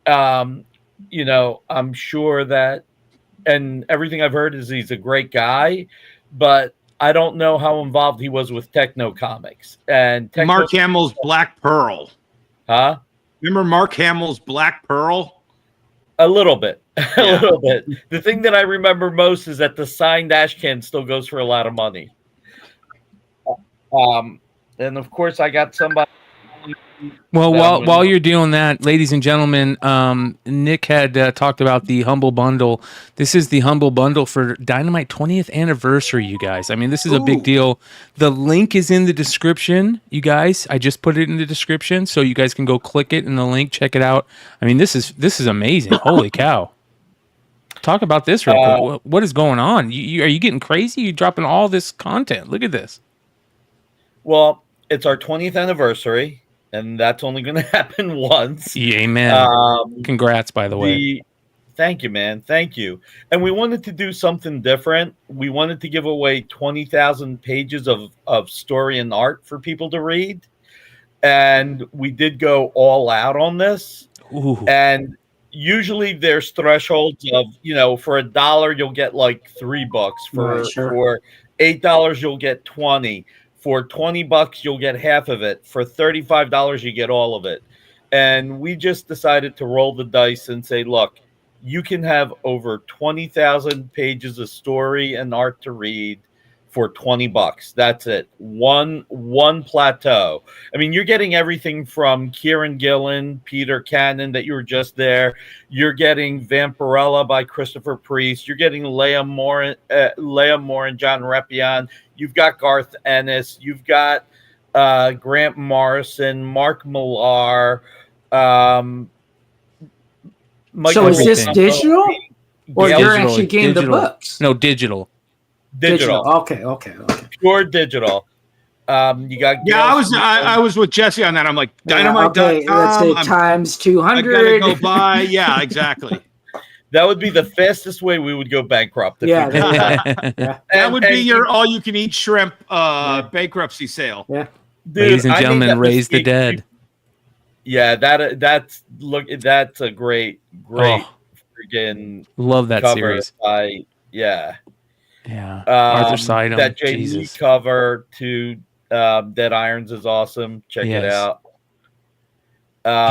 I'm sure that, and everything I've heard is he's a great guy, but I don't know how involved he was with Techno Comics. And Mark Hamill's Black Pearl. Huh? Remember Mark Hamill's Black Pearl? A little bit. A little bit. The thing that I remember most is that the signed ashcan still goes for a lot of money. And of course I got somebody. Well, while you're doing that, ladies and gentlemen, Nick had talked about the Humble Bundle. This is the Humble Bundle for Dynamite 20th anniversary, you guys. I mean, this is a big deal. The link is in the description, you guys. I just put it in the description, so you guys can go click it in the link, check it out. I mean, this is amazing. Holy cow. Talk about this real quick. What is going on? Are you getting crazy? You're dropping all this content. Look at this. Well, it's our 20th anniversary. And that's only going to happen once. Yeah, amen. Congrats, by the way. Thank you, man. Thank you. And we wanted to do something different. We wanted to give away 20,000 pages of story and art for people to read. And we did go all out on this. Ooh. And usually there's thresholds of, for $1, you'll get like 3 books. For $8, you'll get 20. For $20, you'll get half of it. For $35, you get all of it. And we just decided to roll the dice and say, look, you can have over 20,000 pages of story and art to read for $20. That's it. One plateau. I mean, you're getting everything from Kieran Gillen, Peter Cannon that you were just there. You're getting Vampirella by Christopher Priest. You're getting Leah Moore and John Repion. You've got Garth Ennis. You've got Grant Morrison, Mark Millar. So is this digital? Or you're actually getting the books? No, digital. Digital. Okay. Pure digital. You got. Yeah, I was with Jesse on that. I'm like, Dynamite.com. Let's say times 200. I gotta go buy. Yeah, exactly. That would be the fastest way we would go bankrupt. If Yeah, we did yeah. That And- would be and- your all-you-can-eat shrimp bankruptcy sale. Yeah. Dude, Ladies and I made gentlemen, that raise the mistake. dead. Yeah, that's a great Oh. freaking Love that cover. series. Yeah. Arthur Seidem. That Jay Lee Jesus. cover to Dead Irons is awesome. Check it Yes. out.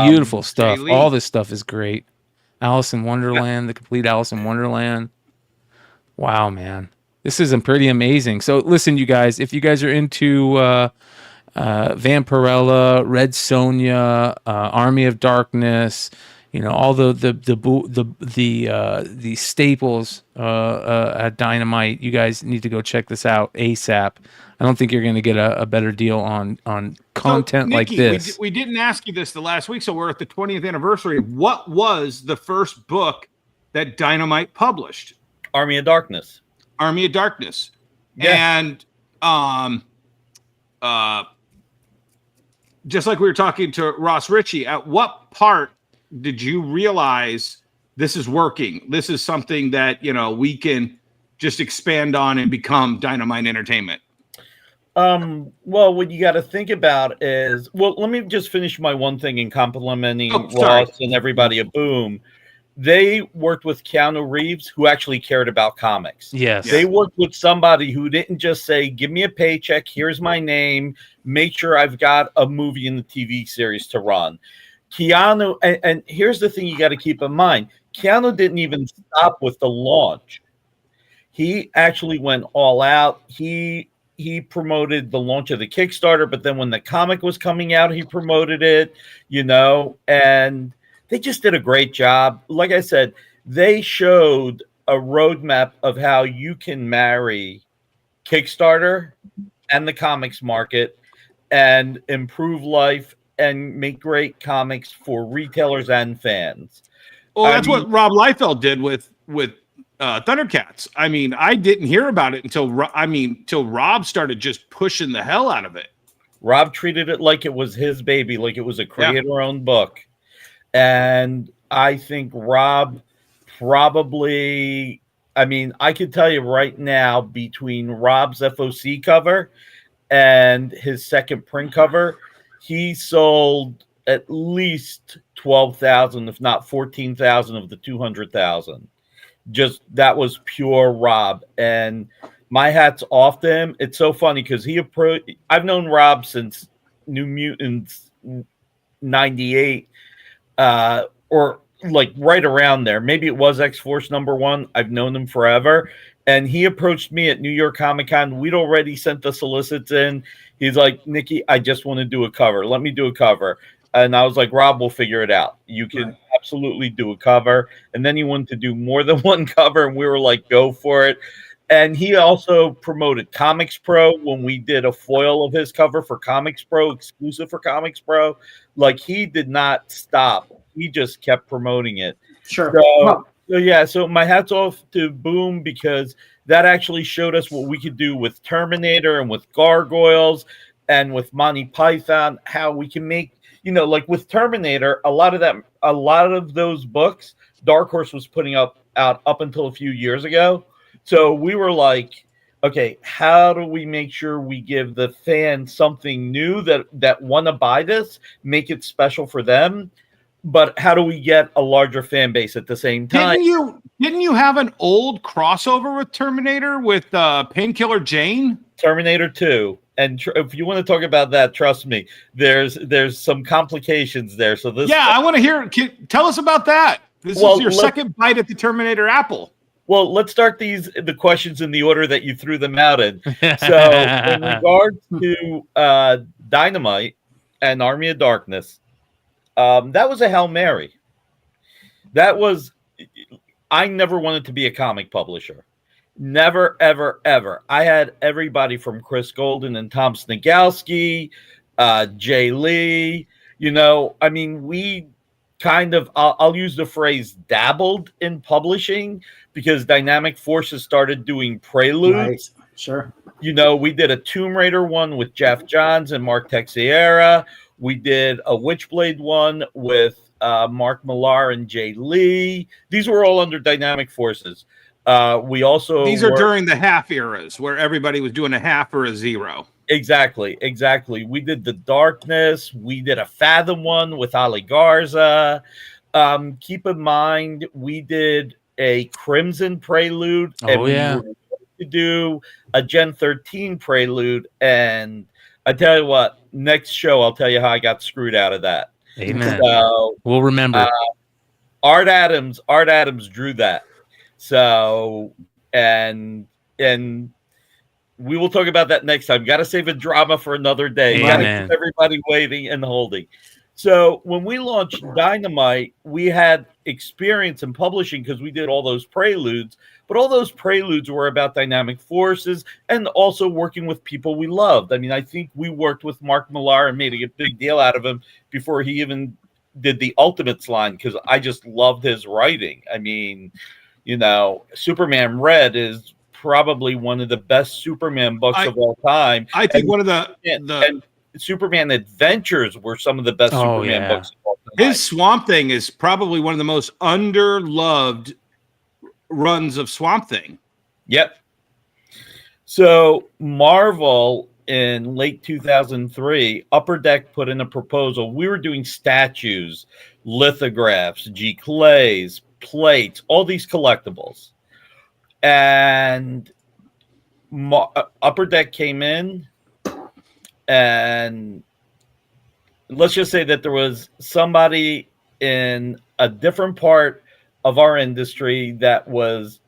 Beautiful stuff. Lee. All this stuff is great. Alice in Wonderland, the complete Alice in Wonderland. Wow, man. This is pretty amazing. So listen, you guys, if you guys are into Vampirella, Red Sonja, Army of Darkness, all the staples at Dynamite, you guys need to go check this out ASAP. I don't think you're going to get a better deal on content So, like Nikki, this. We didn't ask you this the last week, so we're at the 20th anniversary. What was the first book that Dynamite published? Army of Darkness. Army of Darkness. Yeah. And just like we were talking to Ross Richie, at what part did you realize this is working? This is something that, we can just expand on and become Dynamite Entertainment. Well, what you got to think about is, let me just finish my one thing in complimenting Ross and everybody at Boom. They worked with Keanu Reeves, who actually cared about comics. Yes. They worked with somebody who didn't just say, give me a paycheck, here's my name, make sure I've got a movie and the TV series to run. Keanu, and here's the thing you got to keep in mind. Keanu didn't even stop with the launch. He actually went all out. He promoted the launch of the Kickstarter, but then when the comic was coming out, he promoted it, and they just did a great job. Like I said, they showed a roadmap of how you can marry Kickstarter and the comics market and improve life and make great comics for retailers and fans. Well, that's what Rob Liefeld did with Thundercats. I mean, I didn't hear about it until Rob started just pushing the hell out of it. Rob treated it like it was his baby, like it was a creator-owned book. And I think Rob probably, I could tell you right now, between Rob's FOC cover and his second print cover, he sold at least 12,000, if not 14,000 of the 200,000. Just that was pure Rob, and my hat's off to him. It's so funny because I've known Rob since New Mutants 98, or like right around there. Maybe it was X-Force #1. I've known him forever, and he approached me at New York Comic Con. We'd already sent the solicits in. He's like, Nikki, I just want to do a cover. Let me do a cover. And I was like, Rob, we'll figure it out. You can absolutely do a cover. And then he wanted to do more than one cover, and we were like, go for it. And he also promoted Comics Pro when we did a foil of his cover for Comics Pro, exclusive for Comics Pro. Like, he did not stop. He just kept promoting it. Sure. So my hat's off to Boom, because that actually showed us what we could do with Terminator and with Gargoyles and with Monty Python, how we can make, like with Terminator, a lot of those books Dark Horse was putting out up until a few years ago. So we were like, okay, how do we make sure we give the fans something new that want to buy this, make it special for them, but how do we get a larger fan base at the same time? Didn't you have an old crossover with Terminator with Painkiller Jane? Terminator 2. And if you want to talk about that, trust me, there's some complications there. So this, I want to hear. Tell us about that. This is your second bite at the Terminator apple. Well, let's start the questions in the order that you threw them out in. So, in regards to Dynamite and Army of Darkness, that was a Hail Mary. I never wanted to be a comic publisher. Never, ever, ever. I had everybody from Chris Golden and Tom Snigalski, Jay Lee. We kind of, I'll use the phrase, dabbled in publishing, because Dynamic Forces started doing Prelude. Right. Sure. We did a Tomb Raider one with Jeff Johns and Mark Texiera. We did a Witchblade one with Mark Millar and Jay Lee. These were all under Dynamic Forces. We also These are during the half eras where everybody was doing a half or a zero. Exactly. We did the Darkness. We did a Fathom one with Ali Garza. Keep in mind, we did a Crimson Prelude. And we were going to do a Gen 13 Prelude. And I tell you what, next show, I'll tell you how I got screwed out of that. Amen. So, we'll remember. Art Adams drew that. So, and we will talk about that next time. Got to save a drama for another day. Got to keep everybody waiting and holding. So when we launched Dynamite, we had experience in publishing because we did all those preludes, but all those preludes were about Dynamic Forces and also working with people we loved. I mean, I think we worked with Mark Millar and made a big deal out of him before he even did the Ultimates line because I just loved his writing. I mean, you know, Superman Red is probably one of the best Superman books of all time. I think one of the Superman Adventures were some of the best Superman books of all time. His Swamp Thing is probably one of the most underloved runs of Swamp Thing. Yep. So Marvel in late 2003, Upper Deck put in a proposal. We were doing statues, lithographs, G-clays, plates, all these collectibles. And Upper Deck came in, and let's just say that there was somebody in a different part of our industry that was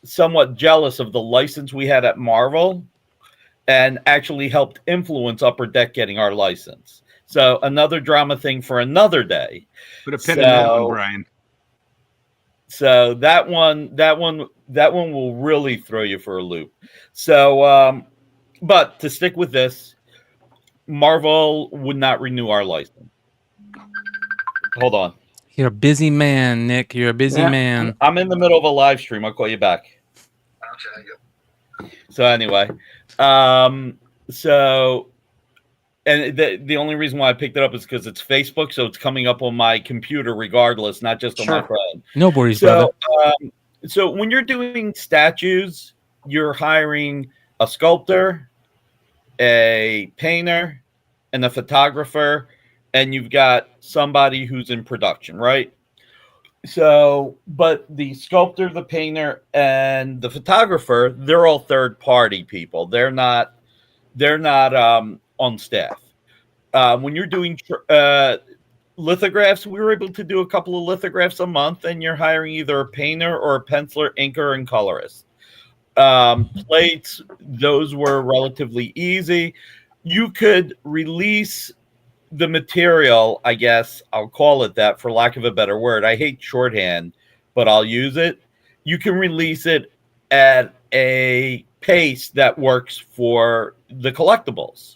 somewhat jealous of the license we had at Marvel and actually helped influence Upper Deck getting our license. So another drama thing for another day. Put a pin in that one, Brian. So that one will really throw you for a loop. So, but to stick with this, Marvel would not renew our license. Hold on. You're a busy man, Nick. You're a busy man. I'm in the middle of a live stream. I'll call you back. Okay. So anyway, and the only reason why I picked it up is because it's Facebook, so it's coming up on my computer regardless, not just on my phone. No worries, brother. So when you're doing statues, you're hiring a sculptor, a painter, and a photographer, and you've got somebody who's in production, right? So, but the sculptor, the painter, and the photographer, they're all third-party people. They're not on staff. When you're doing lithographs, we were able to do a couple of lithographs a month, and you're hiring either a painter or a penciler, inker, and colorist. Plates, those were relatively easy. You could release the material, I guess I'll call it that for lack of a better word. I hate shorthand, but I'll use it. You can release it at a pace that works for the collectibles.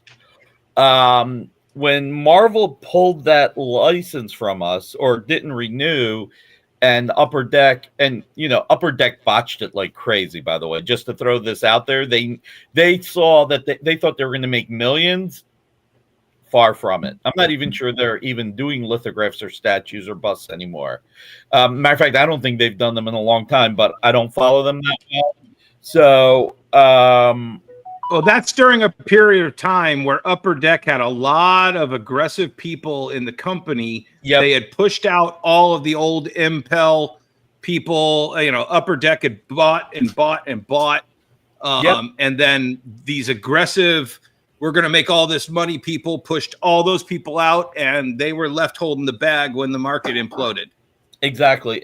When Marvel pulled that license from us or didn't renew, and Upper Deck, and Upper Deck botched it like crazy, by the way, just to throw this out there. They saw that they thought they were going to make millions. Far from it. I'm not even sure they're even doing lithographs or statues or busts anymore. Matter of fact, I don't think they've done them in a long time, but I don't follow them that well. So, well, that's during a period of time where Upper Deck had a lot of aggressive people in the company. Yep. They had pushed out all of the old Impel people. Upper Deck had bought and bought and bought. And then these aggressive, we're going to make all this money people pushed all those people out, and they were left holding the bag when the market imploded. Exactly.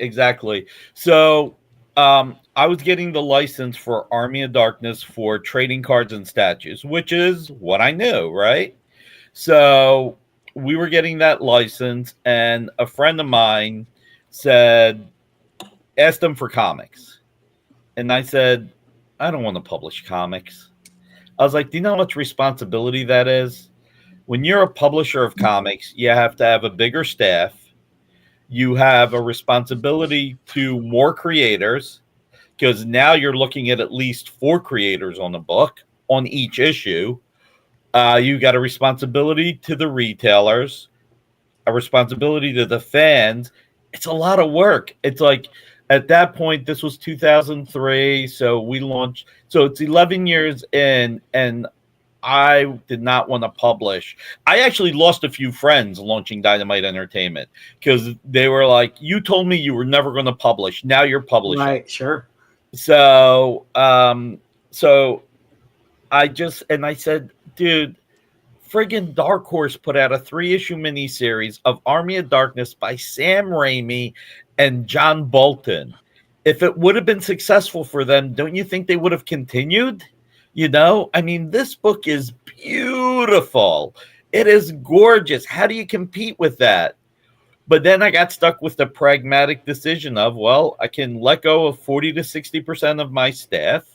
So I was getting the license for Army of Darkness for trading cards and statues, which is what I knew, right? So we were getting that license, and a friend of mine asked them for comics. And I said, I don't want to publish comics. I was like, do you know how much responsibility that is? When you're a publisher of comics, you have to have a bigger staff. You have a responsibility to more creators, because now you're looking at least 4 creators on the book on each issue. You got a responsibility to the retailers. a responsibility to the fans. It's a lot of work. It's like at that point, this was 2003, so we launched. So it's 11 years in, and I did not want to publish. I actually lost a few friends launching Dynamite Entertainment because they were like, "You told me you were never going to publish. Now you're publishing." Right, sure. So, so I said, dude, friggin' Dark Horse put out a 3-issue miniseries of Army of Darkness by Sam Raimi and John Bolton. If it would have been successful for them, don't you think they would have continued? You know, I mean, this book is beautiful. It is gorgeous. How do you compete with that? But then I got stuck with the pragmatic decision of, well, I can let go of 40 to 60% of my staff,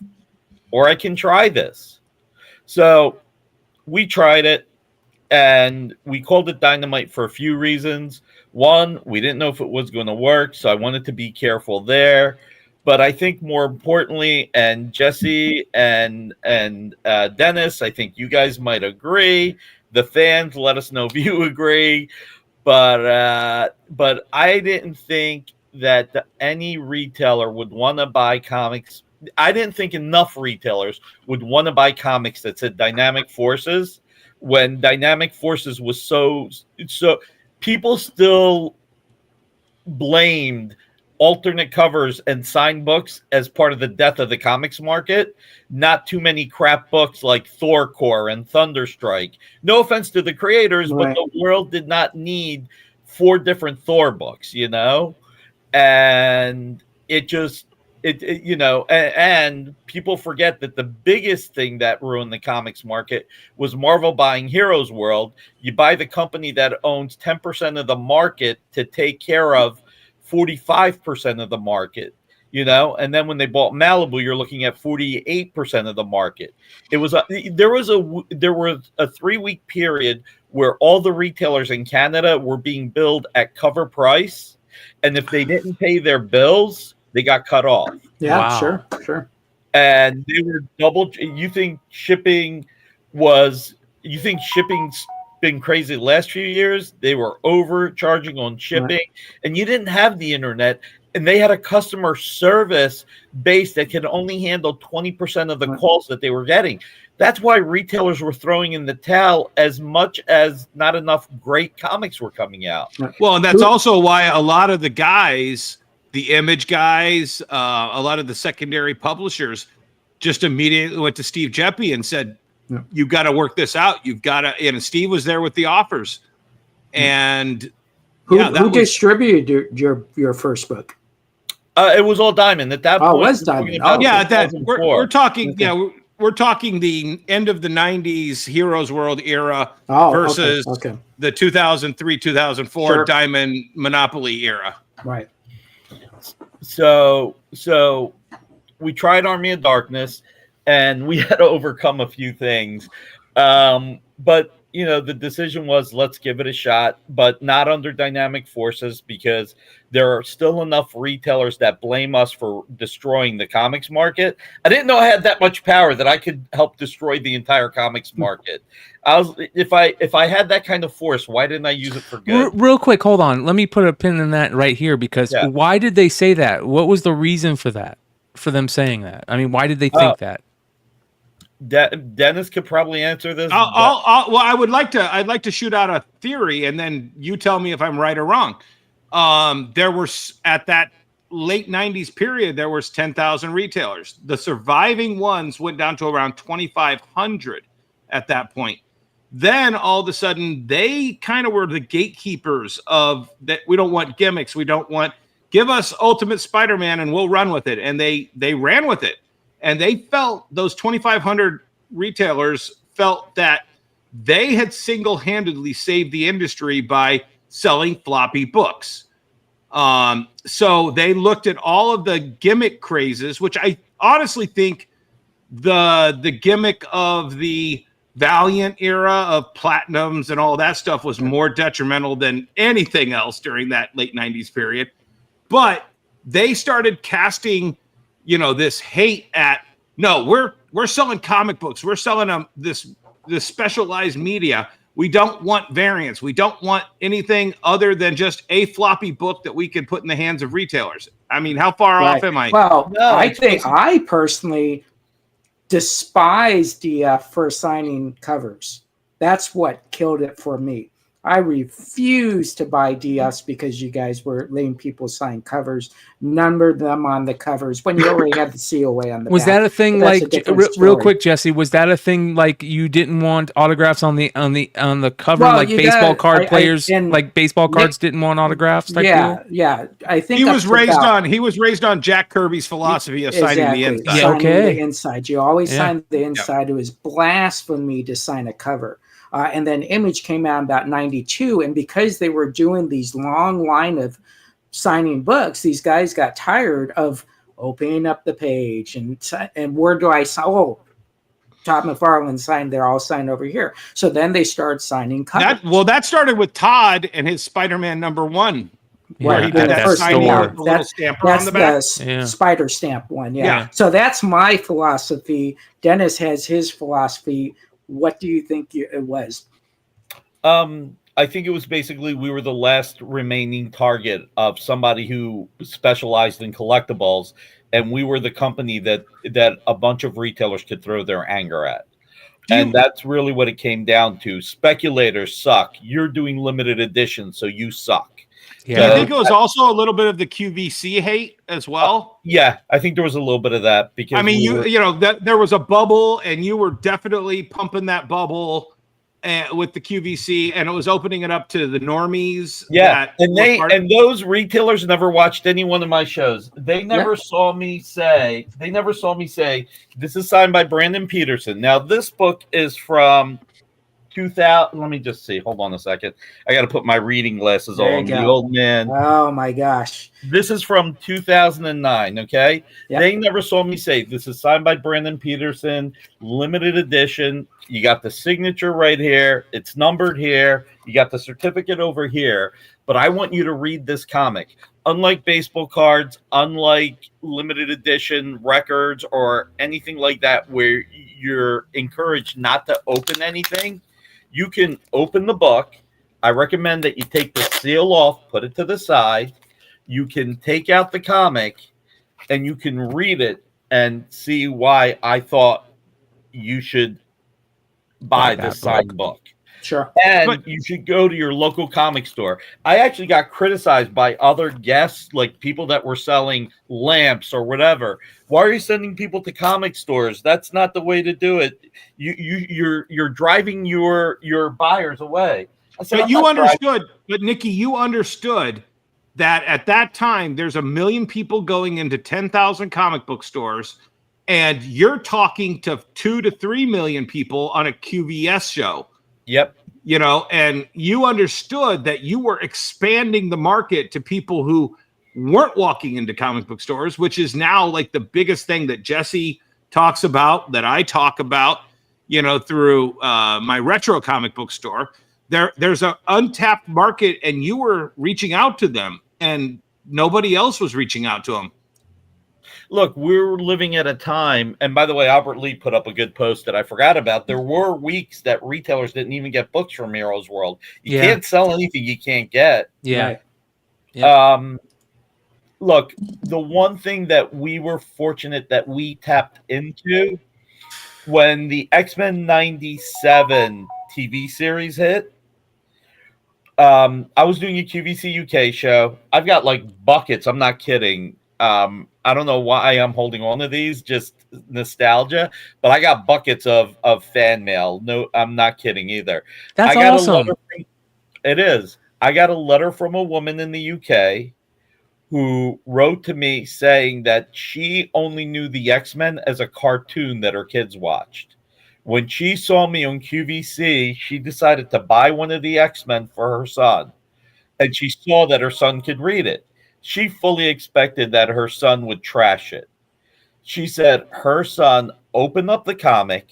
or I can try this. So we tried it, and we called it Dynamite for a few reasons. One, we didn't know if it was going to work, so I wanted to be careful there. But I think more importantly, and Jesse and Dennis, I think you guys might agree. The fans, let us know if you agree. But I didn't think that any retailer would want to buy comics. I didn't think enough retailers would want to buy comics that said Dynamic Forces when Dynamic Forces was so people still blamed alternate covers and signed books as part of the death of the comics market. Not too many crap books like Thor Core and Thunderstrike. No offense to the creators, Right. but the world did not need 4 different Thor books, you know? And and people forget that the biggest thing that ruined the comics market was Marvel buying Heroes World. You buy the company that owns 10% of the market to take care of 45% of the market, you know, and then when they bought Malibu, you're looking at 48% of the market. There was a 3-week period where all the retailers in Canada were being billed at cover price, and if they didn't pay their bills, they got cut off. Yeah, Wow. sure. And they were you think shipping's been crazy the last few years? They were overcharging on shipping, and you didn't have the internet, and they had a customer service base that could only handle 20% of the calls that they were getting. That's why retailers were throwing in the towel as much as not enough great comics were coming out. Well, and that's also why a lot of the guys, the Image guys, a lot of the secondary publishers just immediately went to Steve Jeppe and said, "You've got to work this out. You've got to," and Steve was there with the offers. And who distributed your first book? It was all Diamond at that point. Oh, it was Diamond. We're talking. Okay. Yeah, we're talking the end of the '90s Heroes World era versus the 2003, 2004 Diamond Monopoly era. Right. So we tried Army of Darkness, and we had to overcome a few things. But, you know, the decision was, let's give it a shot, but not under Dynamic Forces, because there are still enough retailers that blame us for destroying the comics market. I didn't know I had that much power that I could help destroy the entire comics market. If I had that kind of force, why didn't I use it for good? Real quick, hold on. Let me put a pin in that right here, because why did they say that? What was the reason for that? For them saying that? I mean, why did they think that? Dennis could probably answer this. I'd like to shoot out a theory, and then you tell me if I'm right or wrong. There were, at that late 90s period, there was 10,000 retailers. The surviving ones went down to around 2,500 at that point. Then all of a sudden, they kind of were the gatekeepers of that. We don't want gimmicks. We don't want, give us Ultimate Spider-Man and we'll run with it. And they ran with it. And they felt, those 2,500 retailers felt that they had single-handedly saved the industry by selling floppy books. So they looked at all of the gimmick crazes, which I honestly think the gimmick of the Valiant era of Platinums and all that stuff was more detrimental than anything else during that late 90s period. But they started casting, you know, this hate at, no, we're selling comic books. We're selling this specialized media. We don't want variants. We don't want anything other than just a floppy book that we can put in the hands of retailers. I mean, how far off am I? Well, No, I it's think supposed I personally despise DF for signing covers. That's what killed it for me. I refuse to buy DFs because you guys were letting people sign covers, number them on the covers when you already had the COA on the Was back. that a thing That's like a different real story. quick, Jesse? Was that a thing like you didn't want autographs on the cover, Well, like you baseball got- card I- players, and like baseball cards Nick- didn't want autographs? Type Yeah, deal? yeah. I think He up was to raised about- on Jack Kirby's philosophy of signing the inside. Yeah, signing okay. the inside. You always Yeah. sign the inside. It was blasphemy to sign a cover. And then Image came out about 92, and because they were doing these long line of signing books, these guys got tired of opening up the page and where do I sign? Oh, Todd McFarlane signed there. I'll sign over here. So then they started signing covers. That started with Todd and his Spider-Man #1. Where he Yeah, did at that that signing store. with the little stamper on the back. That's Yeah. spider stamp one. Yeah. Yeah. So that's my philosophy. Dennis has his philosophy. What do you think it was? I think it was basically we were the last remaining target of somebody who specialized in collectibles, and we were the company that a bunch of retailers could throw their anger at. And that's really what it came down to. Speculators suck. You're doing limited edition, so you suck. Yeah. Do you think it was also a little bit of the QVC hate as well? Yeah, I think there was a little bit of that because I mean, there was a bubble, and you were definitely pumping that bubble with the QVC, and it was opening it up to the normies. Yeah, that and those retailers never watched any one of my shows. They never saw me say. They never saw me say this is signed by Brandon Peterson. Now this book is from 2000. Let me just see. Hold on a second. I got to put my reading glasses There you on. The go. old man. Oh my gosh. This is from 2009. Okay, Yep. they never saw me say this is signed by Brandon Peterson, limited edition. You got the signature right here. It's numbered here. You got the certificate over here. But I want you to read this comic. Unlike baseball cards, unlike limited edition records or anything like that, where you're encouraged not to open anything, you can open the book. I recommend that you take the seal off, put it to the side. You can take out the comic and you can read it and see why I thought you should buy this signed book. Sure. And you should go to your local comic store. I actually got criticized by other guests, like people that were selling lamps or whatever. Why are you sending people to comic stores? That's not the way to do it. You're driving your buyers away. I said, But you understood, but Nikki, you understood that at that time there's 1 million people going into 10,000 comic book stores, and you're talking to 2 to 3 million people on a QVS show. Yep. And you understood that you were expanding the market to people who weren't walking into comic book stores, which is now like the biggest thing that Jesse talks about, that I talk about, through my retro comic book store. There's an untapped market, and you were reaching out to them, and nobody else was reaching out to them. Look, we're living at a time, and by the way, Albert Lee put up a good post that I forgot about. There were weeks that retailers didn't even get books from Heroes World. You can't sell anything you can't get. Yeah. Right. Look, the one thing that we were fortunate that we tapped into when the X-Men 97 TV series hit, I was doing a QVC UK show. I've got like buckets. I'm not kidding. I don't know why I'm holding on to these, just nostalgia, but I got buckets of fan mail. No, I'm not kidding either. That's awesome. It is. I got a letter from a woman in the UK who wrote to me saying that she only knew the X-Men as a cartoon that her kids watched. When she saw me on QVC, she decided to buy one of the X-Men for her son, and she saw that her son could read it. She fully expected that her son would trash it. She said her son opened up the comic,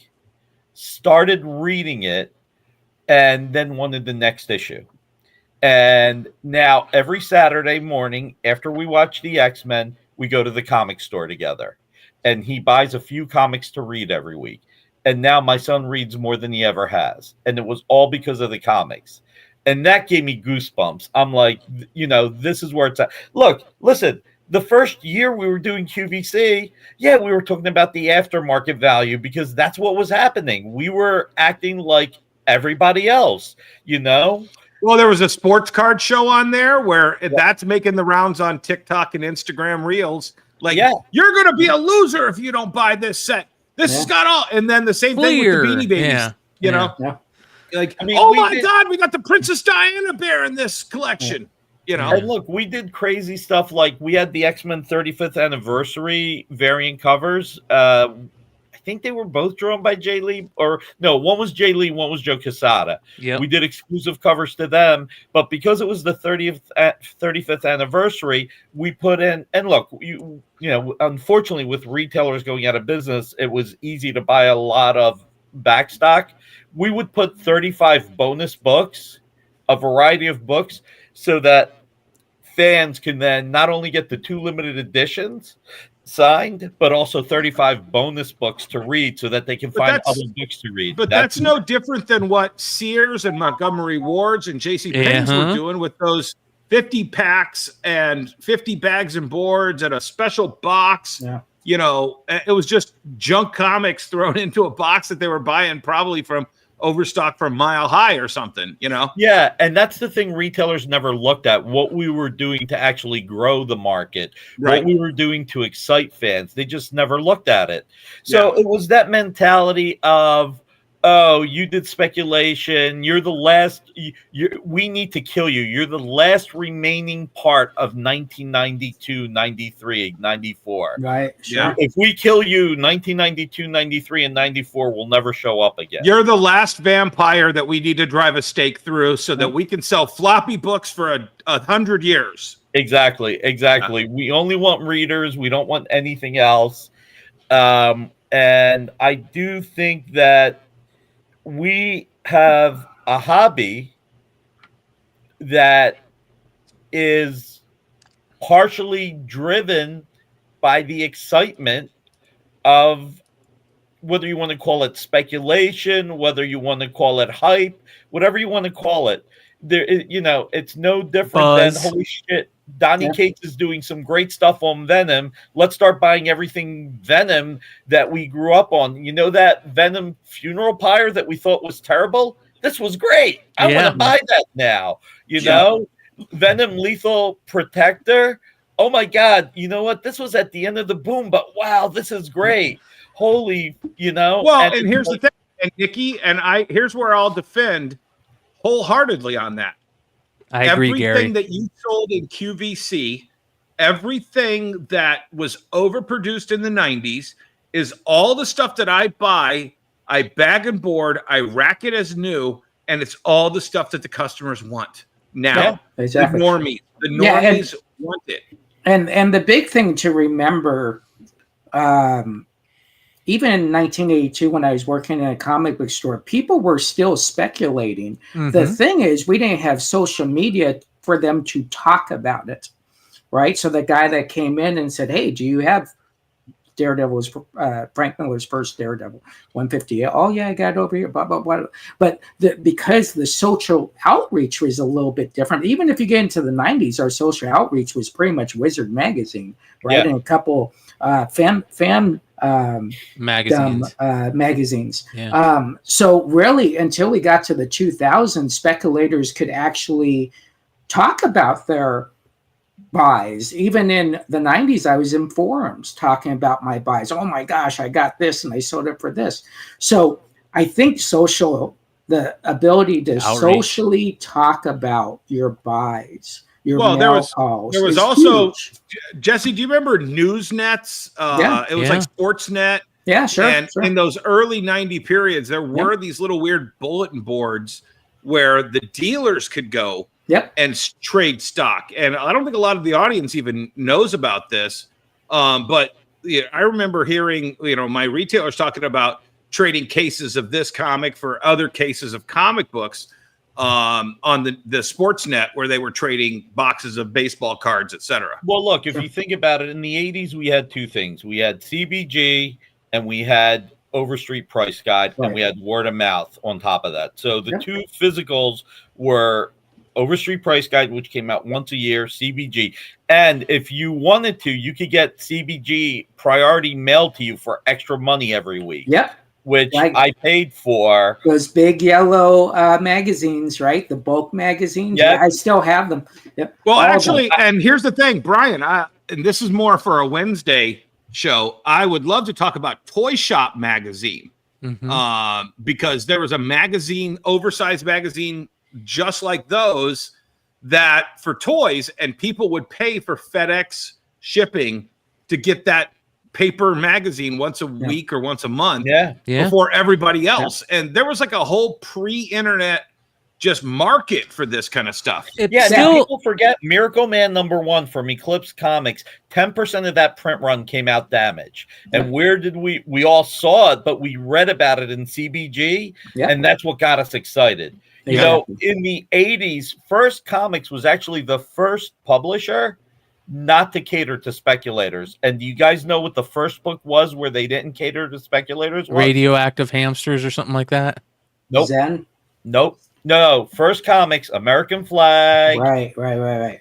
started reading it, and then wanted the next issue. And now every Saturday morning after we watch the X-Men, we go to the comic store together. And he buys a few comics to read every week. and now my son reads more than he ever has, and it was all because of the comics. And that gave me goosebumps. I'm like, this is where it's at. Look, listen, the first year we were doing QVC, we were talking about the aftermarket value because that's what was happening. We were acting like everybody else, Well, there was a sports card show on there where that's making the rounds on TikTok and Instagram Reels. Like, you're going to be a loser if you don't buy this set. This has got all. And then the same thing with the Beanie Babies, you know? Yeah. Like, oh my God, we got the Princess Diana bear in this collection. And look, we did crazy stuff. Like we had the X-Men 35th anniversary variant covers. I think they were both drawn by Jay Lee, or no, one was Jay Lee, one was Joe Quesada. Yeah, we did exclusive covers to them, but because it was the 35th anniversary, we put in. And look, unfortunately, with retailers going out of business, it was easy to buy a lot of backstock. We would put 35 bonus books, a variety of books, so that fans can then not only get the 2 limited editions signed, but also 35 bonus books to read so that they can find other books to read. But that's no different than what Sears and Montgomery Wards and J.C. Penney's were doing with those 50 packs and 50 bags and boards and a special box. Yeah. It was just junk comics thrown into a box that they were buying probably from overstock from Mile High or something, Yeah, and that's the thing retailers never looked at, what we were doing to actually grow the market, what we were doing to excite fans. They just never looked at it. So it was that mentality of, oh, you did speculation. You're the last. We need to kill you. You're the last remaining part of 1992, 93, 94. Right. Sure. Yeah. If we kill you, 1992, 93, and 94 will never show up again. You're the last vampire that we need to drive a stake through so that we can sell floppy books for 100 years. Exactly. We only want readers. We don't want anything else. And I do think that we have a hobby that is partially driven by the excitement of, whether you want to call it speculation, whether you want to call it hype, whatever you want to call it. It's no different than, holy shit, Donny Cates is doing some great stuff on Venom. Let's start buying everything Venom that we grew up on. That Venom funeral pyre that we thought was terrible? This was great. I want to buy that now. Venom Lethal Protector. Oh my God. You know what? This was at the end of the boom, but wow, this is great. Holy, Well, and here's the thing, and Nikki, and here's where I'll defend wholeheartedly on that. I agree, Gary. Everything that you sold in QVC, everything that was overproduced in the 90s is all the stuff that I buy, I bag and board, I rack it as new, and it's all the stuff that the customers want now. Yeah, exactly. The normies want it. And the big thing to remember, even in 1982, when I was working in a comic book store, people were still speculating. Mm-hmm. The thing is, we didn't have social media for them to talk about it, right? So the guy that came in and said, hey, do you have Daredevil's, Frank Miller's first Daredevil, 150? Oh, yeah, I got it over here, blah, blah, blah. But because the social outreach was a little bit different, even if you get into the 90s, our social outreach was pretty much Wizard Magazine, right? Yeah. And a couple fan magazines. Yeah. So really, until we got to the 2000s, speculators could actually talk about their buys. Even in the 90s, I was in forums talking about my buys. Oh my gosh, I got this and I sold it for this. So I think the ability to socially talk about your buys. There was also huge. Jesse, do you remember Newsnets? It was like Sportsnet. Yeah, sure. And in those early 90 periods, there were these little weird bulletin boards where the dealers could go and trade stock. And I don't think a lot of the audience even knows about this. But I remember hearing, my retailers talking about trading cases of this comic for other cases of comic books on the Sportsnet, where they were trading boxes of baseball cards, etc. Well, look, if you think about it, in the 80s, we had two things. We had CBG and we had Overstreet Price Guide, and we had word of mouth on top of that. So the two physicals were Overstreet Price Guide, which came out once a year, CBG. And if you wanted to, you could get CBG priority mailed to you for extra money every week. Yep. Which I paid for. Those big yellow magazines, right? The bulk magazines. Yep. I still have them. Yep. Well, actually, and here's the thing, Brian, and this is more for a Wednesday show. I would love to talk about Toy Shop magazine, because there was a magazine, oversized magazine, just like those, that for toys, and people would pay for FedEx shipping to get that paper magazine once a week or once a month before everybody else. And there was like a whole pre-internet just market for this kind of stuff. People forget Miracle Man #1 from Eclipse Comics. 10% of that print run came out damaged. And where did we all saw it, but we read about it in CBG, and that's what got us excited. You know, in the 80s, First Comics was actually the first publisher not to cater to speculators. And do you guys know what the first book was where they didn't cater to speculators? Radioactive Hamsters or something like that? Nope. Zen? Nope. No. First Comics, American Flag. Right. Was that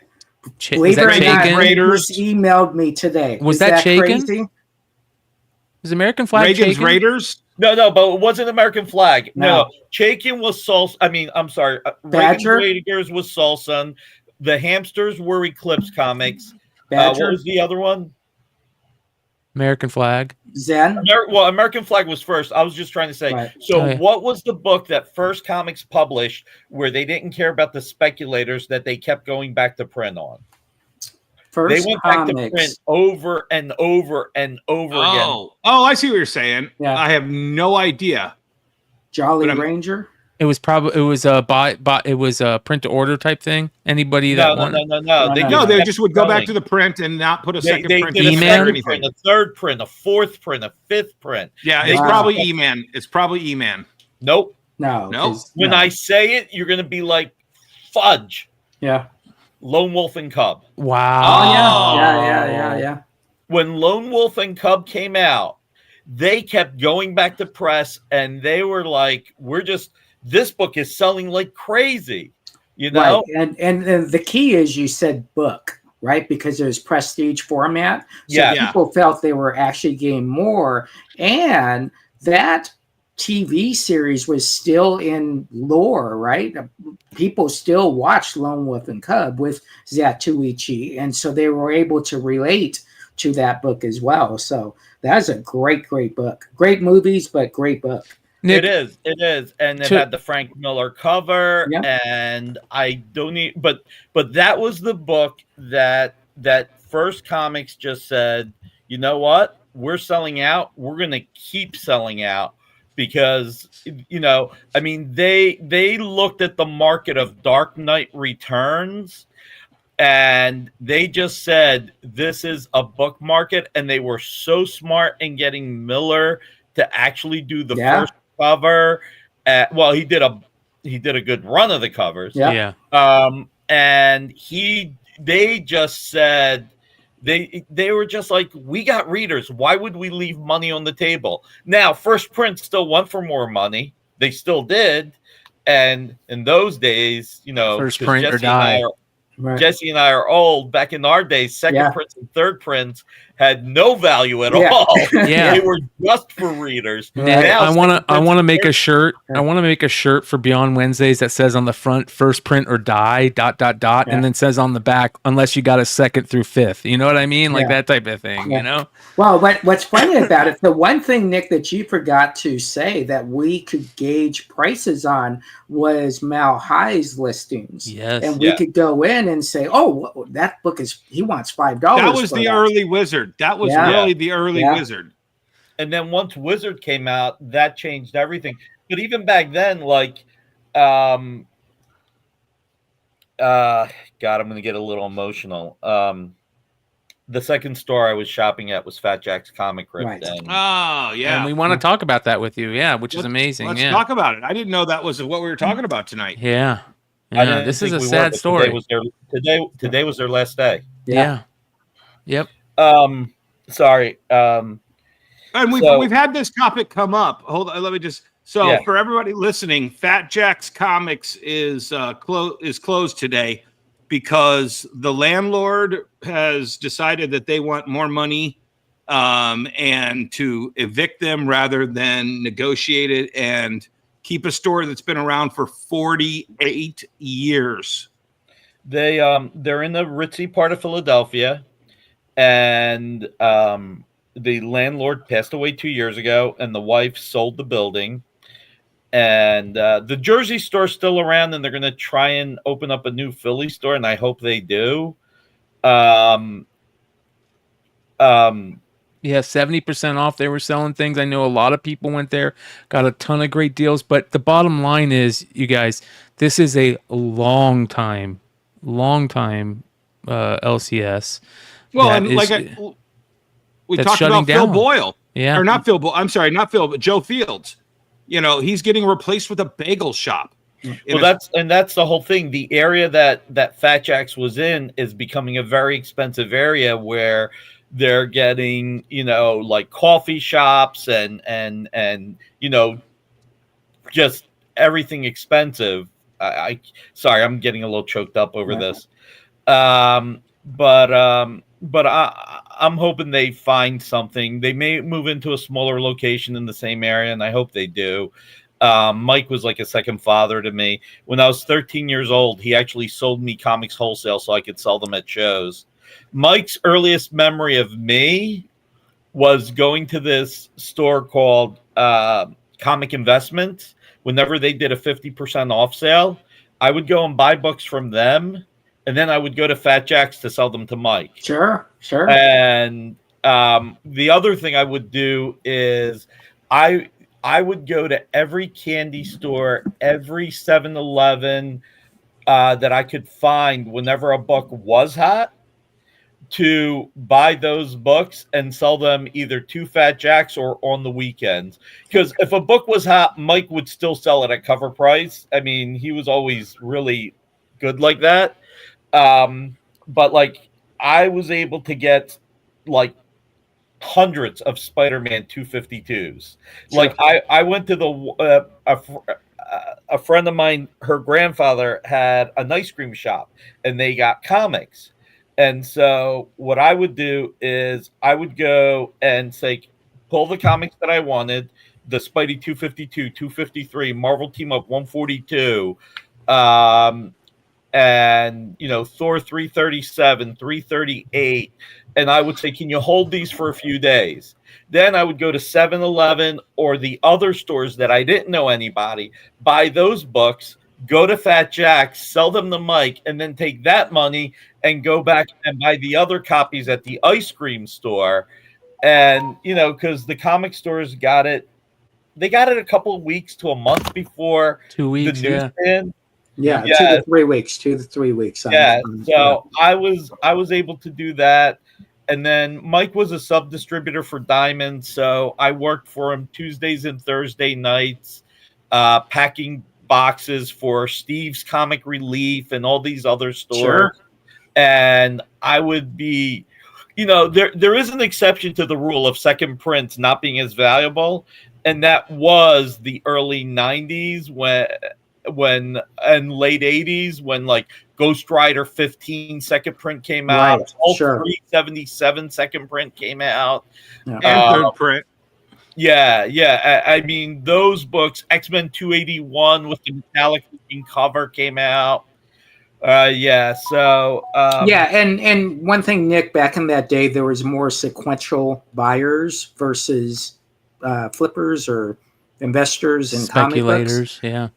Shaken? Raiders emailed me today. Was that Shaken? Crazy? Was American Flag Reagan's Shaken? Raiders? No, but it wasn't American Flag. No. Shaken was Sol. I'm sorry. Badger? Reagan's Raiders was Solson. The Hamsters were Eclipse Comics. What was the other one? American Flag. Zen? American Flag was first. I was just trying to say. Right. So what was the book that First Comics published where they didn't care about the speculators that they kept going back to print on? First they went Comics. back to print over and over and over again. Oh, I see what you're saying. Yeah. I have no idea. Jolly Ranger? It was probably it was a print to order type thing. Anybody that wanted? No. They just would go back to the print and not put a second print. Did a third print, a fourth print, a fifth print. Yeah, it's probably E-Man. It's probably E-Man. Nope. No. When I say it, you're gonna be like, fudge. Yeah. Lone Wolf and Cub. Wow. Oh yeah. When Lone Wolf and Cub came out, they kept going back to press, and they were like, this book is selling like crazy, you know? Right. And the key is you said book, right? Because it was prestige format. So people felt they were actually getting more. And that TV series was still in lore, right? People still watched Lone Wolf and Cub with Zatoichi. And so they were able to relate to that book as well. So that's a great book. Great movies, but great book. Nick, it is, and it had the Frank Miller cover, and I don't need, but that was the book that First Comics just said, you know what, we're selling out, we're gonna keep selling out, because I mean they looked at the market of Dark Knight Returns, and they just said this is a book market, and they were so smart in getting Miller to actually do the first cover. He did a good run of the covers. And they just said they were just like, we got readers, why would we leave money on the table? Now First Print still went for more money, they still did, and in those days, First Print or die. Jesse and I are old. Back in our days, second prints and third prints had no value at all. They were just for readers. I want to make a shirt. I want to make a shirt for Beyond Wednesdays that says on the front, "First print or die." ... and then says on the back, "Unless you got a second through fifth." You know what I mean? Like that type of thing. You know. Well, what's funny about it? The one thing, Nick, that you forgot to say that we could gauge prices on was Mal High's listings. Yes, and we could go in and say, "Oh, that book he wants $5." That was the early Wizard. That was really the early Wizard. And then once Wizard came out, that changed everything. But even back then, like, God, I'm going to get a little emotional. The second store I was shopping at was Fat Jack's Comic Crypt. Right. And we want to talk about that with you. Yeah, which is amazing. Let's talk about it. I didn't know that was what we were talking about tonight. Yeah. This is a sad story. Today was their last day. Yeah. Yep. Sorry. And we've had this topic come up. Hold on, let me just. So for everybody listening, Fat Jack's Comics is closed today because the landlord has decided that they want more money and to evict them rather than negotiate it and keep a store that's been around for 48 years. They're in the ritzy part of Philadelphia, and the landlord passed away 2 years ago, and the wife sold the building. And the Jersey store's still around, and they're going to try and open up a new Philly store, and I hope they do. Yeah, 70% off. They were selling things. I know a lot of people went there, got a ton of great deals. But the bottom line is, you guys, this is a long time LCS. Well, and we talked about Phil Boyle. Yeah. Or not Phil Boyle. I'm sorry, not Phil, but Joe Fields. You know, he's getting replaced with a bagel shop. Well, that's the whole thing. The area that Fat Jack's was in is becoming a very expensive area where they're getting, like coffee shops and just everything expensive. Sorry, I'm getting a little choked up over this. But I'm hoping they find something. They may move into a smaller location in the same area, and I hope they do. Mike was like a second father to me. When I was 13 years old, he actually sold me comics wholesale so I could sell them at shows. Mike's earliest memory of me was going to this store called Comic Investment. Whenever they did a 50% off sale, I would go and buy books from them, and then I would go to Fat Jack's to sell them to Mike. Sure. And the other thing I would do is I would go to every candy store, every 7-Eleven that I could find whenever a book was hot, to buy those books and sell them either to Fat Jack's or on the weekends. Because if a book was hot, Mike would still sell it at cover price. I mean, he was always really good like that. But like, I was able to get like hundreds of Spider-Man 252s. Sure. Like I went to a friend of mine, her grandfather had an ice cream shop, and they got comics. And so what I would do is I would go and say, pull the comics that I wanted, the Spidey 252, 253, Marvel Team Up 142, and Thor 337, 338, and I would say, can you hold these for a few days? Then I would go to 7-Eleven or the other stores that I didn't know anybody, buy those books, go to Fat Jack's, sell them to Mike, and then take that money and go back and buy the other copies at the ice cream store. And because the comic stores got it a couple of weeks to a month before 2 weeks, Yeah, 2 to 3 weeks. 2 to 3 weeks. Yeah. So I was able to do that. And then Mike was a sub distributor for Diamond. So I worked for him Tuesdays and Thursday nights, packing boxes for Steve's Comic Relief and all these other stores. Sure. And I would be, there is an exception to the rule of second prints not being as valuable. And that was the early 90s when and late 80s when like Ghost Rider 15 second print came out, right, all sure. 377 second print came out, and third print. Yeah. I mean, those books, X-Men 281 with the metallic looking cover came out. So and one thing, Nick, back in that day, there was more sequential buyers versus flippers or investors and speculators. You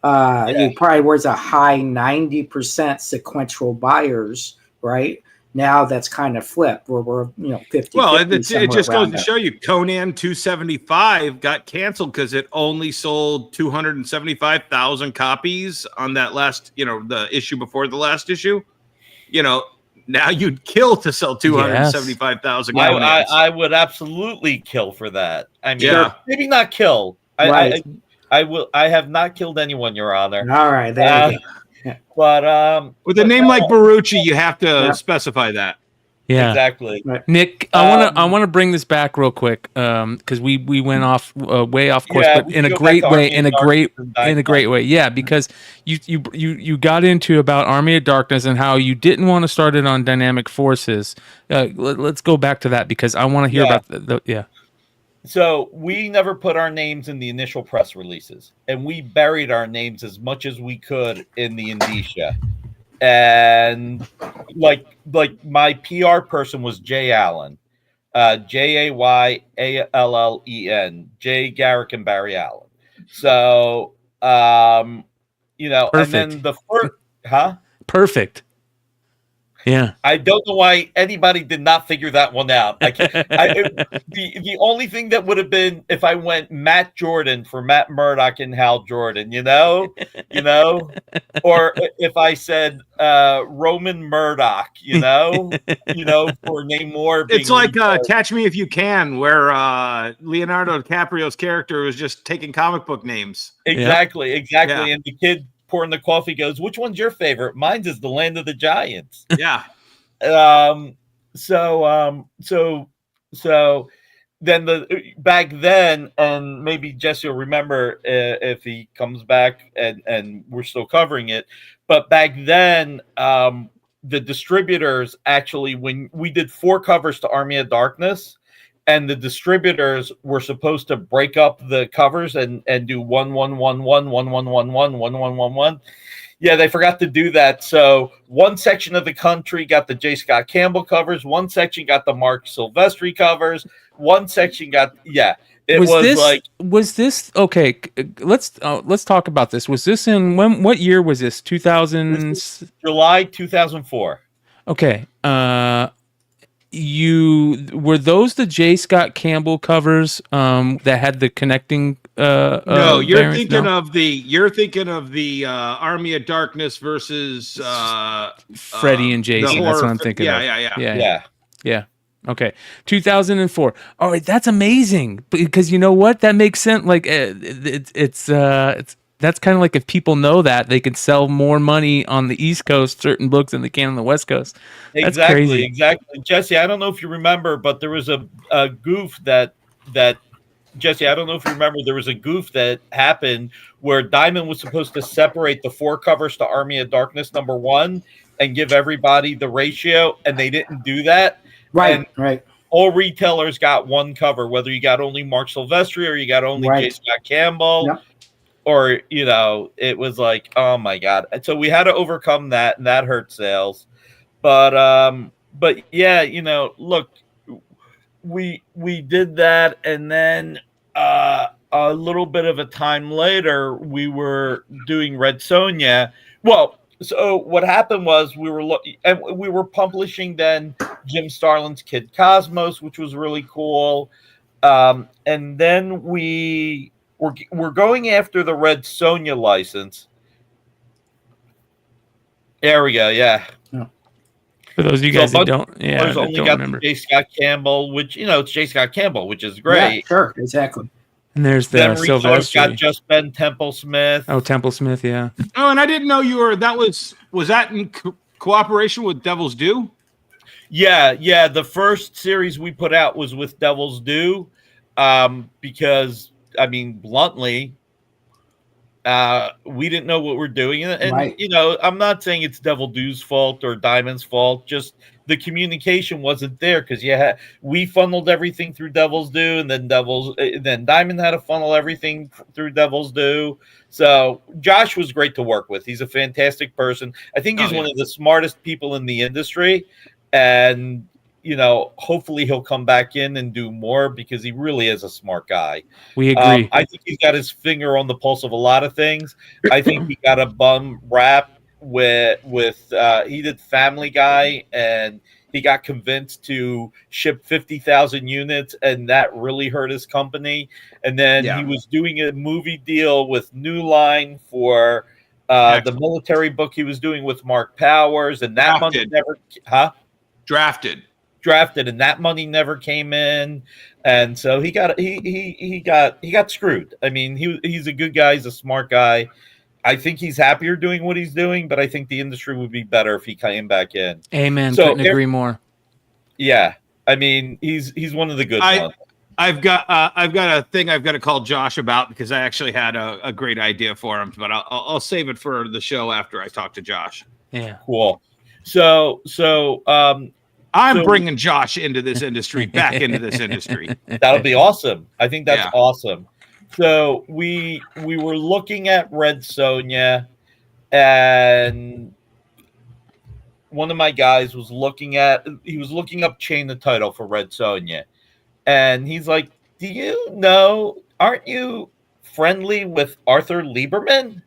probably was a high 90% sequential buyers, right? Now that's kind of flipped where we're 50. Well, it just goes to show you Conan 275 got canceled because it only sold 275,000 copies on that last, the issue before the last issue. Now you'd kill to sell 275,000. I would absolutely kill for that. I mean, maybe not kill. Right. I have not killed anyone, Your Honor. All right, there you go. But with a name like Barrucci, you have to specify that. Yeah, exactly. Right. Nick, I want to bring this back real quick because we went off way off course, Yeah, but we in a can go back great to way, Army of Darkness and in a great Dynamite. way. Yeah, because you got into about Army of Darkness and how you didn't want to start it on Dynamic Forces. Let's go back to that because I want to hear Yeah. about yeah. So we never put our names in the initial press releases, and we buried our names as much as we could in the indicia. And like my PR person was Jay Allen, Jayallen, Jay Garrick and Barry Allen. So you know, Perfect. and then the first, Perfect. Yeah. I don't know why anybody did not figure that one out. The only thing that would have been if I went Matt Jordan for Matt Murdock and Hal Jordan, you know, or if I said Roman Murdoch, you know, for Namor. It's like Catch Me If You Can, where Leonardo DiCaprio's character was just taking comic book names. Exactly. Yeah. And the kid pouring the coffee goes, "Which one's your favorite?" Mine's is The Land of the Giants. Yeah. So then back then, and maybe Jesse will remember if he comes back and we're still covering it, but back then the distributors actually, when we did 4 covers to Army of Darkness, and the distributors were supposed to break up the covers and do 1-1-1-1-1-1-1-1-1-1-1-1. Yeah, they forgot to do that. So one section of the country got the J. Scott Campbell covers, one section got the Mark Silvestri covers, one section got was this okay? Let's talk about this. Was this in what year was this? 2000 July 2004. Okay. Were those the J. Scott Campbell covers that had the connecting no, you're variants? thinking of the Army of Darkness versus Freddie and Jason. That's what I'm thinking of. Yeah. Okay. 2004. All right, that's amazing because you know what? That makes sense. Like it's that's kind of like if people know that they could sell more money on the East Coast certain books than they can on the West Coast. That's crazy. Exactly. Jesse, I don't know if you remember, but there was a goof that Jesse, I don't know if you remember, there was a goof that happened where Diamond was supposed to separate the 4 covers to Army of Darkness #1 and give everybody the ratio, and they didn't do that. Right. All retailers got one cover, whether you got only Mark Silvestri or you got only J. Scott Campbell. Yep. Or, it was like, oh my God. And so we had to overcome that, and that hurt sales. But yeah, look, we did that, and then a little bit of a time later, we were doing Red Sonja. Well, so what happened was we were publishing then Jim Starlin's Kid Cosmos, which was really cool. And then we're going after the Red Sonja license. There we go. Yeah. For those of you guys that don't, only don't got remember. J. Scott Campbell, which it's J. Scott Campbell, which is great. Yeah, sure, exactly. And there's the Silvestri got Silvestri. just Ben Temple Smith. Oh, Temple Smith, yeah. Oh, and I didn't know you were. Was that in cooperation with Devil's Due? Yeah. The first series we put out was with Devil's Due, because bluntly, we didn't know what we're doing, and Right. I'm not saying it's Devil Due's fault or Diamond's fault. Just the communication wasn't there because we funneled everything through Devil's Due, and then Diamond had to funnel everything through Devil's Due. So Josh was great to work with. He's a fantastic person. I think he's one of the smartest people in the industry, and hopefully he'll come back in and do more because he really is a smart guy. We agree. I think he's got his finger on the pulse of a lot of things. I think he got a bum rap with he did Family Guy, and he got convinced to ship 50,000 units, and that really hurt his company. And then he was doing a movie deal with New Line for the military book he was doing with Mark Powers, and that money never drafted, and that money never came in, and so he got screwed. He's a good guy, he's a smart guy. I think he's happier doing what he's doing, but I think the industry would be better if he came back in. Amen. So Couldn't agree more. Yeah, I mean, he's one of the good ones. I've got a thing I've got to call Josh about because I actually had a great idea for him, but I'll save it for the show after I talk to Josh. Yeah, cool. So I'm bringing Josh into this industry, back into this industry. That'll be awesome. I think that's awesome. So we were looking at Red Sonja, and one of my guys was looking up Chain the Title for Red Sonja. And he's like, do you know, aren't you friendly with Arthur Lieberman?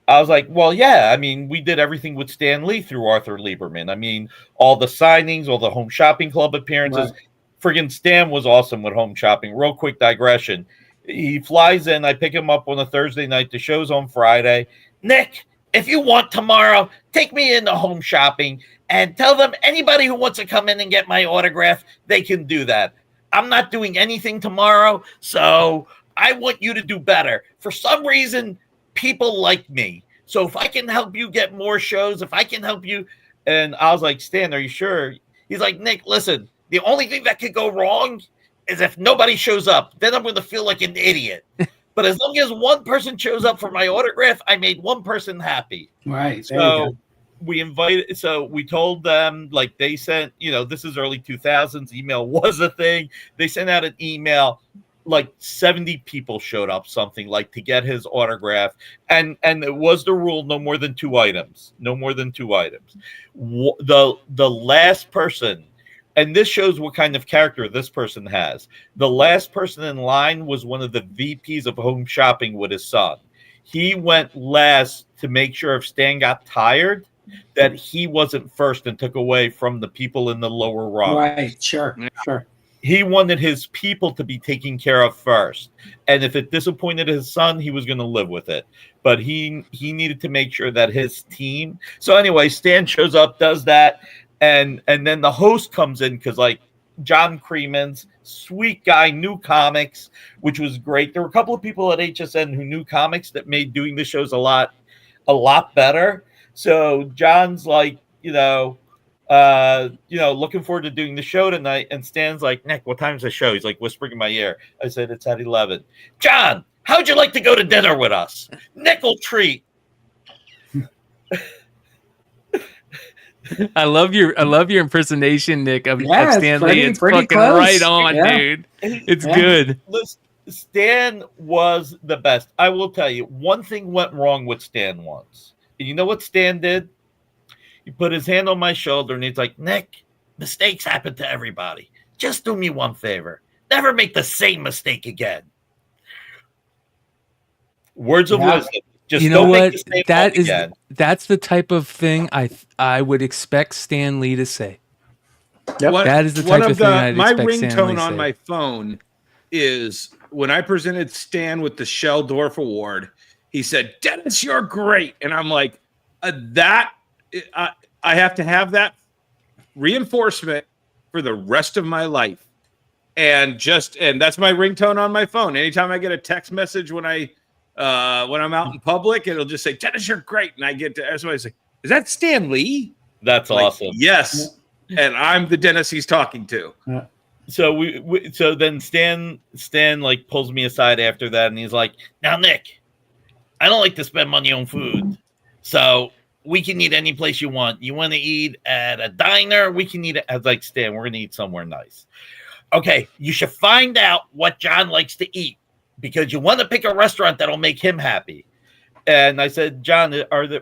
I was like, well, yeah. I mean, we did everything with Stan Lee through Arthur Lieberman. I mean, all the signings, all the Home Shopping Club appearances. Right. Friggin' Stan was awesome with Home Shopping. Real quick digression. He flies in. I pick him up on a Thursday night. The show's on Friday. Nick, if you want tomorrow, take me into Home Shopping and tell them anybody who wants to come in and get my autograph, they can do that. I'm not doing anything tomorrow, so I want you to do better. For some reason, people like me. So if I can help you get more shows, if I can help you. And I was like, Stan, are you sure? He's like, Nick, listen, the only thing that could go wrong is if nobody shows up. Then I'm going to feel like an idiot. But as long as one person shows up for my autograph, I made one person happy. Right. So we told them, like, they sent, this is early 2000s, email was a thing. They sent out an email, like 70 people showed up, something like, to get his autograph. And it was the rule, no more than 2 items. The last person, and this shows what kind of character this person has. The last person in line was one of the VPs of Home Shopping with his son. He went last to make sure if Stan got tired, that he wasn't first and took away from the people in the lower rung. Right, sure. He wanted his people to be taken care of first. And if it disappointed his son, he was going to live with it. But he needed to make sure that his team. So anyway, Stan shows up, does that. And then the host comes in because, like, John Creeman's sweet guy, knew comics, which was great. There were a couple of people at HSN who knew comics that made doing the shows a lot better. So John's like, looking forward to doing the show tonight. And Stan's like, Nick, what time's the show? He's like whispering in my ear. I said, it's at 11. John, how'd you like to go to dinner with us? Nick will treat. I love your impersonation, Nick, of Stan Lee. It's fucking close. Right on, dude. It's good. Listen, Stan was the best. I will tell you, one thing went wrong with Stan once. And you know what Stan did? He put his hand on my shoulder and he's like, Nick, mistakes happen to everybody. Just do me one favor. Never make the same mistake again. Words of wisdom. Just you know what? That's the type of thing I would expect Stan Lee to say. Yep. That is the type of thing I'd my expect Stan Lee ringtone to on say. my phone is when I presented Stan with the Sheldorf Award. He said, "Dennis, you're great," and I'm like, I have to have that reinforcement for the rest of my life, and that's my ringtone on my phone. Anytime I get a text message when I'm out in public, it'll just say, Dennis, you're great. And I get to everybody say, is that Stan Lee? That's awesome. Yes. And I'm the Dennis he's talking to. So so then Stan like pulls me aside after that. And he's like, now, Nick, I don't like to spend money on food. So we can eat any place you want. You want to eat at a diner? We can eat it. I was like, Stan, we're going to eat somewhere nice. Okay. You should find out what John likes to eat, because you want to pick a restaurant that'll make him happy. And I said, John,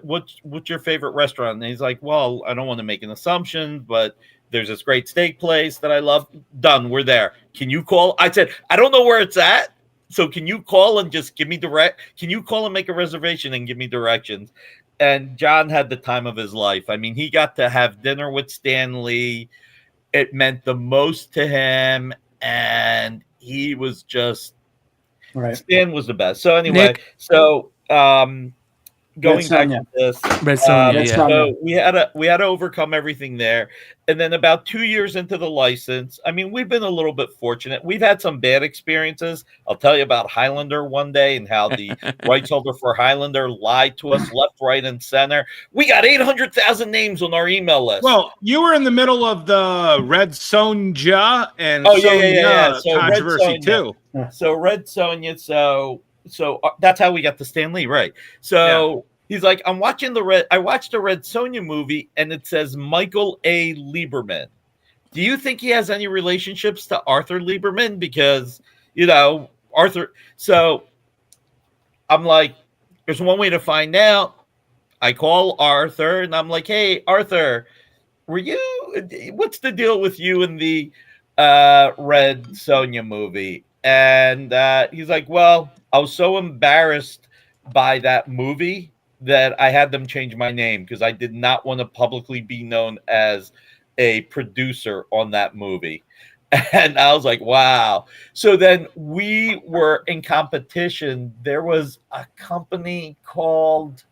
what's your favorite restaurant? And he's like, well, I don't want to make an assumption, but there's this great steak place that I love. Done. We're there. Can you call? I said, I don't know where it's at. So can you call and just give me can you call and make a reservation and give me directions? And John had the time of his life. I mean, he got to have dinner with Stan Lee. It meant the most to him. And he was just, right. Stan was the best. So anyway, Nick, going back to this, Red Sonja, so we had to overcome everything there, and then about 2 years into the license, I mean, we've been a little bit fortunate. We've had some bad experiences. I'll tell you about Highlander one day and how the rights holder for Highlander lied to us left, right, and center. We got 800,000 names on our email list. Well, you were in the middle of the Red Sonja and So controversy too. So Red Sonja, so that's how we got to Stan Lee, right? So he's like, I watched the Red Sonja movie, and it says Michael A. Lieberman. Do you think he has any relationships to Arthur Lieberman? Because Arthur. So I'm like, there's one way to find out. I call Arthur, and I'm like, hey, Arthur, what's the deal with you in the Red Sonja movie? And he's like, well, I was so embarrassed by that movie that I had them change my name because I did not want to publicly be known as a producer on that movie. And I was like, wow. So then we were in competition. There was a company called,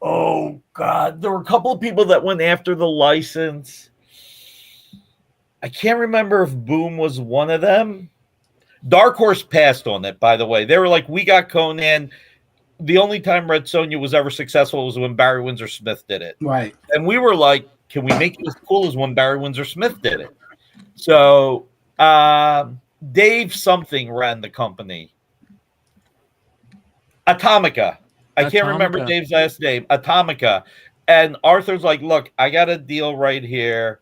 oh God, there were a couple of people that went after the license. I can't remember if Boom was one of them. Dark Horse passed on it, by the way. They were like, we got Conan. The only time Red Sonja was ever successful was when Barry Windsor Smith did it. Right. And we were like, can we make it as cool as when Barry Windsor Smith did it? So Dave something ran the company. Atomica. I can't remember Dave's last name. Atomica. And Arthur's like, look, I got a deal right here.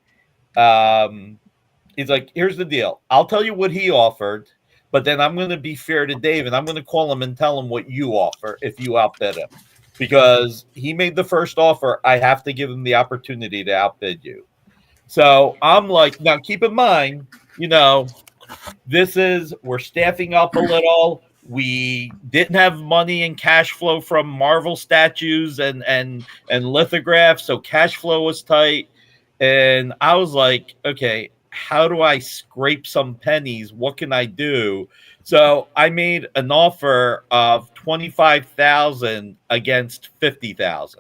He's like, here's the deal. I'll tell you what he offered, but then I'm going to be fair to Dave, and I'm going to call him and tell him what you offer if you outbid him. Because he made the first offer, I have to give him the opportunity to outbid you. So I'm like, now keep in mind, we're staffing up a little. We didn't have money and cash flow from Marvel statues and lithographs, so cash flow was tight. And I was like, okay, how do I scrape some pennies? What can I do? So I made an offer of $25,000 against $50,000,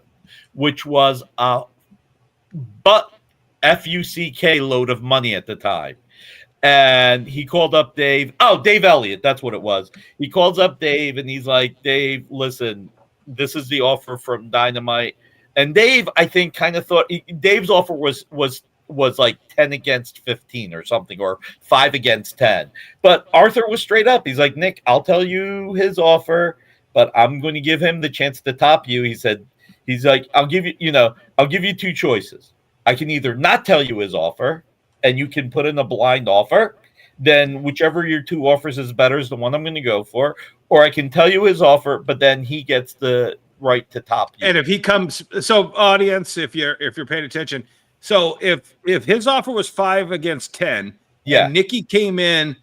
which was a FUCK load of money at the time. And he called up Dave. Oh, Dave Elliott. That's what it was. He calls up Dave and he's like, Dave, listen, this is the offer from Dynamite. And Dave, I think, kind of thought Dave's offer was like 10 against 15 or something, or 5 against 10. But Arthur was straight up. He's like, Nick, I'll tell you his offer, but I'm going to give him the chance to top you. He said, he's like, I'll give you two choices. I can either not tell you his offer and you can put in a blind offer, then whichever your two offers is better is the one I'm going to go for, or I can tell you his offer, but then he gets the right to top you. And if he comes, so audience, if you're paying attention, so if his offer was 5 against 10, and Nikki came in,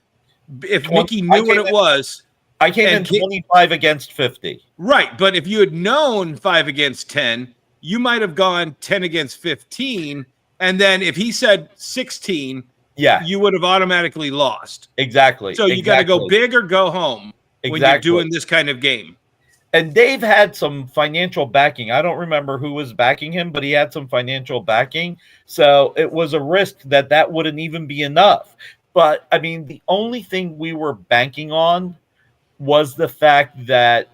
if Nikki knew what it was, I came in 25 against 50. Right, but if you had known 5 against 10, you might have gone 10 against 15, and then if he said 16, you would have automatically lost. Exactly. So you got to go big or go home when you're doing this kind of game. And Dave had some financial backing. I don't remember who was backing him, but he had some financial backing. So it was a risk that wouldn't even be enough. But, I mean, the only thing we were banking on was the fact that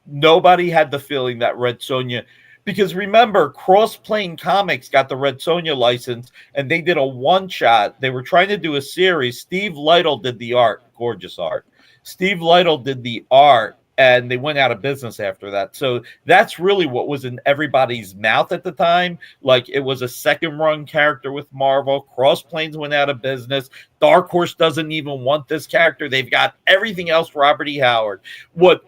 nobody had the feeling that Red Sonja, because remember, Cross Plane Comics got the Red Sonja license, and they did a one-shot. They were trying to do a series. Steve Lytle did the art, gorgeous art. Steve Lytle did the art, and they went out of business after that. So that's really what was in everybody's mouth at the time. Like, it was a second-run character with Marvel. Cross Planes went out of business. Dark Horse doesn't even want this character. They've got everything else Robert E. Howard. What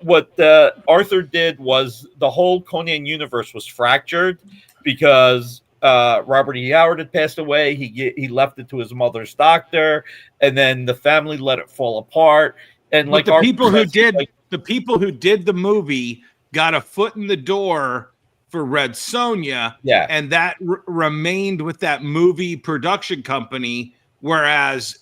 Arthur did was the whole Conan universe was fractured because Robert E. Howard had passed away. He left it to his mother's doctor, and then the family let it fall apart. And like the people who did the movie got a foot in the door for Red Sonja, and that remained with that movie production company, whereas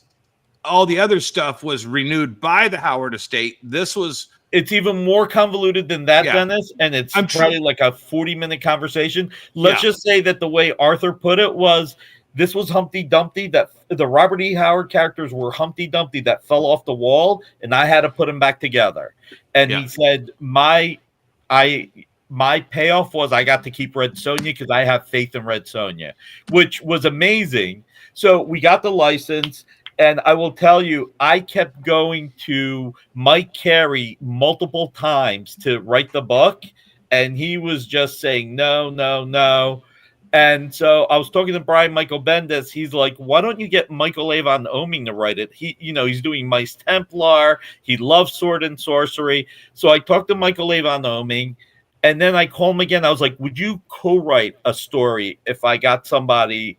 all the other stuff was renewed by the Howard estate. This was It's even more convoluted than that, Yeah. Dennis, and it's I'm probably like a 40-minute conversation. Let's just say that the way Arthur put it was, this was Humpty Dumpty, that the Robert E. Howard characters were Humpty Dumpty that fell off the wall, and I had to put them back together. And he said, my payoff was I got to keep Red Sonja because I have faith in Red Sonja, which was amazing. So we got the license. And I will tell you, I kept going to Mike Carey multiple times to write the book, and he was just saying, no, no, no. And so I was talking to Brian Michael Bendis. He's like, why don't you get Michael Avon Oming to write it? He's doing Mice Templar. He loves sword and sorcery. So I talked to Michael Avon Oming, and then I called him again. I was like, would you co-write a story if I got somebody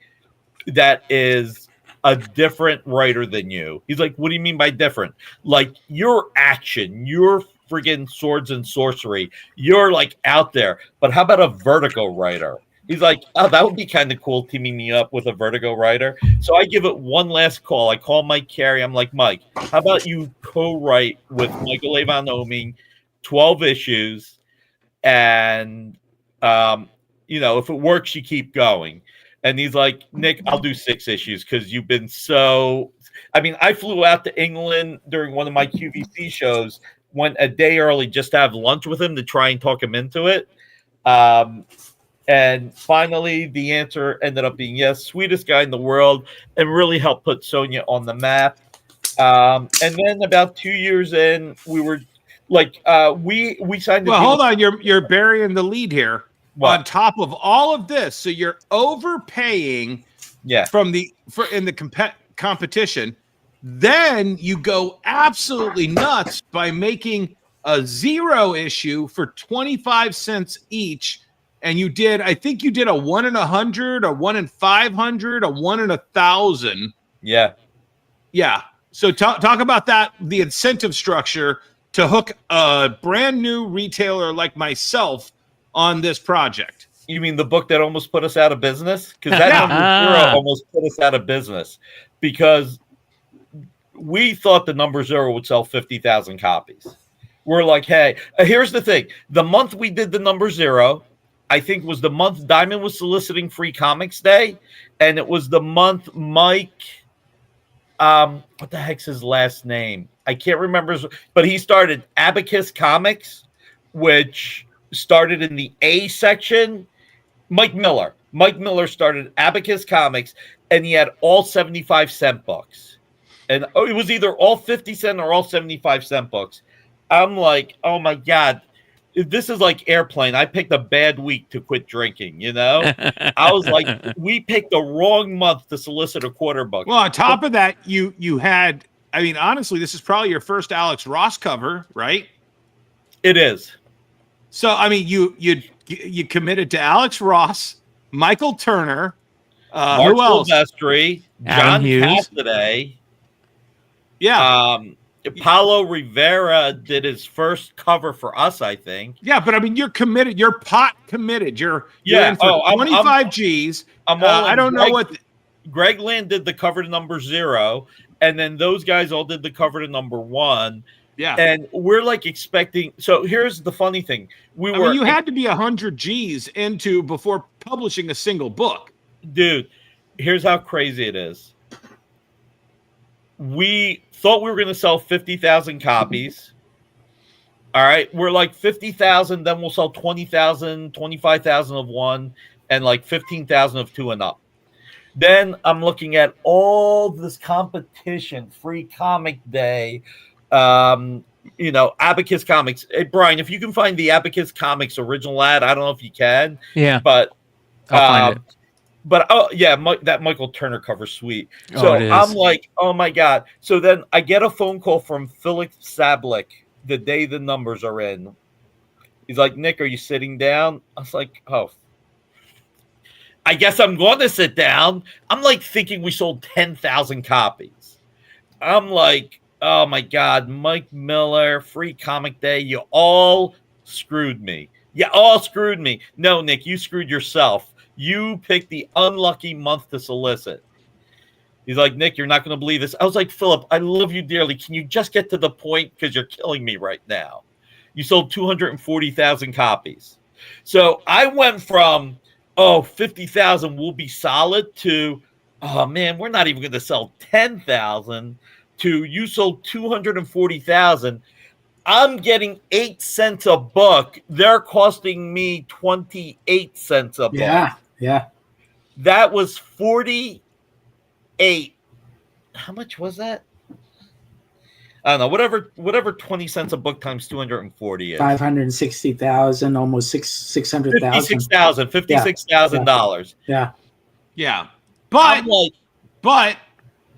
that is a different writer than you? He's like, what do you mean by different? Like, your action, your friggin' swords and sorcery, you're like out there. But how about a Vertigo writer? He's like, oh, that would be kind of cool, teaming me up with a Vertigo writer. So I give it one last call. I call Mike Carey. I'm like, Mike, how about you co-write with Michael Avon Oming 12 issues, and if it works, you keep going. And he's like, Nick, I'll do 6 issues because you've been so... I mean, I flew out to England during one of my QVC shows, went a day early just to have lunch with him to try and talk him into it. And finally, the answer ended up being yes, sweetest guy in the world, and really helped put Sonja on the map. And then about 2 years in, we were like, we signed... Well, hold on. You're burying the lead here. What? On top of all of this, so you're overpaying in the competition. Then you go absolutely nuts by making a 0 issue for 25 cents each. And I think you did a 1 in 100, a 1 in 500, a 1 in 1,000. Yeah. Yeah. So talk about that, the incentive structure to hook a brand new retailer like myself on this project. You mean the book that almost put us out of business? Because that number 0 almost put us out of business, because we thought the number 0 would sell 50,000 copies. We're like, hey, here's the thing. The month we did the number 0, I think was the month Diamond was soliciting Free Comics Day, and it was the month Mike, what the heck's his last name? I can't remember, but he started Abacus Comics, which started in the A section. Mike Miller started Abacus Comics, and he had all 75-cent books, and it was either all 50-cent or all 75-cent books. I'm like, oh my god, this is like Airplane. I picked a bad week to quit drinking. I was like, we picked the wrong month to solicit a quarter book. Well, on top of that, you had, I mean, honestly, this is probably your first Alex Ross cover, right? It is. So, I mean, you committed to Alex Ross, Michael Turner, Mark who else? Silvestri, John Cassaday. Yeah. Paulo Rivera did his first cover for us, I think. Yeah, but I mean, you're committed. You're pot committed. You're in for 25 G's. I don't know what... Greg Land did the cover to number 0, and then those guys all did the cover to number 1. Yeah. And we're like expecting. So here's the funny thing. You had to be 100 G's into before publishing a single book. Dude, here's how crazy it is. We thought we were going to sell 50,000 copies. All right. We're like 50,000. Then we'll sell 20,000, 25,000 of one, and like 15,000 of 2 and up. Then I'm looking at all this competition, Free Comic Day, Abacus Comics. Hey, Brian, if you can find the Abacus Comics original ad, I don't know if you can. Yeah. But I'll find it. But that Michael Turner cover, sweet. So it is. I'm like, oh my god. So then I get a phone call from Philip Sablik the day the numbers are in. He's like, Nick, are you sitting down? I was like, oh, I guess I'm going to sit down. I'm like thinking we sold 10,000 copies. I'm like, oh my god, Mike Miller, Free Comic Day, you all screwed me. You all screwed me. No, Nick, you screwed yourself. You picked the unlucky month to solicit. He's like, Nick, you're not going to believe this. I was like, Philip, I love you dearly. Can you just get to the point? Because you're killing me right now. You sold 240,000 copies. So I went from, 50,000 will be solid to, oh man, we're not even going to sell 10,000 to you sold 240,000. I'm getting 8 cents a book. They're costing me 28 cents a book. Yeah. That was 48. How much was that? I don't know. Whatever 20 cents a book times 240 is. 560,000, almost 600,000. $56,000. Yeah. Yeah. But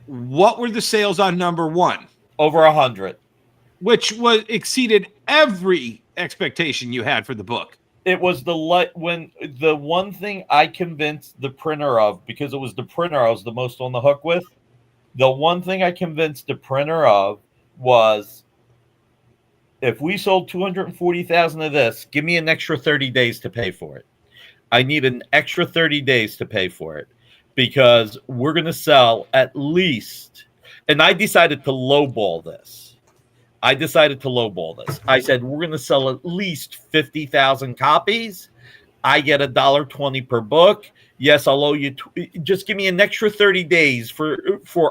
what were the sales on number 1? Over 100. Which was exceeded every expectation you had for the book. It was the one thing I convinced the printer of, because it was the printer I was the most on the hook with. The one thing I convinced the printer of was, if we sold 240,000 of this, give me an extra 30 days to pay for it. I need an extra 30 days to pay for it, because we're going to sell at least, and I decided to lowball this. I said, we're going to sell at least 50,000 copies. I get $1.20 per book. Yes, I'll owe you. Just give me an extra 30 days for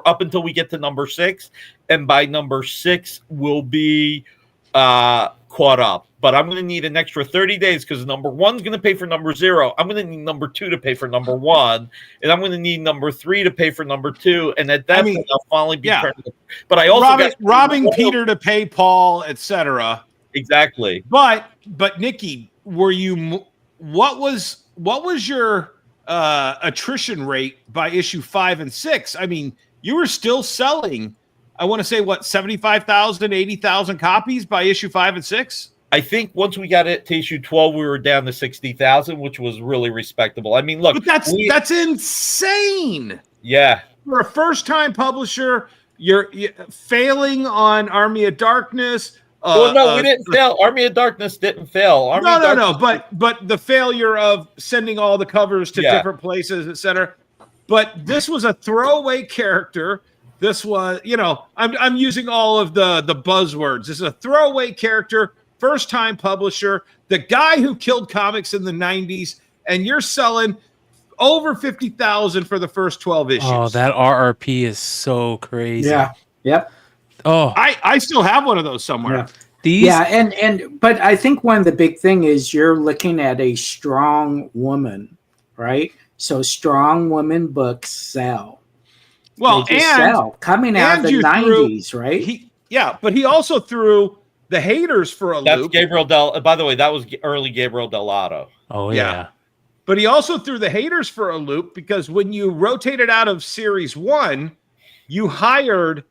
up until we get to number 6. And by number 6, we'll be caught up. But I'm going to need an extra 30 days, because number 1's going to pay for number 0. I'm going to need number 2 to pay for number 1. And I'm going to need number 3 to pay for number 2. And at that point, I'll finally be turned. But I also robbing Peter to pay Paul, etc. Exactly. But Nikki, what was your attrition rate by issue 5 and 6? I mean, you were still selling, I want to say, 75,000, 80,000 copies by issue 5 and 6? I think once we got it to issue 12, we were down to 60,000, which was really respectable. I mean, look, but that's insane. Yeah. For a first-time publisher, you're failing on Army of Darkness. No, we didn't fail. Army of Darkness didn't fail. But the failure of sending all the covers to different places, etc. But this was a throwaway character. This was, I'm using all of the buzzwords. This is a throwaway character, first-time publisher, the guy who killed comics in the 90s, and you're selling over 50,000 for the first 12 issues. Oh, that RRP is so crazy. Yeah. Yep. Oh, I still have one of those somewhere. Yeah. But I think one of the big thing is you're looking at a strong woman, right? So strong women books sell. Well, coming out of the 90s, right? But he also threw the haters for a loop. By the way, that was early Gabriel Dell'Otto. Oh, yeah. But he also threw the haters for a loop, because when you rotated out of series 1, you hired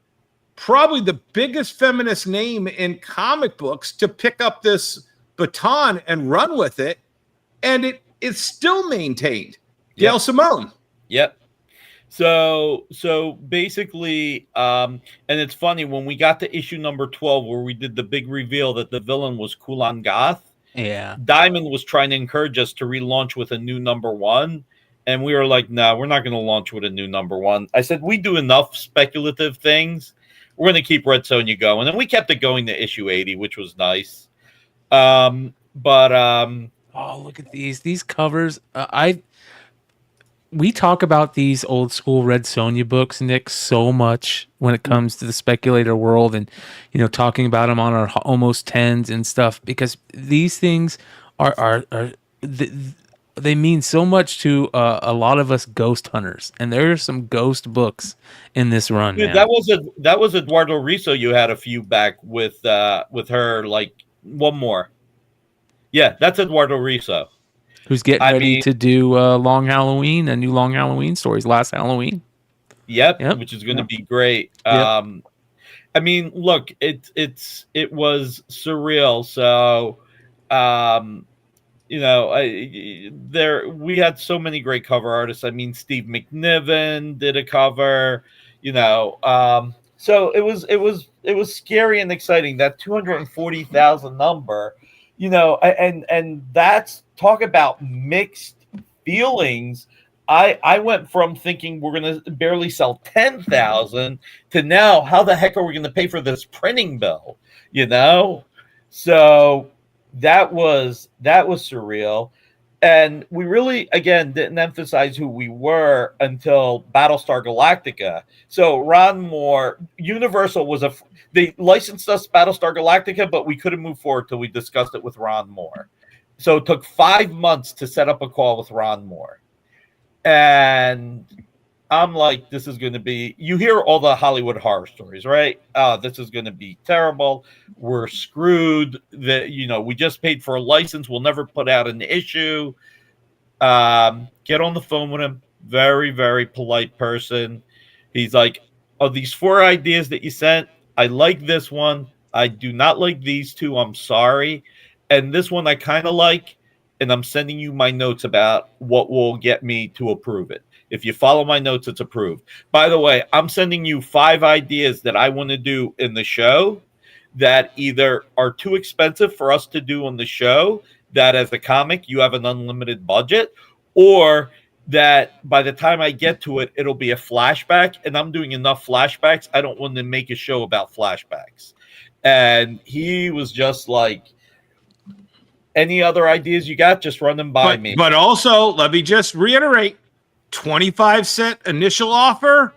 probably the biggest feminist name in comic books to pick up this baton and run with it. And it's still maintained. Gail Simone. Yep. So basically, and it's funny, when we got to issue number 12, where we did the big reveal that the villain was Kulan Gath, Diamond was trying to encourage us to relaunch with a new number 1. And we were like, no, we're not going to launch with a new number 1. I said, we do enough speculative things. We're going to keep Red Sonja going. And we kept it going to issue 80, which was nice. Oh, look at these covers. We talk about these old school Red Sonja books, Nick, so much when it comes to the speculator world, and talking about them on our almost 10s and stuff, because these things they mean so much to a lot of us ghost hunters, and there are some ghost books in this run. Dude, that was Eduardo Riso. You had a few back with her, like one more. Yeah, that's Eduardo Riso. Who's getting ready to do Long Halloween, a new Long Halloween stories, last Halloween. Yep. Which is going to be great. Yep. I mean, look, it was surreal. So, we had so many great cover artists. I mean, Steve McNiven did a cover. So it was scary and exciting, that 240,000 number. And that's, talk about mixed feelings. I went from thinking we're going to barely sell 10,000 to now, how the heck are we going to pay for this printing bill? So that was surreal. And we really, again, didn't emphasize who we were until Battlestar Galactica. So Ron Moore, Universal they licensed us Battlestar Galactica, but we couldn't move forward till we discussed it with Ron Moore. So it took 5 months to set up a call with Ron Moore. And I'm like, this is going to be, you hear all the Hollywood horror stories, right? This is going to be terrible. We're screwed. We just paid for a license. We'll never put out an issue. Get on the phone with him. Very, very polite person. He's like, oh, these 4 ideas that you sent, I like this one. I do not like these 2. I'm sorry. And this one I kind of like. And I'm sending you my notes about what will get me to approve it. If you follow my notes, it's approved. By the way, I'm sending you 5 ideas that I want to do in the show that either are too expensive for us to do on the show, that as a comic, you have an unlimited budget, or that by the time I get to it, it'll be a flashback, and I'm doing enough flashbacks. I don't want to make a show about flashbacks. And he was just like, any other ideas you got, just run them by me. But also, let me just reiterate, 25-cent initial offer,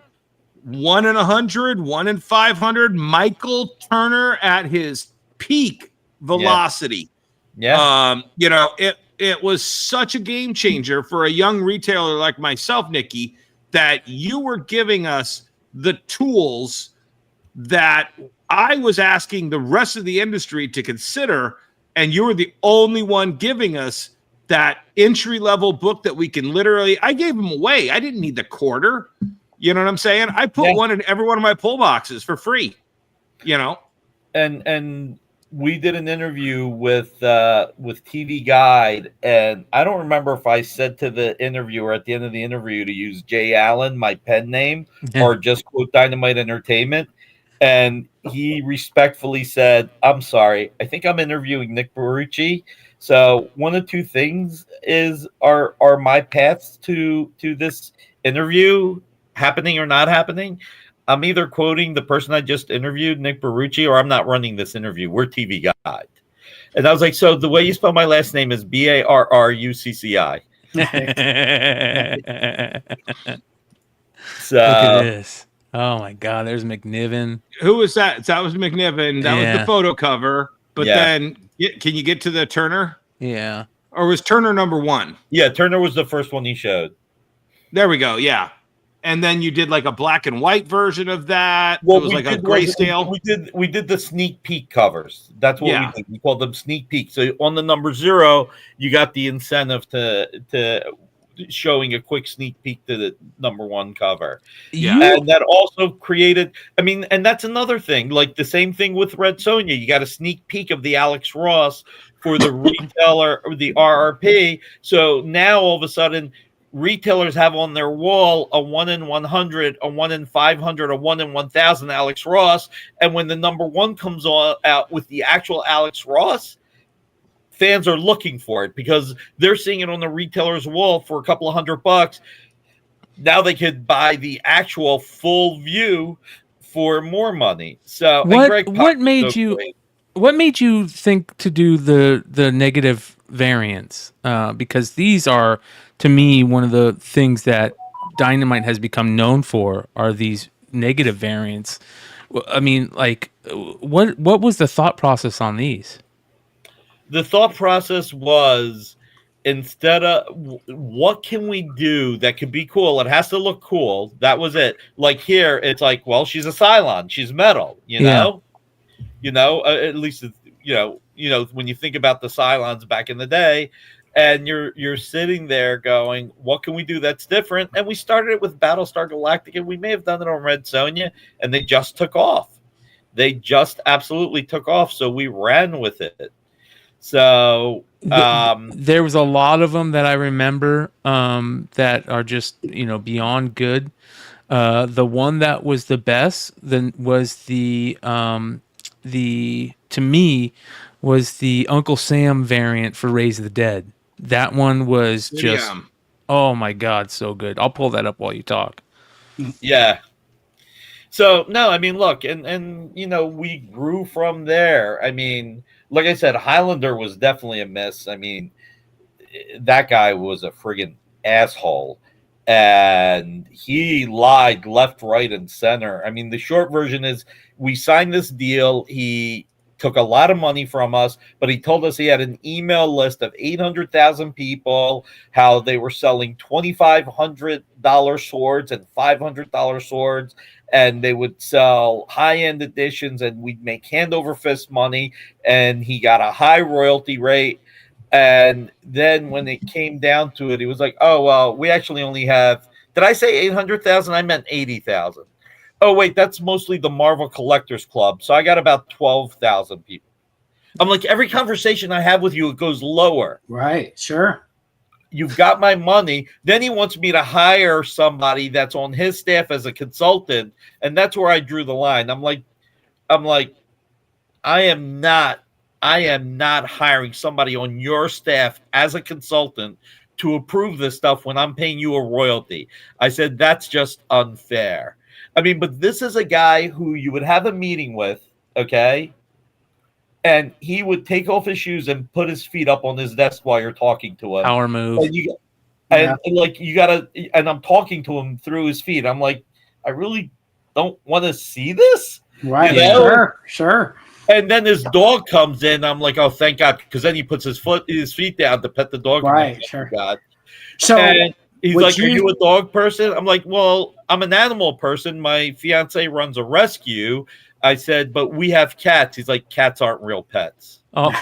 1 in 100, 1 in 500. Michael Turner at his peak velocity. Yeah. It was such a game changer for a young retailer like myself, Nikki, that you were giving us the tools that I was asking the rest of the industry to consider, and you were the only one giving us that entry-level book that we can literally, I gave them away. I didn't need the quarter. You know what I'm saying? I put one in every one of my pull boxes for free, And we did an interview with TV Guide, and I don't remember if I said to the interviewer at the end of the interview to use Jay Allen, my pen name, or just quote Dynamite Entertainment. And he respectfully said, I'm sorry, I think I'm interviewing Nick Barrucci. So one of 2 things are my paths to this interview happening or not happening. I'm either quoting the person I just interviewed, Nick Barrucci, or I'm not running this interview. We're TV Guide. And I was like, so the way you spell my last name is Barrucci. So look at this. Oh my God, there's McNiven. Who was that? That was McNiven. That was the photo cover. But then, can you get to the Turner? Yeah. Or was Turner number 1? Yeah, Turner was the first one he showed. There we go. Yeah. And then you did like a black and white version of that. Well, it was like a grayscale. We did the sneak peek covers. That's what we did. We called them sneak peeks. So on the number 0, you got the incentive to showing a quick sneak peek to the number 1 cover. Yeah. And that also created, and that's another thing, like the same thing with Red Sonja. You got a sneak peek of the Alex Ross for the retailer or the RRP. So now all of a sudden retailers have on their wall a 1 in 100, a 1 in 500, a 1 in 1,000 Alex Ross. And when the number 1 comes out with the actual Alex Ross, fans are looking for it because they're seeing it on the retailer's wall for a couple of $100. Now they could buy the actual full view for more money. So what made you think to do the negative variants? Because these are, to me, one of the things that Dynamite has become known for are these negative variants. I mean, like, what was the thought process on these? The thought process was, instead of what can we do that could be cool? It has to look cool. That was it. Like here, it's like, well, she's a Cylon. She's metal, know? At least, when you think about the Cylons back in the day, and you're sitting there going, what can we do that's different? And we started it with Battlestar Galactica. We may have done it on Red Sonja, and they just took off. They just absolutely took off. So we ran with it. So there was a lot of them that I remember that are just beyond good. The one that was the best then was the to me was the Uncle Sam variant for Raise the Dead. That one was just oh my God, so good. I'll pull that up while you talk. Yeah. So no, look, and we grew from there. like I said, Highlander was definitely a miss. I mean, that guy was a friggin' asshole, and he lied left, right, and center. I mean, the short version is we signed this deal. He took a lot of money from us, but he told us he had an email list of 800,000 people, how they were selling $2,500 swords and $500 swords, and they would sell high-end editions, and we'd make hand over fist money, and he got a high royalty rate. And then when it came down to it, he was like, oh, well, we actually only have, did I say 800,000? I meant 80,000. Oh, wait, that's mostly the Marvel Collectors Club. So I got about 12,000 people. I'm like, every conversation I have with you, it goes lower. Right. Sure. You've got my money. Then he wants me to hire somebody that's on his staff as a consultant. And that's where I drew the line. I'm like, I am not hiring somebody on your staff as a consultant to approve this stuff when I'm paying you a royalty. I said, that's just unfair. I mean, but this is a guy who you would have a meeting with, okay? And he would take off his shoes and put his feet up on his desk while you're talking to him. Power move. And you gotta, and I'm talking to him through his feet. I'm like, I really don't want to see this. Right. You know? Sure. And then his dog comes in. I'm like, oh, thank God, because then he puts his feet down to pet the dog. Right. Like, sure. God. So and he's like, are you a dog person? I'm like, well, I'm an animal person. My fiance runs a rescue. I said, but we have cats. He's like, cats aren't real pets. Oh,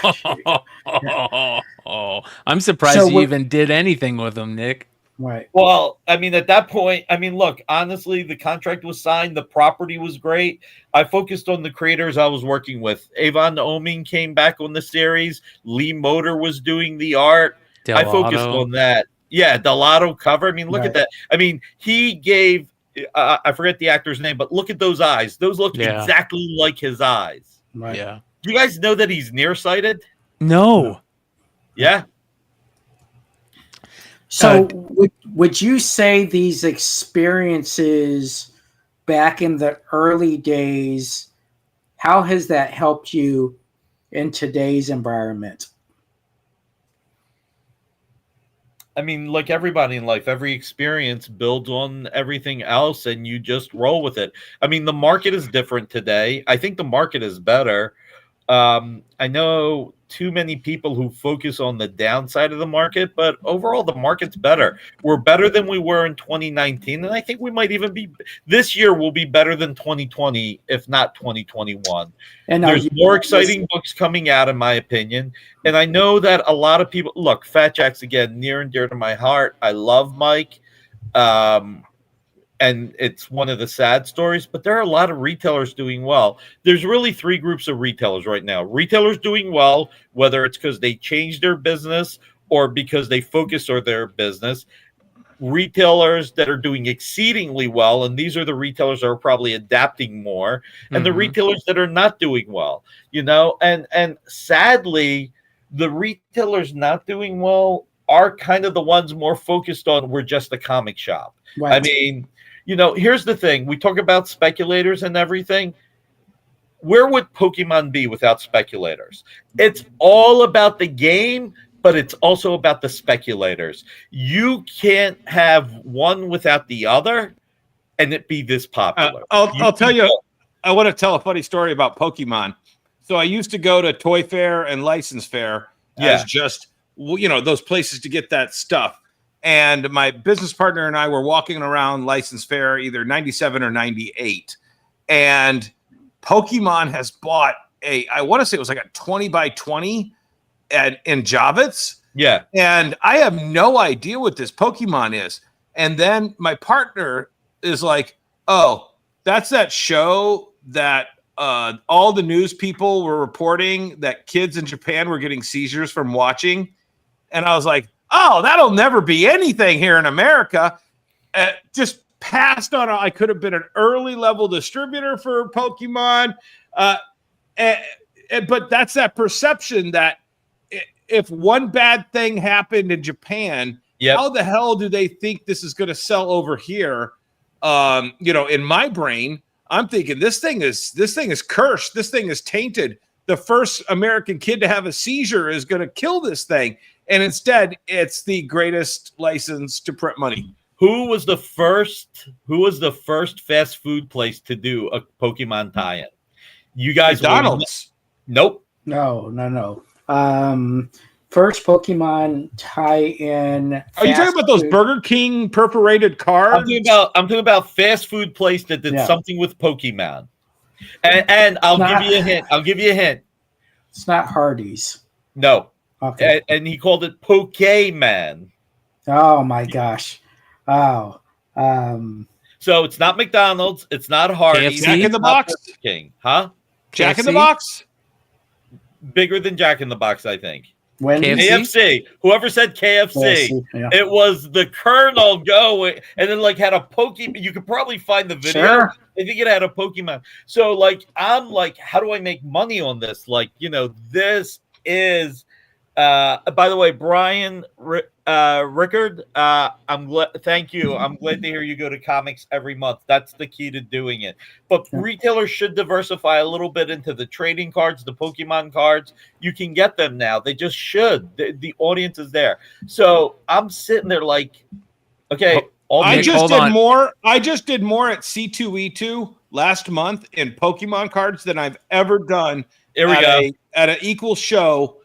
I'm surprised you even did anything with him, Nick. Right. Well, I mean, at that point, I mean, look, honestly, the contract was signed. The property was great. I focused on the creators I was working with. Avon Oming came back on the series. Lee Motor was doing the art. I focused on that. Yeah, Delato cover. I mean, look at that. I mean, he gave, I forget the actor's name, but look at those eyes. Those look exactly like his eyes. Right. Yeah. Do you guys know that he's nearsighted? No. Yeah. So would you say these experiences back in the early days, how has that helped you in today's environment? I mean, like everybody in life, every experience builds on everything else and you just roll with it. I mean, the market is different today. I think the market is better. I know too many people who focus on the downside of the market, but overall the market's better. We're better than we were in 2019, and I think we might even be this year will be better than 2020, if not 2021. And there's more exciting books coming out, in my opinion. And I know that a lot of people look, Fat Jack's again near and dear to my heart. I love Mike. And it's one of the sad stories, but there are a lot of retailers doing well. There's really three groups of retailers right now. Retailers doing well, whether it's because they changed their business or because they focus on their business. Retailers that are doing exceedingly well, and these are the retailers that are probably adapting more, and the retailers that are not doing well, you know, and sadly, the retailers not doing well are kind of the ones more focused on we're just a comic shop. Right. I mean, you know, here's the thing. We talk about speculators and everything. Where would Pokemon be without speculators? It's all about the game, but it's also about the speculators. You can't have one without the other and it be this popular. I'll tell you, I want to tell a funny story about Pokemon. So I used to go to Toy Fair and License Fair as just, you know, those places to get that stuff. And my business partner and I were walking around License Fair, either 97 or 98. And Pokemon has bought I want to say it was like a 20 by 20 in Javits. Yeah. And I have no idea what this Pokemon is. And then my partner is like, oh, that's that show that all the news people were reporting that kids in Japan were getting seizures from watching. And I was like, oh, that'll never be anything here in America. Just passed on. I could have been an early level distributor for Pokemon. But that's that perception that if one bad thing happened in Japan, how the hell do they think this is going to sell over here? You know, in my brain, I'm thinking this thing is cursed. This thing is tainted. the first American kid to have a seizure is going to kill this thing. And instead, it's the greatest license to print money. Who was the first fast food place to do a Pokemon tie-in? You guys? McDonald's. Nope. No. First Pokemon tie-in. Are you talking about those Burger King perforated cards? I'm talking about fast food place that did something with Pokemon. And I'll give you a hint. It's not Hardee's. No. Okay. And he called it Pokemon. Oh my gosh. Oh. So it's not McDonald's. It's not Hardee's. Jack in the Box? King. Huh? Jack in the Box? Bigger than Jack in the Box, I think. KFC? Whoever said KFC, it was the Colonel Go, and then like had a Pokemon. You could probably find the video. Sure. I think it had a Pokemon. So like, I'm like, how do I make money on this? Like, this is. By the way, Brian Rickard, thank you. I'm glad to hear you go to comics every month. That's the key to doing it. But retailers should diversify a little bit into the trading cards, the Pokemon cards. You can get them now. They just should. The audience is there. So I'm sitting there like, okay. I just did more at C2E2 last month in Pokemon cards than I've ever done at an equal show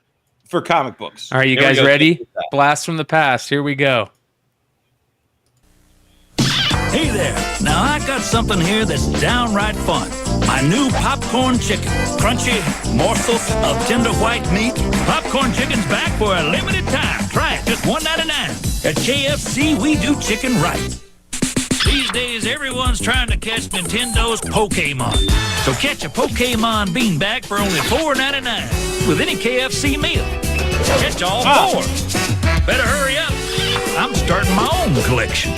for comic books. All right, you guys ready? Blast from the past. Here we go. Hey there. Now I got something here that's downright fun. My new popcorn chicken. Crunchy morsels of tender white meat. Popcorn chicken's back for a limited time. Try it, just $1.99. At KFC, we do chicken right. These days, everyone's trying to catch Nintendo's Pokemon. So catch a Pokemon beanbag for only $4.99 with any KFC meal. Catch all four. Better hurry up. I'm starting my own collection.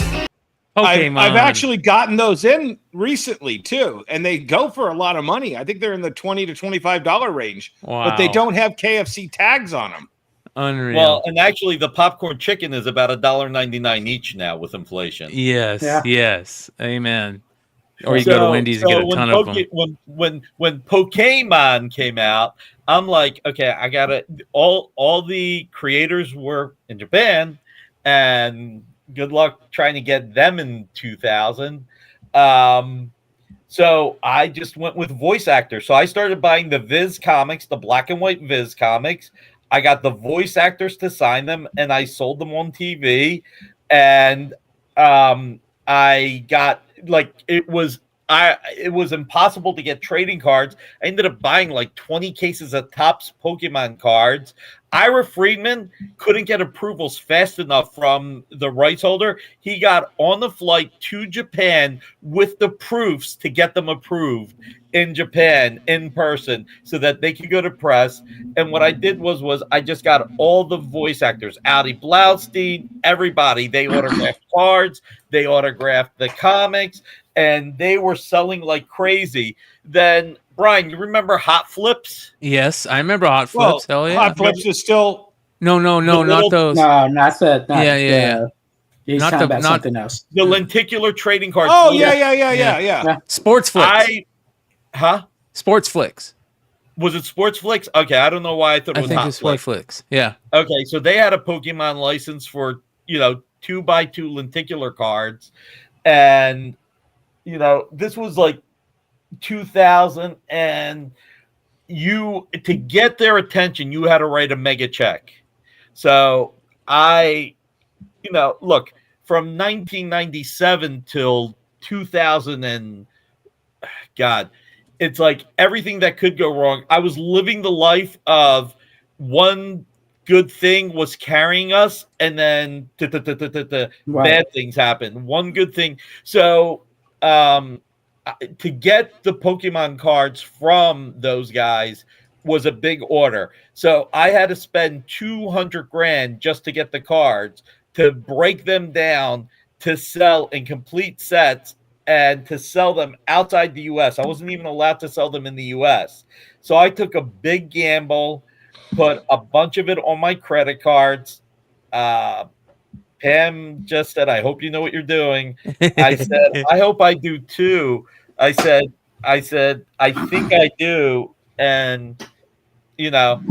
I've actually gotten those in recently, too, and they go for a lot of money. I think they're in the $20 to $25 range, but they don't have KFC tags on them. Unreal. Well, and actually, the popcorn chicken is about $1.99 each now with inflation. Yes, yes, amen. Or you go to Wendy's and get a ton of them. When Pokemon came out, I'm like, okay, I gotta. All the creators were in Japan, and good luck trying to get them in 2000. So I just went with voice actors. So I started buying the Viz comics, the black and white Viz comics. I got the voice actors to sign them, and I sold them on TV. And I got it was impossible to get trading cards. I ended up buying like 20 cases of Topps Pokemon cards. Ira Friedman couldn't get approvals fast enough from the rights holder. He got on the flight to Japan with the proofs to get them approved in Japan in person so that they could go to press. And what I did was I just got all the voice actors, Audi Blaustein, everybody. They autographed cards, they autographed the comics, and they were selling like crazy. Then, Brian, you remember Hot Flips? Yes, I remember Hot Flips. Hell yeah. Hot Flips is still... No, not those. No, not the... Yeah. He's talking about something else. The lenticular trading cards. Oh, yeah. Sports Flicks. Sports Flicks. Was it Sports Flicks? Okay, I don't know why I thought it was Hot Sports Flicks. Yeah. Okay, so they had a Pokemon license for, 2x2 lenticular cards. And, this was like 2000, and to get their attention, you had to write a mega check. So look, from 1997 till 2000 and God, it's like everything that could go wrong. I was living the life of one good thing was carrying us, and then bad things happen. One good thing. So, to get the Pokemon cards from those guys was a big order. So I had to spend $200,000 just to get the cards, to break them down, to sell in complete sets, and to sell them outside the U.S. I wasn't even allowed to sell them in the U.S. So I took a big gamble, put a bunch of it on my credit cards. Pam just said, I hope you know what you're doing. I said, I hope I do too. I said, I think I do. And you know,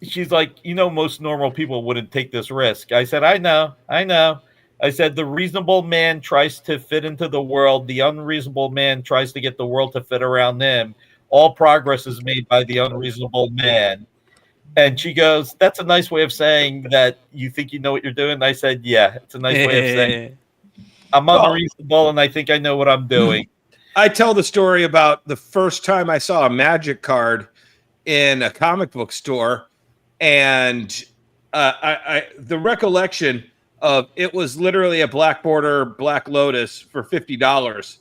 she's like, most normal people wouldn't take this risk. I said, I know. I said, the reasonable man tries to fit into the world. The unreasonable man tries to get the world to fit around him. All progress is made by the unreasonable man. And she goes, that's a nice way of saying that you think you know what you're doing. And I said, yeah, it's a nice way of saying I'm unreasonable and I think I know what I'm doing. I tell the story about the first time I saw a Magic card in a comic book store, and the recollection of it was literally a Black Border Black Lotus for $50,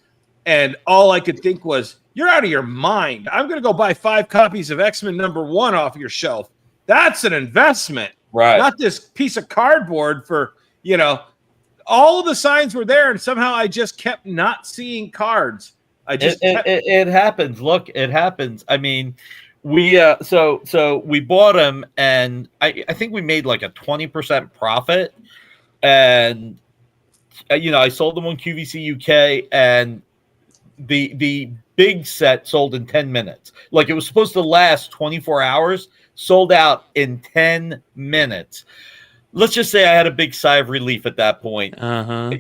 and all I could think was, you're out of your mind. I'm going to go buy 5 copies of X-Men #1 off your shelf. That's an investment, right? Not this piece of cardboard for, all of the signs were there, and somehow I just kept not seeing cards. It happens. Look, it happens. I mean, we so we bought them, and I think we made like a 20% profit, and I sold them on QVC UK, and the big set sold in 10 minutes. Like, it was supposed to last 24 hours, sold out in 10 minutes. Let's just say I had a big sigh of relief at that point. And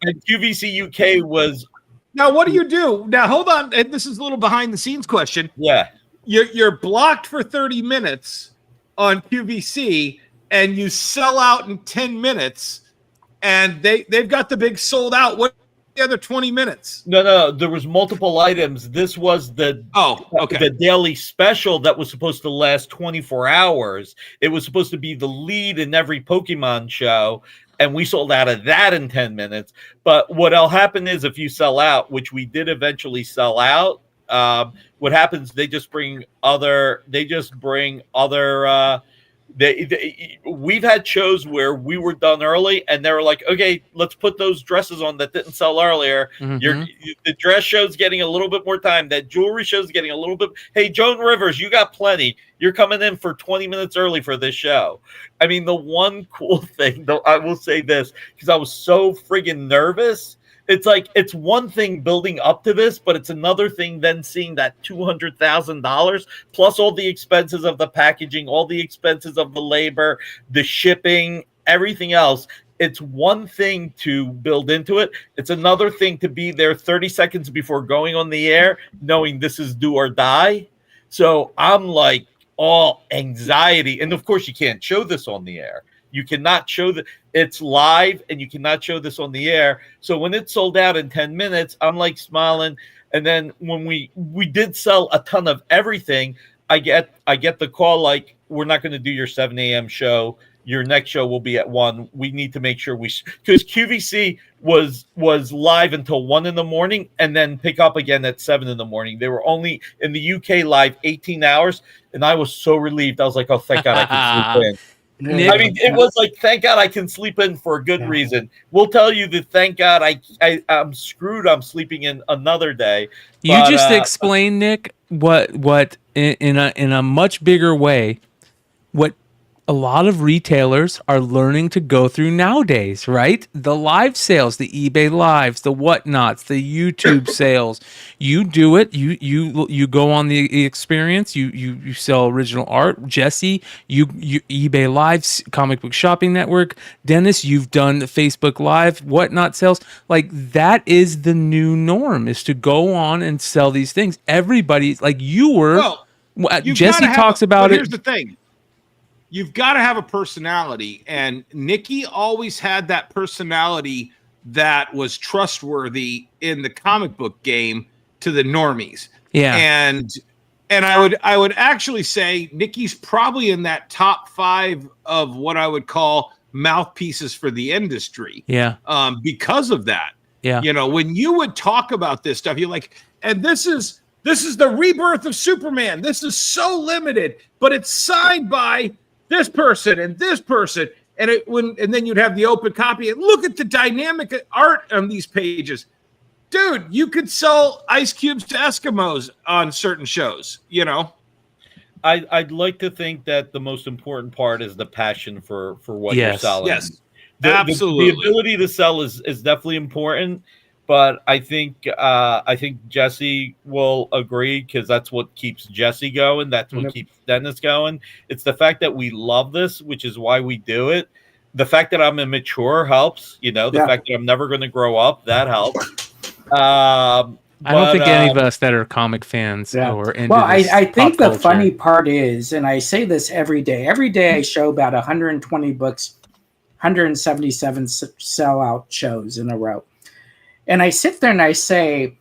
QVC UK was. Now, what do you do? Now, hold on. And this is a little behind the scenes question. Yeah. You're blocked for 30 minutes on QVC, and you sell out in 10 minutes, and they've got the big sold out. What the other 20 minutes? No, there was multiple items. This was the daily special that was supposed to last 24 hours. It was supposed to be the lead in every Pokemon show, and we sold out of that in 10 minutes. But what'll happen is, if you sell out, which we did eventually sell out, what happens, they just bring other we've had shows where we were done early, and they were like, okay, let's put those dresses on that didn't sell earlier. The dress show's getting a little bit more time. That jewelry show's getting a little bit. Hey, Joan Rivers, you got plenty. You're coming in for 20 minutes early for this show. I mean, the one cool thing, though, I will say this, because I was so friggin' nervous. It's like, it's one thing building up to this, but it's another thing then seeing that $200,000 plus all the expenses of the packaging, all the expenses of the labor, the shipping, everything else. It's one thing to build into it. It's another thing to be there 30 seconds before going on the air, knowing this is do or die. So I'm like all anxiety. And of course, you can't show this on the air. You cannot show that it's live, and you cannot show this on the air. So when it sold out in 10 minutes, I'm like smiling. And then when we did sell a ton of everything, I get the call like, we're not going to do your 7 a.m. show. Your next show will be at 1. We need to make sure because QVC was live until 1 in the morning, and then pick up again at 7 in the morning. They were only in the UK live 18 hours, and I was so relieved. I was like, oh, thank God I can sleep in. I mean, it was like, thank God I can sleep in for a good reason. We'll tell you that thank God I'm screwed. I'm sleeping in another day. You just explained, Nick, what in a much bigger way, what a lot of retailers are learning to go through nowadays, right? The live sales, the eBay lives, the whatnots, the YouTube sales. You do it. You go on the experience. You sell original art. Jesse, you eBay lives, Comic Book Shopping Network. Dennis, you've done the Facebook Live, whatnot sales. Like, that is the new norm, is to go on and sell these things. Everybody's like, you were. Well, Jesse talks about it. Here's the thing. You've got to have a personality, and Nikki always had that personality that was trustworthy in the comic book game to the normies. Yeah. And I would actually say Nikki's probably in that top 5 of what I would call mouthpieces for the industry. Yeah. Because of that. Yeah. When you would talk about this stuff, you're like, and this is the rebirth of Superman. This is so limited, but it's signed by this person and this person, and then you'd have the open copy, and look at the dynamic art on these pages, dude. You could sell ice cubes to Eskimos on certain shows. I'd like to think that the most important part is the passion for what you're selling. Yes, absolutely. The ability to sell is definitely important, but I think Jesse will agree, because that's what keeps Jesse going. That's what keeps Dennis going. It's the fact that we love this, which is why we do it. The fact that I'm immature helps. The fact that I'm never going to grow up, that helps. I don't think any of us that are comic fans or into I think the culture. funny part is, and I say this every day I show about 120 books, 177 sellout shows in a row. And I sit there and I say,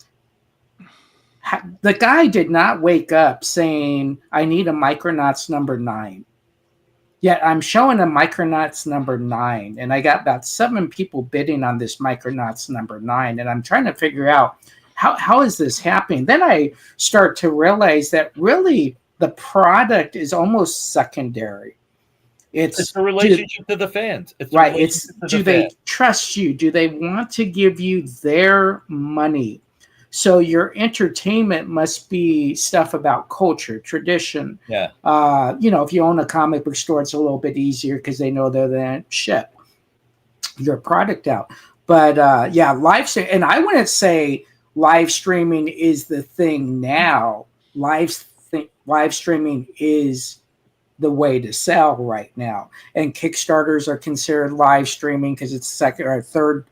the guy did not wake up saying, I need a Micronauts number 9. Yet I'm showing a Micronauts number 9. And I got about 7 people bidding on this Micronauts number 9. And I'm trying to figure out, how is this happening? Then I start to realize that really the product is almost secondary. It's a relationship to the fans. Do they trust you? Do they want to give you their money? So your entertainment must be stuff about culture, tradition. Yeah. If you own a comic book store, it's a little bit easier because they know they're going to ship your product out. But live stream, and I wouldn't say live streaming is the thing now. Live streaming is the way to sell right now, and Kickstarters are considered live streaming because it's second or third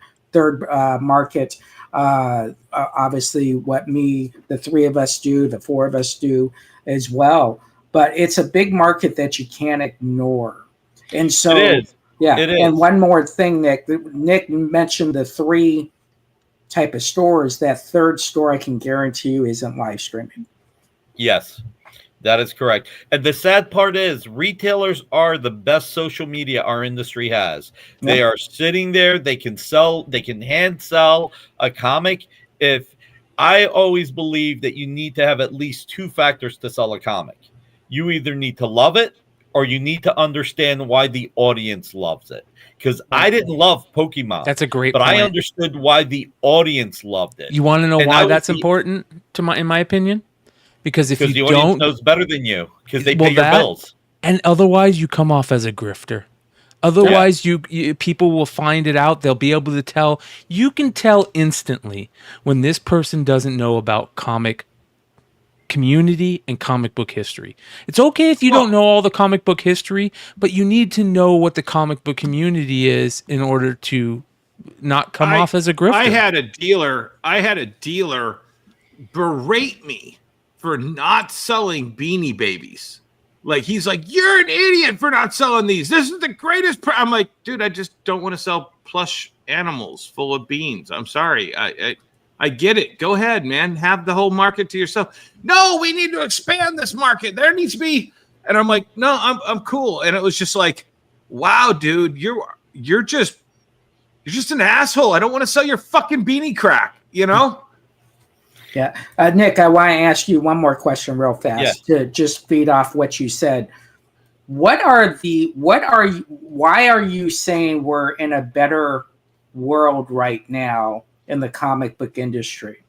market. Obviously, what the 3 of us do, the 4 of us do as well. But it's a big market that you can't ignore. And so, it is. And one more thing, Nick mentioned the 3 type of stores. That third store, I can guarantee you, isn't live streaming. Yes. That is correct. And the sad part is retailers are the best social media our industry has. They are sitting there. They can hand sell a comic. I always believe that you need to have at least 2 factors to sell a comic. You either need to love it or you need to understand why the audience loves it. Because I didn't love Pokemon. That's a great but point. I understood why the audience loved it. You want to know why that's important in my opinion? Because if you the audience knows better than you, because they pay your bills, and otherwise you come off as a grifter. Otherwise, you people will find it out. They'll be able to tell. You can tell instantly when this person doesn't know about comic community and comic book history. It's okay if you don't know all the comic book history, but you need to know what the comic book community is in order to not come off as a grifter. I had a dealer berate me for not selling Beanie Babies. Like, he's like, you're an idiot for not selling these. This is the greatest. I'm like, dude, I just don't want to sell plush animals full of beans. I'm sorry. I get it. Go ahead, man. Have the whole market to yourself. No, we need to expand this market. There needs to be. And I'm like, no, I'm cool. And it was just like, wow, dude, you're just an asshole. I don't want to sell your fucking beanie crack, Yeah. Nick, I want to ask you one more question real fast to just feed off what you said. Why are you saying we're in a better world right now in the comic book industry?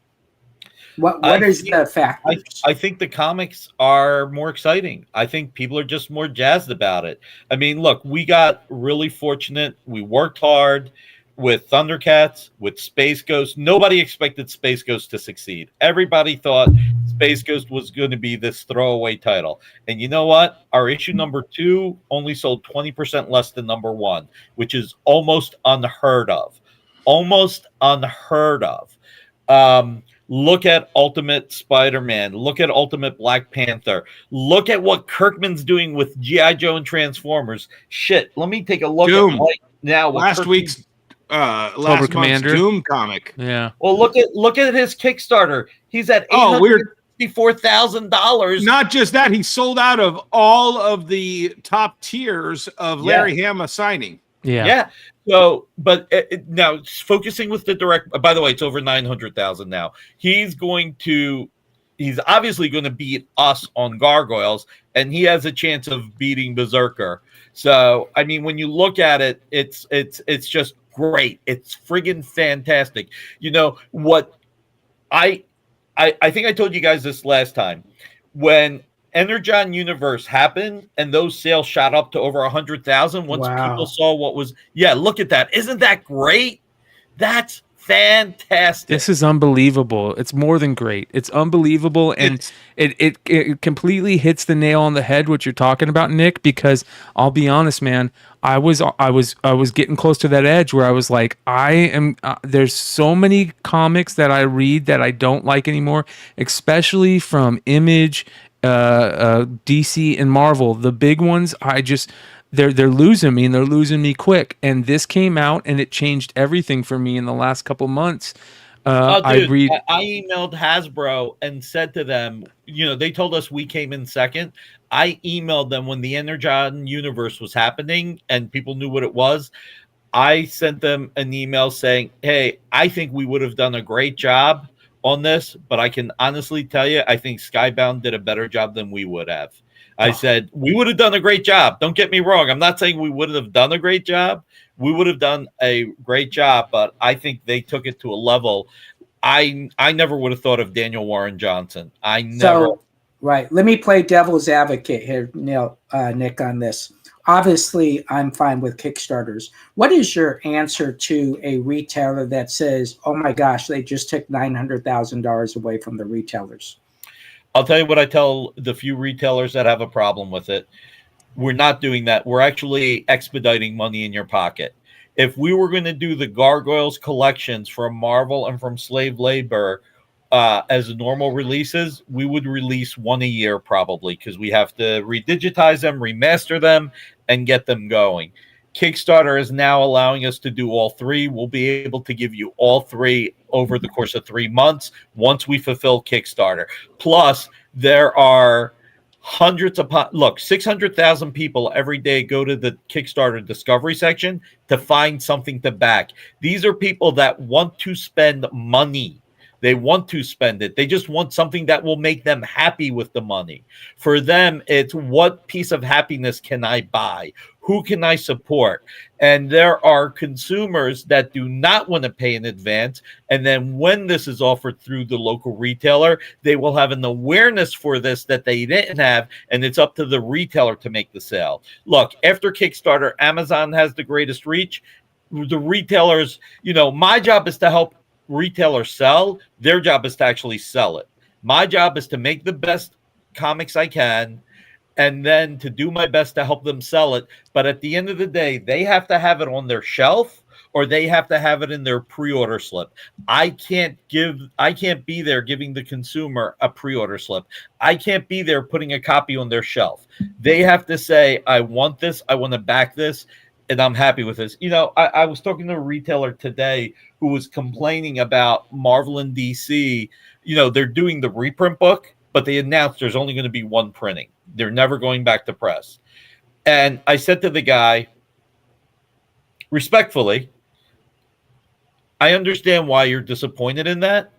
What is the factors? I think the comics are more exciting. I think people are just more jazzed about it. I mean, look, we got really fortunate. We worked hard with Thundercats, with Space Ghost. Nobody expected Space Ghost to succeed. Everybody thought Space Ghost was going to be this throwaway title. And you know what? Our issue number 2 only sold 20% less than number 1, which is almost unheard of. Look at Ultimate Spider-Man. Look at Ultimate Black Panther. Look at what Kirkman's doing with G.I. Joe and Transformers. Shit, let me take a look Doom. at right now. Last month's Doom comic. Yeah. Well, look at his Kickstarter. He's at $864,000. Not just that, he sold out of all of the top tiers of Larry Hama signing. Yeah. So, but now focusing with the direct. By the way, it's over 900,000 now. He's obviously going to beat us on Gargoyles, and he has a chance of beating Berserker. So, I mean, when you look at it, it's just great. It's friggin' fantastic. You know what? I think I told you guys this last time. When Energon Universe happened and those sales shot up to over 100,000 once people saw what was. Yeah, look at that. Isn't that great? That's fantastic. This is unbelievable. It's more than great. It's unbelievable, and it completely hits the nail on the head what you're talking about, Nick. Because I'll be honest, man, I was getting close to that edge where I was like, I am. There's so many comics that I read that I don't like anymore, especially from Image, DC, and Marvel. The big ones, they're losing me, and they're losing me quick. And this came out, and it changed everything for me in the last couple months. I emailed Hasbro and said to them, they told us we came in second. I emailed them when the Energon universe was happening and people knew what it was. I sent them an email saying, hey, I think we would have done a great job on this, but I can honestly tell you, I think Skybound did a better job than we would have. I said, we would have done a great job. Don't get me wrong. I'm not saying we wouldn't have done a great job. We would have done a great job, but I think they took it to a level. I never would have thought of Daniel Warren Johnson. Right. Let me play devil's advocate here, Nick, on this. Obviously, I'm fine with Kickstarters. What is your answer to a retailer that says, oh my gosh, they just took $900,000 away from the retailers? I'll tell you what I tell the few retailers that have a problem with it. We're not doing that. We're actually expediting money in your pocket. If we were going to do the Gargoyles collections from Marvel and from Slave Labor as normal releases, we would release one a year probably, because we have to redigitize them, remaster them, and get them going. Kickstarter is now allowing us to do all three. We'll be able to give you all three over the course of 3 months once we fulfill Kickstarter. Plus, there are hundreds upon 600,000 people every day go to the Kickstarter discovery section to find something to back. These are people that want to spend money. They want to spend it. They just want something that will make them happy with the money. For them, it's what piece of happiness can I buy? Who can I support? And there are consumers that do not want to pay in advance. And then when this is offered through the local retailer, they will have an awareness for this that they didn't have. And it's up to the retailer to make the sale. Look, after Kickstarter, Amazon has the greatest reach. The retailers, my job is to help retailers sell. Their job is to actually sell it. My job is to make the best comics I can, and then to do my best to help them sell it. But at the end of the day, they have to have it on their shelf, or they have to have it in their pre-order slip. I can't be there giving the consumer a pre-order slip. I can't be there putting a copy on their shelf. They have to say, I want this, I want to back this, and I'm happy with this. I was talking to a retailer today who was complaining about Marvel and DC. They're doing the reprint book, but they announced there's only going to be one printing. They're never going back to press. And I said to the guy, respectfully, I understand why you're disappointed in that,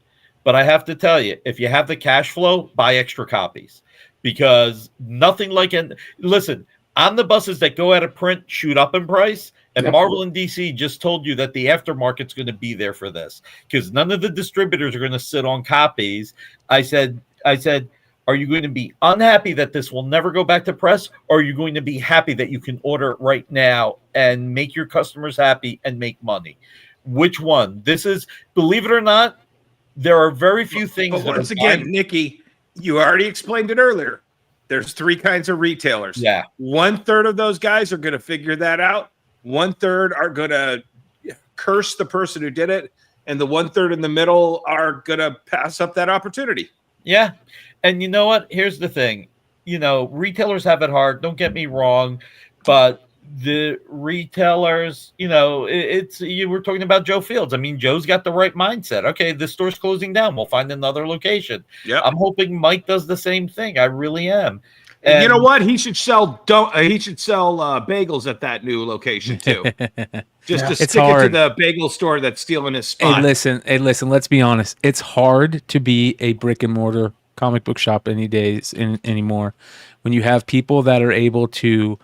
but I have to tell you, if you have the cash flow, buy extra copies, because nothing like listen, omnibuses that go out of print shoot up in price, and Marvel and DC just told you that the aftermarket's going to be there for this, because none of the distributors are going to sit on copies. I said, are you going to be unhappy that this will never go back to press, or are you going to be happy that you can order it right now and make your customers happy and make money? Which one? This is, believe it or not, there are very few things. But once again, Nikki, you already explained it earlier. There's three kinds of retailers. Yeah. 1/3 of those guys are going to figure that out. 1/3 are going to curse the person who did it. And the 1/3 in the middle are going to pass up that opportunity. Yeah. And you know what? Here's the thing. Retailers have it hard. Don't get me wrong. But the retailers, you were talking about Joe Fields. I mean, Joe's got the right mindset. Okay, this store's closing down. We'll find another location. Yeah. I'm hoping Mike does the same thing. I really am. And you know what? He should sell bagels at that new location too. Just to stick it to the bagel store that's stealing his spot. Hey, listen. Let's be honest. It's hard to be a brick and mortar comic book shop anymore. When you have people that are able to,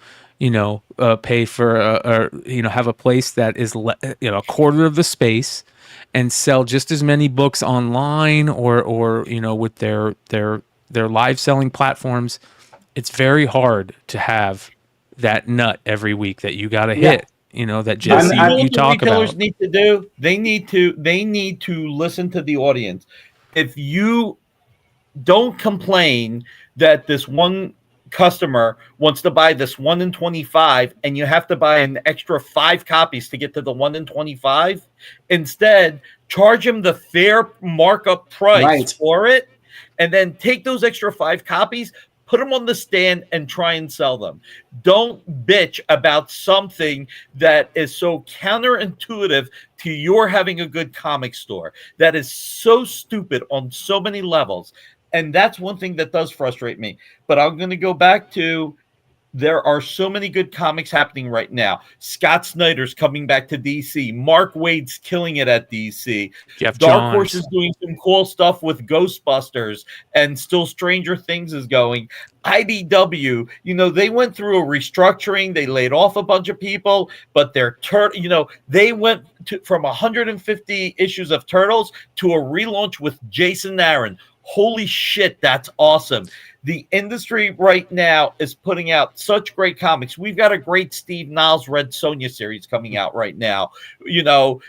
pay for have a place that is a quarter of the space and sell just as many books online or with their live selling platforms. It's very hard to have that nut every week that you got to hit. that Jesse you talk retailers about. need to do. They need to listen to the audience. If you don't complain that this one customer wants to buy this 1 in 25 and you have to buy an extra 5 copies to get to the 1 in 25, instead charge him the fair markup price for it, and then take those extra 5 copies, put them on the stand and try and sell them. Don't bitch about something that is so counterintuitive to your having a good comic store. That is so stupid on so many levels. And that's one thing that does frustrate me. But I'm going to go back to, there are so many good comics happening right now. Scott Snyder's coming back to DC. Mark Waid's killing it at DC. Jeff Dark Johns. Horse is doing some cool stuff with Ghostbusters, and still Stranger Things is going. IDW, they went through a restructuring. They laid off a bunch of people, but they went from 150 issues of Turtles to a relaunch with Jason Aaron. Holy shit, that's awesome. The industry right now is putting out such great comics. We've got a great Steve Niles Red Sonja series coming out right now.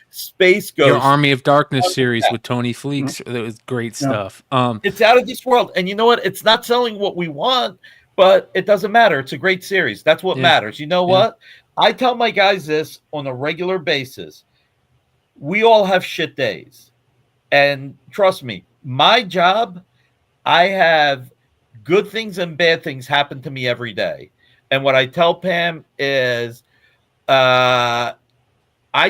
Space Ghost. Your Army of Darkness series with Tony Fleeks. That was great stuff. It's out of this world. And you know what? It's not selling what we want, but it doesn't matter. It's a great series. That's what matters. You know what? I tell my guys this on a regular basis. We all have shit days. And trust me, my job, I have good things and bad things happen to me every day. And what I tell Pam is I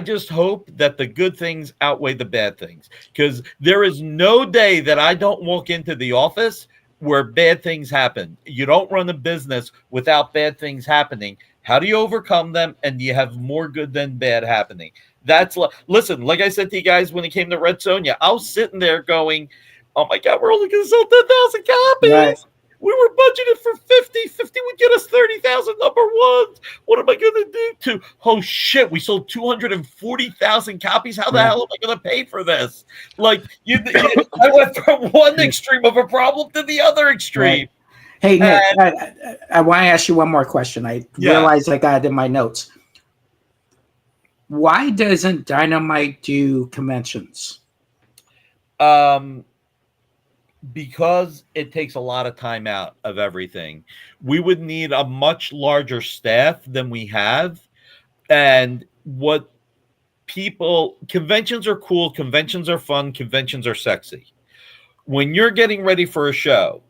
just hope that the good things outweigh the bad things, because there is no day that I don't walk into the office where bad things happen. You don't run a business without bad things happening. How do you overcome them? And do you have more good than bad happening? Listen, like I said to you guys, when it came to Red Sonja, I was sitting there going, oh my God, we're only going to sell 10,000 copies. Right. We were budgeted for 50. 50 would get us 30,000 number ones. What am I going to do oh shit, we sold 240,000 copies. How the hell am I going to pay for this? I went from one extreme of a problem to the other extreme. Right. Hey, Nick, I want to ask you one more question. I realized I got it in my notes. Why doesn't Dynamite do conventions? Because it takes a lot of time out of everything. We would need a much larger staff than we have. And conventions are cool, conventions are fun, conventions are sexy. When you're getting ready for a show,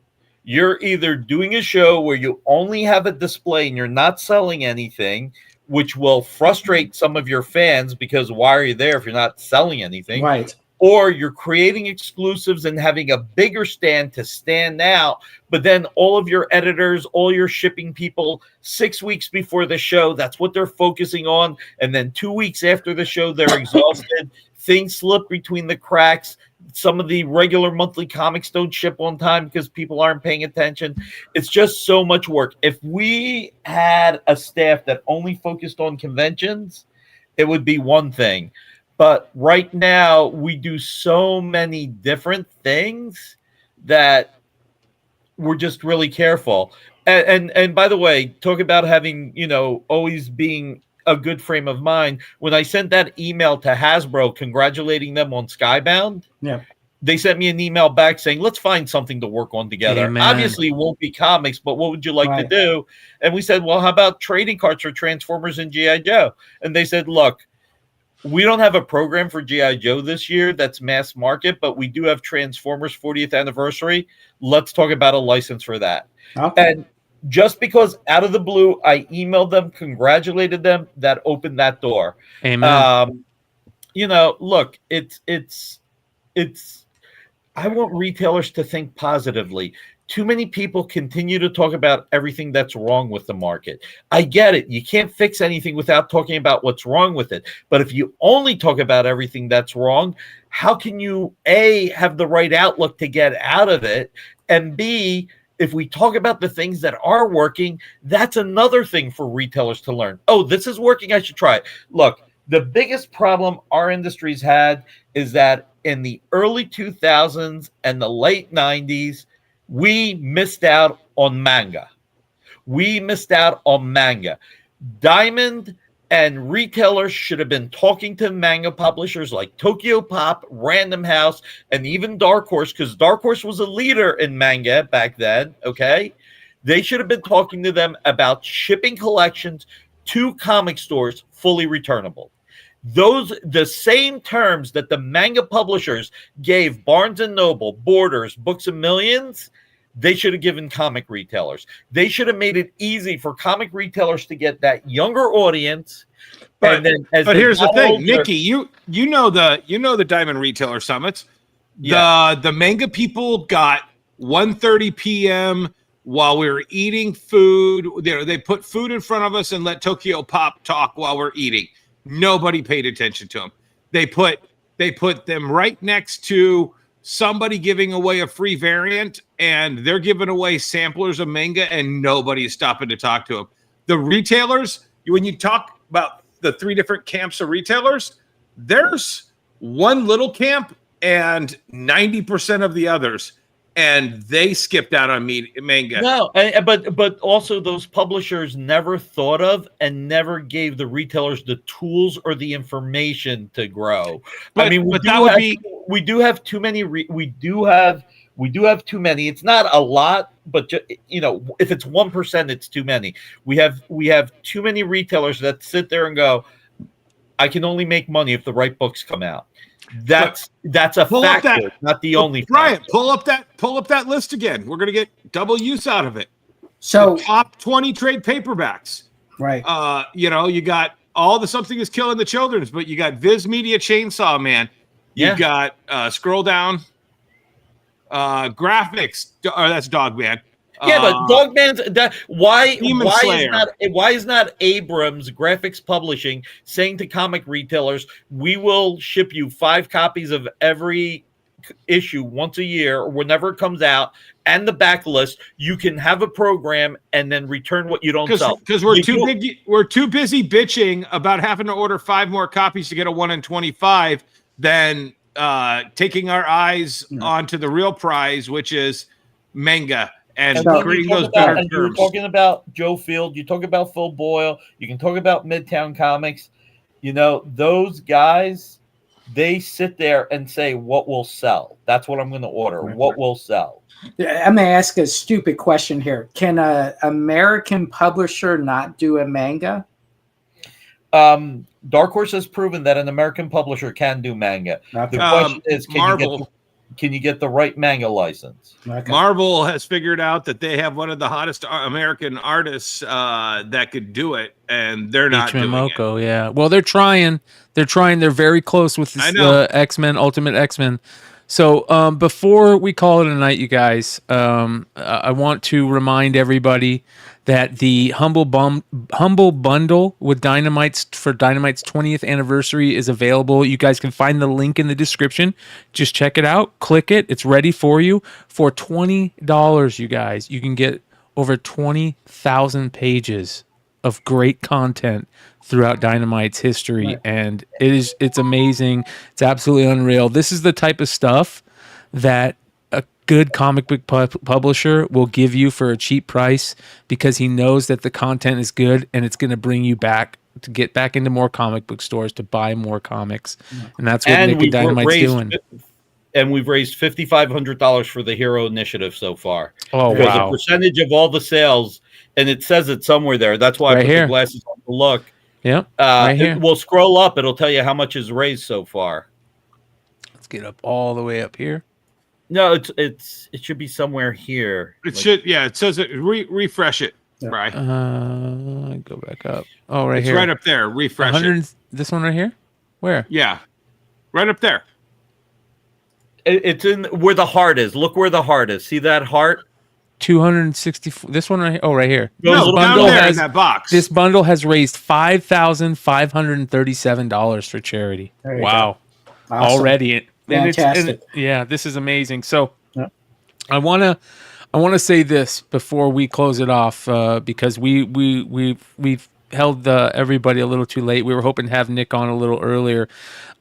you're either doing a show where you only have a display and you're not selling anything, which will frustrate some of your fans, because why are you there if you're not selling anything? Right. Or you're creating exclusives and having a bigger stand to stand out, but then all of your editors, all your shipping people, 6 weeks before the show, that's what they're focusing on. And then 2 weeks after the show, they're exhausted. Things slip between the cracks. Some of the regular monthly comics don't ship on time because people aren't paying attention. It's just so much work. If we had a staff that only focused on conventions, it would be one thing. But right now, we do so many different things that we're just really careful. And by the way, talk about having, always being a good frame of mind. When I sent that email to Hasbro congratulating them on Skybound, they sent me an email back saying, let's find something to work on together. Amen. Obviously, it won't be comics, but what would you like to do? And we said, well, how about trading cards for Transformers and G.I. Joe? And they said, look, we don't have a program for G.I. Joe this year that's mass market, but we do have Transformers 40th anniversary. Let's talk about a license for that. Okay. And just because out of the blue, I emailed them, congratulated them, that opened that door. Amen. Look, it's I want retailers to think positively. Too many people continue to talk about everything that's wrong with the market. I get it. You can't fix anything without talking about what's wrong with it. But if you only talk about everything that's wrong, how can you, A, have the right outlook to get out of it? And B, if we talk about the things that are working, that's another thing for retailers to learn. Oh, this is working. I should try it. Look, the biggest problem our industry's had is that in the early 2000s and the late 90s, we missed out on manga. Diamond And retailers should have been talking to manga publishers like Tokyo Pop, Random House, and even Dark Horse, because Dark Horse was a leader in manga back then, okay? They should have been talking to them about shipping collections to comic stores fully returnable. The same terms that the manga publishers gave Barnes & Noble, Borders, Books A Millions, they should have given comic retailers. They should have made it easy for comic retailers to get that younger audience. But here's the thing, Nikki, you know the Diamond Retailer Summits. The manga people got 1:30 p.m. while we were eating food. They put food in front of us and let Tokyo Pop talk while we're eating. Nobody paid attention to them. They put them right next to somebody giving away a free variant, and they're giving away samplers of manga, and nobody's stopping to talk to them. The retailers, when you talk about the three different camps of retailers, there's one little camp and 90% of the others, and they skipped out on manga. No, but also those publishers never thought of and never gave the retailers the tools or the information to grow. But, I mean, we do have too many. We do have too many. It's not a lot, but if it's 1%, it's too many. We have too many retailers that sit there and go, I can only make money if the right books come out. That's a factor, not the only Brian, factor. pull up that list again. We're gonna get double use out of it. So the top 20 trade paperbacks. Right. You got all the Something Is Killing the Children's, but you got Viz Media Chainsaw Man. You got scroll down. Graphics. That's Dog Man. Yeah, but Dogman's why is not Abrams Graphics Publishing saying to comic retailers, we will ship you 5 copies of every issue once a year or whenever it comes out, and the backlist, you can have a program and then return what you don't sell. Because we're too busy bitching about having to order 5 more copies to get a 1 in 25 than taking our eyes onto the real prize, which is manga. And creating those better terms. You're talking about Joe Field. You talk about Phil Boyle. You can talk about Midtown Comics. Those guys, they sit there and say, what will sell? That's what I'm going to order. What will sell? I'm going to ask a stupid question here. Can an American publisher not do a manga? Dark Horse has proven that an American publisher can do manga. Okay. The question is, Marvel. Can you get the right manga license? Okay. Marvel has figured out that they have one of the hottest American artists that could do it, and they're not doing it. Yeah. Well, they're trying. They're very close with the X-Men, Ultimate X-Men. So before we call it a night, you guys, I want to remind everybody that the Humble Bundle with Dynamite's 20th anniversary is available. You guys can find the link in the description. Just check it out. Click it. It's ready for you. For $20, you guys, you can get over 20,000 pages of great content throughout Dynamite's history. Right. And it's amazing. It's absolutely unreal. This is the type of stuff that a good comic book publisher will give you for a cheap price, because he knows that the content is good and it's going to bring you back to get back into more comic book stores to buy more comics. And that's what Nick and Dynamite's doing. And we've raised $5,500 for the Hero Initiative so far. Oh, because wow. a percentage of all the sales, and it says it somewhere there. That's why I put the glasses on to look. Yeah, right here. We'll scroll up. It'll tell you how much is raised so far. Let's get up all the way up here. No, it should be somewhere here. It should. Yeah, it says it. Refresh it, Brian. Go back up. Oh, right it's here. Right up there. Refresh it. This one right here? Where? Yeah, right up there. It's in where the heart is. Look where the heart is. See that heart? 264. This one right here. Oh, right here. No, down there in that box. This bundle has raised $5,537 for charity. Wow. Awesome. Already. Fantastic. This is amazing. So I want to say this before we close it off, because we've held everybody a little too late. We were hoping to have Nick on a little earlier.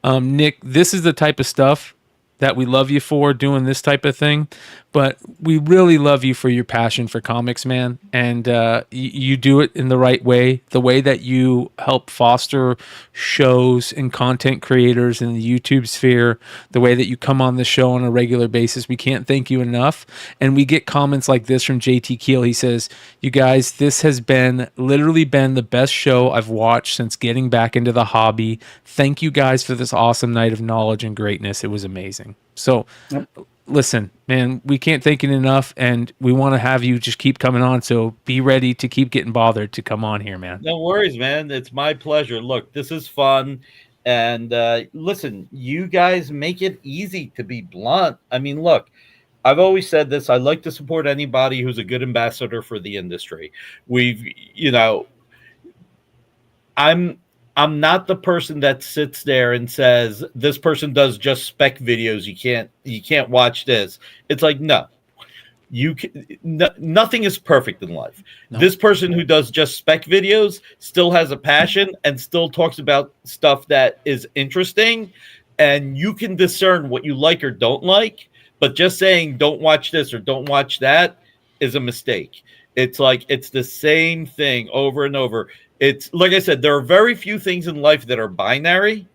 Nick, this is the type of stuff that we love you for doing this type of thing, but we really love you for your passion for comics, man. And you do it in the right way, the way that you help foster shows and content creators in the YouTube sphere, the way that you come on the show on a regular basis. We can't thank you enough. And we get comments like this from JT Keel. He says, you guys, this has literally been the best show I've watched since getting back into the hobby. Thank you guys for this awesome night of knowledge and greatness. It was amazing. So listen, man, we can't thank you enough, and we want to have you just keep coming on. So be ready to keep getting bothered to come on here, man. No worries, man. It's my pleasure. Look, this is fun. And listen, you guys make it easy to be blunt. I mean, look, I've always said this. I like to support anybody who's a good ambassador for the industry. I'm not the person that sits there and says this person does just spec videos. You can't watch this. It's like, no, nothing is perfect in life. No. This person who does just spec videos still has a passion and still talks about stuff that is interesting, and you can discern what you like or don't like. But just saying don't watch this or don't watch that is a mistake. It's like it's the same thing over and over. It's like I said, there are very few things in life that are binary.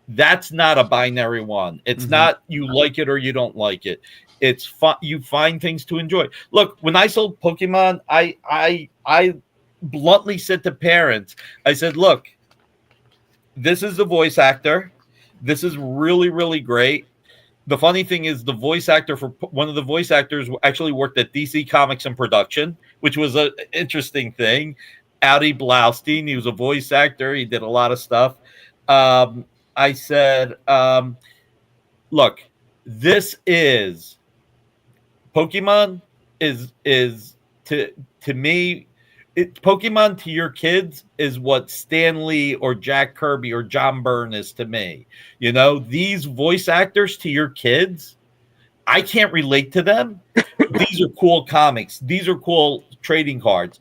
That's not a binary one. It's not you like it or you don't like it. It's you find things to enjoy. Look, when I sold Pokemon, I bluntly said to parents, I said, look, this is the voice actor. This is really, really great. The funny thing is the voice actor for one of the voice actors actually worked at DC Comics in production, which was an interesting thing. Audi Blaustein, he was a voice actor. He did a lot of stuff. I said, look, this is Pokemon is to me, Pokemon to your kids is what Stan Lee or Jack Kirby or John Byrne is to me. You know, these voice actors to your kids, I can't relate to them. These are cool comics. These are cool trading cards.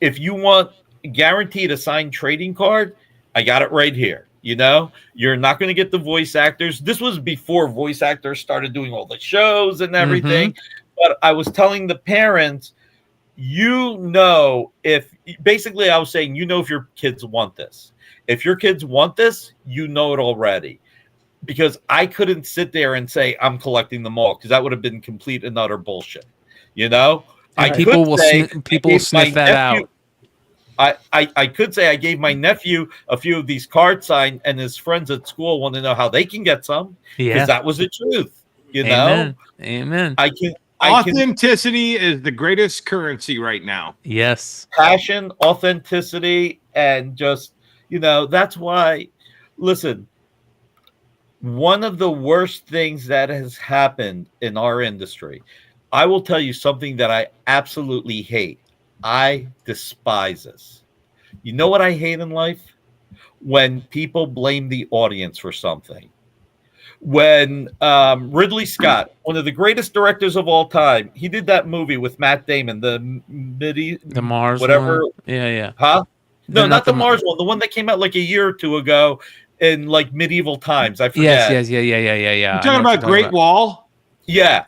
If you want guaranteed a signed trading card, I got it right here. You know, you're not going to get the voice actors. This was before voice actors started doing all the shows and everything. But I was telling the parents, if basically I was saying, if your kids want this. If your kids want this, you know it already. Because I couldn't sit there and say I'm collecting them all, because that would have been complete and utter bullshit. You know? People will sniff that out. I could say I gave my nephew a few of these cards signed, and his friends at school want to know how they can get some, because that was the truth. You know? Amen. Authenticity is the greatest currency right now. Yes. Passion, authenticity, and just, that's why, listen, one of the worst things that has happened in our industry, I will tell you something that I absolutely hate. I despise this. You know what I hate in life? When people blame the audience for something. When Ridley Scott, one of the greatest directors of all time, he did that movie with Matt Damon, the Mars whatever. One? Yeah. Huh? No, not the Mars one. The one that came out like a year or two ago in like medieval times. I forget. Yes. Yeah. You're talking about Great Wall? Yeah.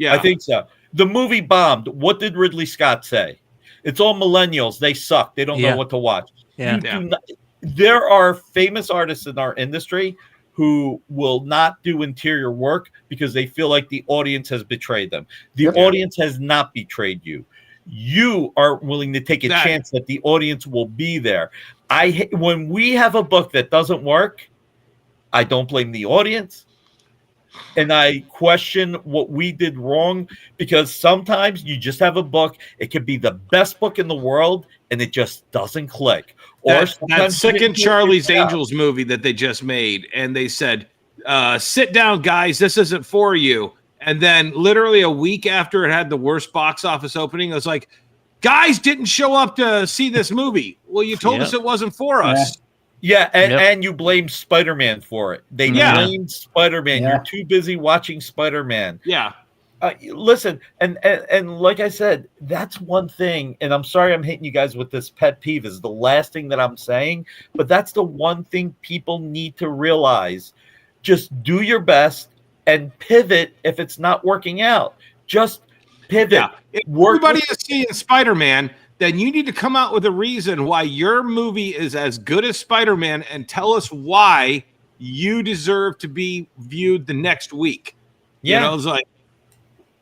I think so. The movie bombed. What did Ridley Scott say? It's all millennials. They suck. They don't know what to watch. Yeah. There are famous artists in our industry who will not do interior work because they feel like the audience has betrayed them. The audience has not betrayed you. You are willing to take a chance that the audience will be there. When we have a book that doesn't work, I don't blame the audience. And I question what we did wrong, because sometimes you just have a book. It could be the best book in the world, and it just doesn't click. That second Charlie's Angels movie that they just made, and they said, sit down, guys, this isn't for you. And then literally a week after it had the worst box office opening, I was like, guys didn't show up to see this movie. Well, you told us it wasn't for us. Yeah, and you blame Spider-Man for it. They blamed Spider-Man. You're too busy watching Spider-Man. Yeah. Listen, and like I said, that's one thing, and I'm sorry I'm hitting you guys with this pet peeve, is the last thing that I'm saying, but that's the one thing people need to realize. Just do your best, and pivot if it's not working out. Just pivot. Yeah. If everybody is seeing Spider-Man, then you need to come out with a reason why your movie is as good as Spider-Man and tell us why you deserve to be viewed the next week. Yeah. You know, it's like,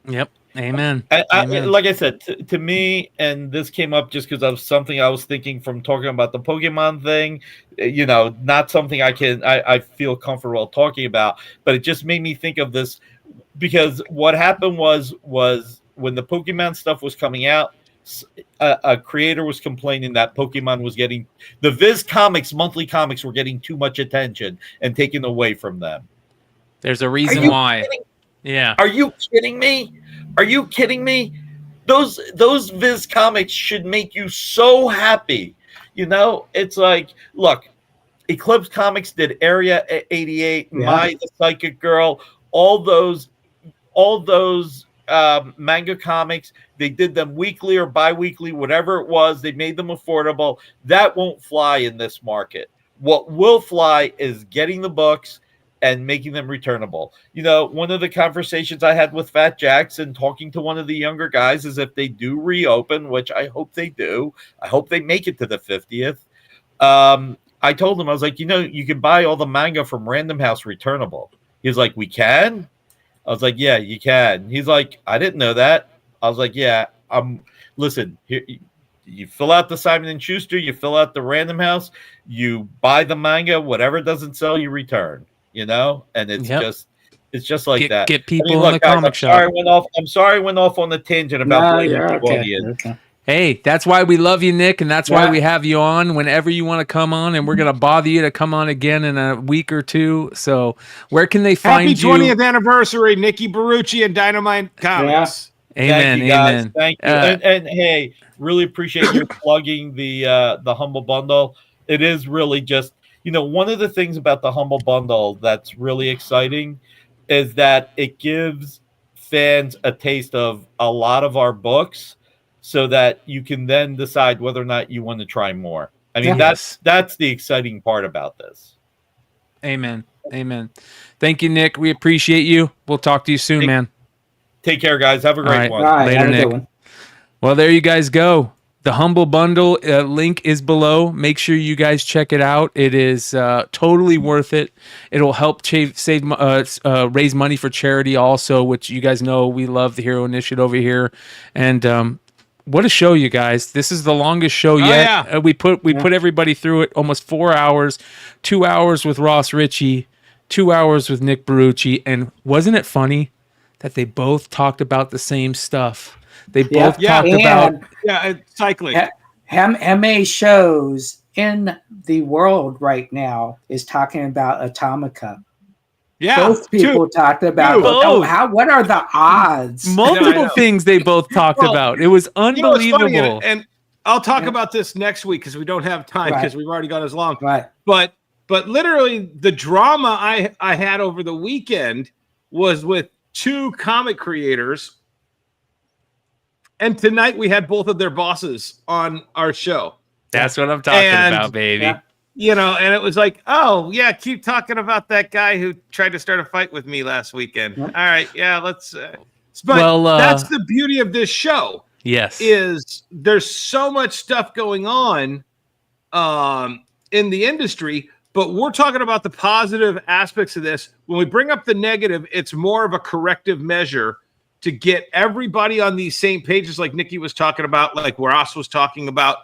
Yep. Amen. Amen. Like I said, to me, and this came up just because of something I was thinking from talking about the Pokemon thing, you know, not something I feel comfortable talking about, but it just made me think of this because what happened was when the Pokemon stuff was coming out, a creator was complaining that Pokemon was getting the Viz Comics monthly comics were getting too much attention and taken away from them. There's a reason why. Kidding? Yeah. Are you kidding me? Are you kidding me? Those Viz comics should make you so happy. You know, it's like, look, Eclipse Comics did Area 88, My the Psychic Girl, all those manga comics. They did them weekly or bi-weekly, whatever it was. They made them affordable. That won't fly in this market. What will fly is getting the books and making them returnable. You know, one of the conversations I had with Fat Jackson talking to one of the younger guys is if they do reopen, which I hope they do, I hope they make it to the 50th. I told him, I was like, you know, you can buy all the manga from Random House returnable. He's like, we can? I was like, yeah, you can. He's like, I didn't know that. I was like, yeah, listen, here, you fill out the Simon & Schuster, you fill out the Random House, you buy the manga, whatever doesn't sell, you return. You know, and it's just like that. Get people in the comic shop. I'm sorry I went off on the tangent about blaming the audience. Okay. Hey, that's why we love you, Nick, and that's why we have you on whenever you want to come on, and we're going to bother you to come on again in a week or two. So where can they find you? Happy 20th anniversary, Nicky Barrucci and Dynamite Comics. Yeah. Amen. Thank you, guys. Amen. Thank you. And hey, really appreciate you plugging the Humble Bundle. It is really just, you know, one of the things about the Humble Bundle that's really exciting is that it gives fans a taste of a lot of our books so that you can then decide whether or not you want to try more. I mean, that's the exciting part about this. Amen. Amen. Thank you, Nick. We appreciate you. We'll talk to you soon, man. Take care, guys. Have a great one. Right, later, Nick. Well, there you guys go. The Humble Bundle link is below. Make sure you guys check it out. It is totally worth it. It'll help raise money for charity also, which you guys know we love the Hero Initiative over here. And what a show, you guys. This is the longest show yet. Yeah. We put everybody through it, almost 4 hours, 2 hours with Ross Richie, 2 hours with Nick Barrucci. And wasn't it funny that they both talked about the same stuff? They both talked about cycling. MA shows in the world right now is talking about Atomica. Yeah, both people talked about what are the odds? Multiple things they both talked about. It was unbelievable. You know, and I'll talk about this next week because we don't have time because we've already gone as long. Right. But literally the drama I had over the weekend was with two comic creators. And tonight we had both of their bosses on our show. That's what I'm talking about, baby. Yeah, you know, and it was like, oh, yeah, keep talking about that guy who tried to start a fight with me last weekend. All right, yeah, let's. But that's the beauty of this show. Yes. Is there's so much stuff going on in the industry, but we're talking about the positive aspects of this. When we bring up the negative, it's more of a corrective measure to get everybody on these same pages, like Nikki was talking about, like Ross was talking about.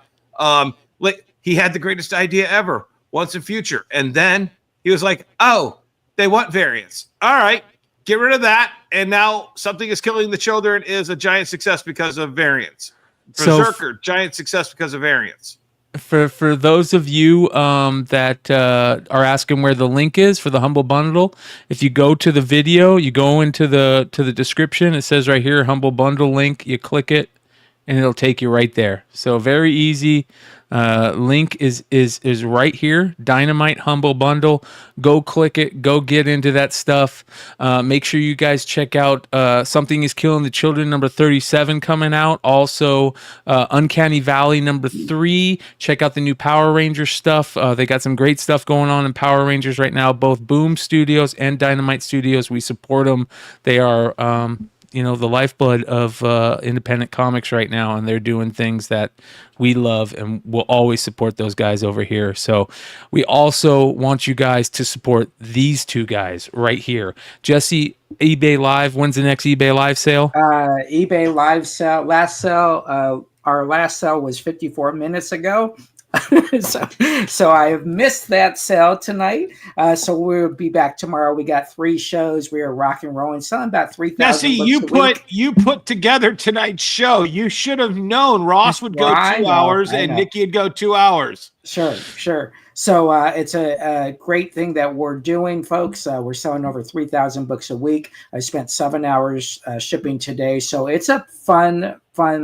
Like he had the greatest idea ever, Once and Future, and then he was like, "Oh, they want variants. All right, get rid of that." And now Something Is Killing the Children is a giant success because of variants. Berserker, giant success because of variants. For those of you that are asking where the link is for the Humble Bundle, if you go to the video, you go into the description. It says right here, Humble Bundle link. You click it, and it'll take you right there. So very easy. Link is right here. Dynamite Humble Bundle. Go click it. Go get into that stuff. Make sure you guys check out Something is Killing the Children number 37 coming out. Also Uncanny Valley number 3. Check out the new Power Rangers stuff. They got some great stuff going on in Power Rangers right now. Both Boom Studios and Dynamite Studios. We support them. They are the lifeblood of independent comics right now, and they're doing things that we love, and we'll always support those guys over here. So we also want you guys to support these two guys right here. Jesse, eBay Live, when's the next eBay Live sale? eBay Live sale, our last sale was 54 minutes ago. so I have missed that sale tonight. So we'll be back tomorrow. We got 3 shows. We are rock and rolling, selling about 3,000. Now, see, you put together tonight's show. You should have known Ross would go 2 hours and Nikki would go 2 hours. Sure. So it's a great thing that we're doing, folks. We're selling over 3,000 books a week. I spent 7 hours shipping today. So it's a fun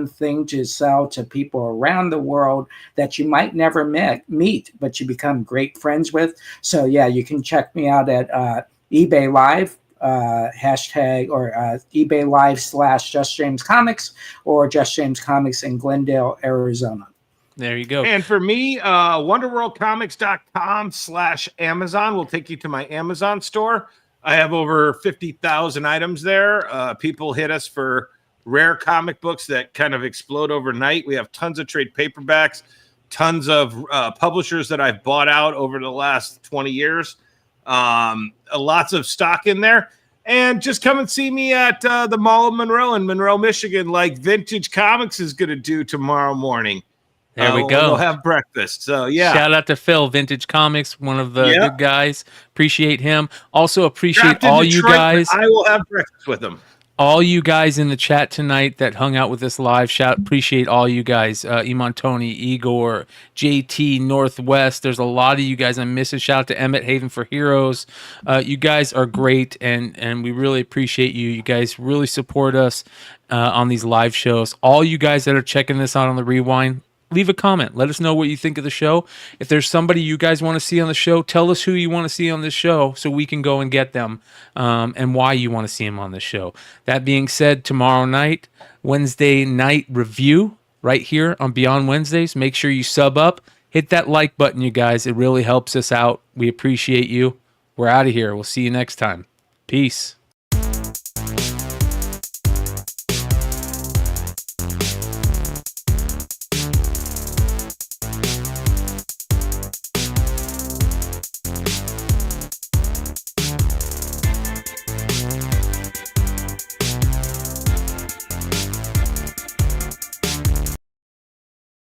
thing to sell to people around the world that you might never meet, but you become great friends with. So yeah, you can check me out at eBay Live, hashtag or eBay Live / Just James Comics, or Just James Comics in Glendale, Arizona. There you go. And for me, wonderworldcomics.com/Amazon will take you to my Amazon store. I have over 50,000 items there. People hit us for rare comic books that kind of explode overnight. We have tons of trade paperbacks, tons of publishers that I've bought out over the last 20 years. Lots of stock in there. And just come and see me at the Mall of Monroe in Monroe, Michigan, like Vintage Comics is going to do tomorrow morning. There we go. We'll have breakfast. So, yeah. Shout out to Phil, Vintage Comics, one of the good guys. Appreciate him. Also appreciate all you guys. I will have breakfast with him. All you guys in the chat tonight that hung out with us live, appreciate all you guys. Iman Tony, Igor, JT, Northwest. There's a lot of you guys I'm missing. Shout out to Emmett Haven for Heroes. You guys are great, and we really appreciate you. You guys really support us on these live shows. All you guys that are checking this out on the Rewind, leave a comment. Let us know what you think of the show. If there's somebody you guys want to see on the show, tell us who you want to see on this show so we can go and get them and why you want to see them on this show. That being said, tomorrow night, Wednesday night review right here on Beyond Wednesdays. Make sure you sub up. Hit that like button, you guys. It really helps us out. We appreciate you. We're out of here. We'll see you next time. Peace.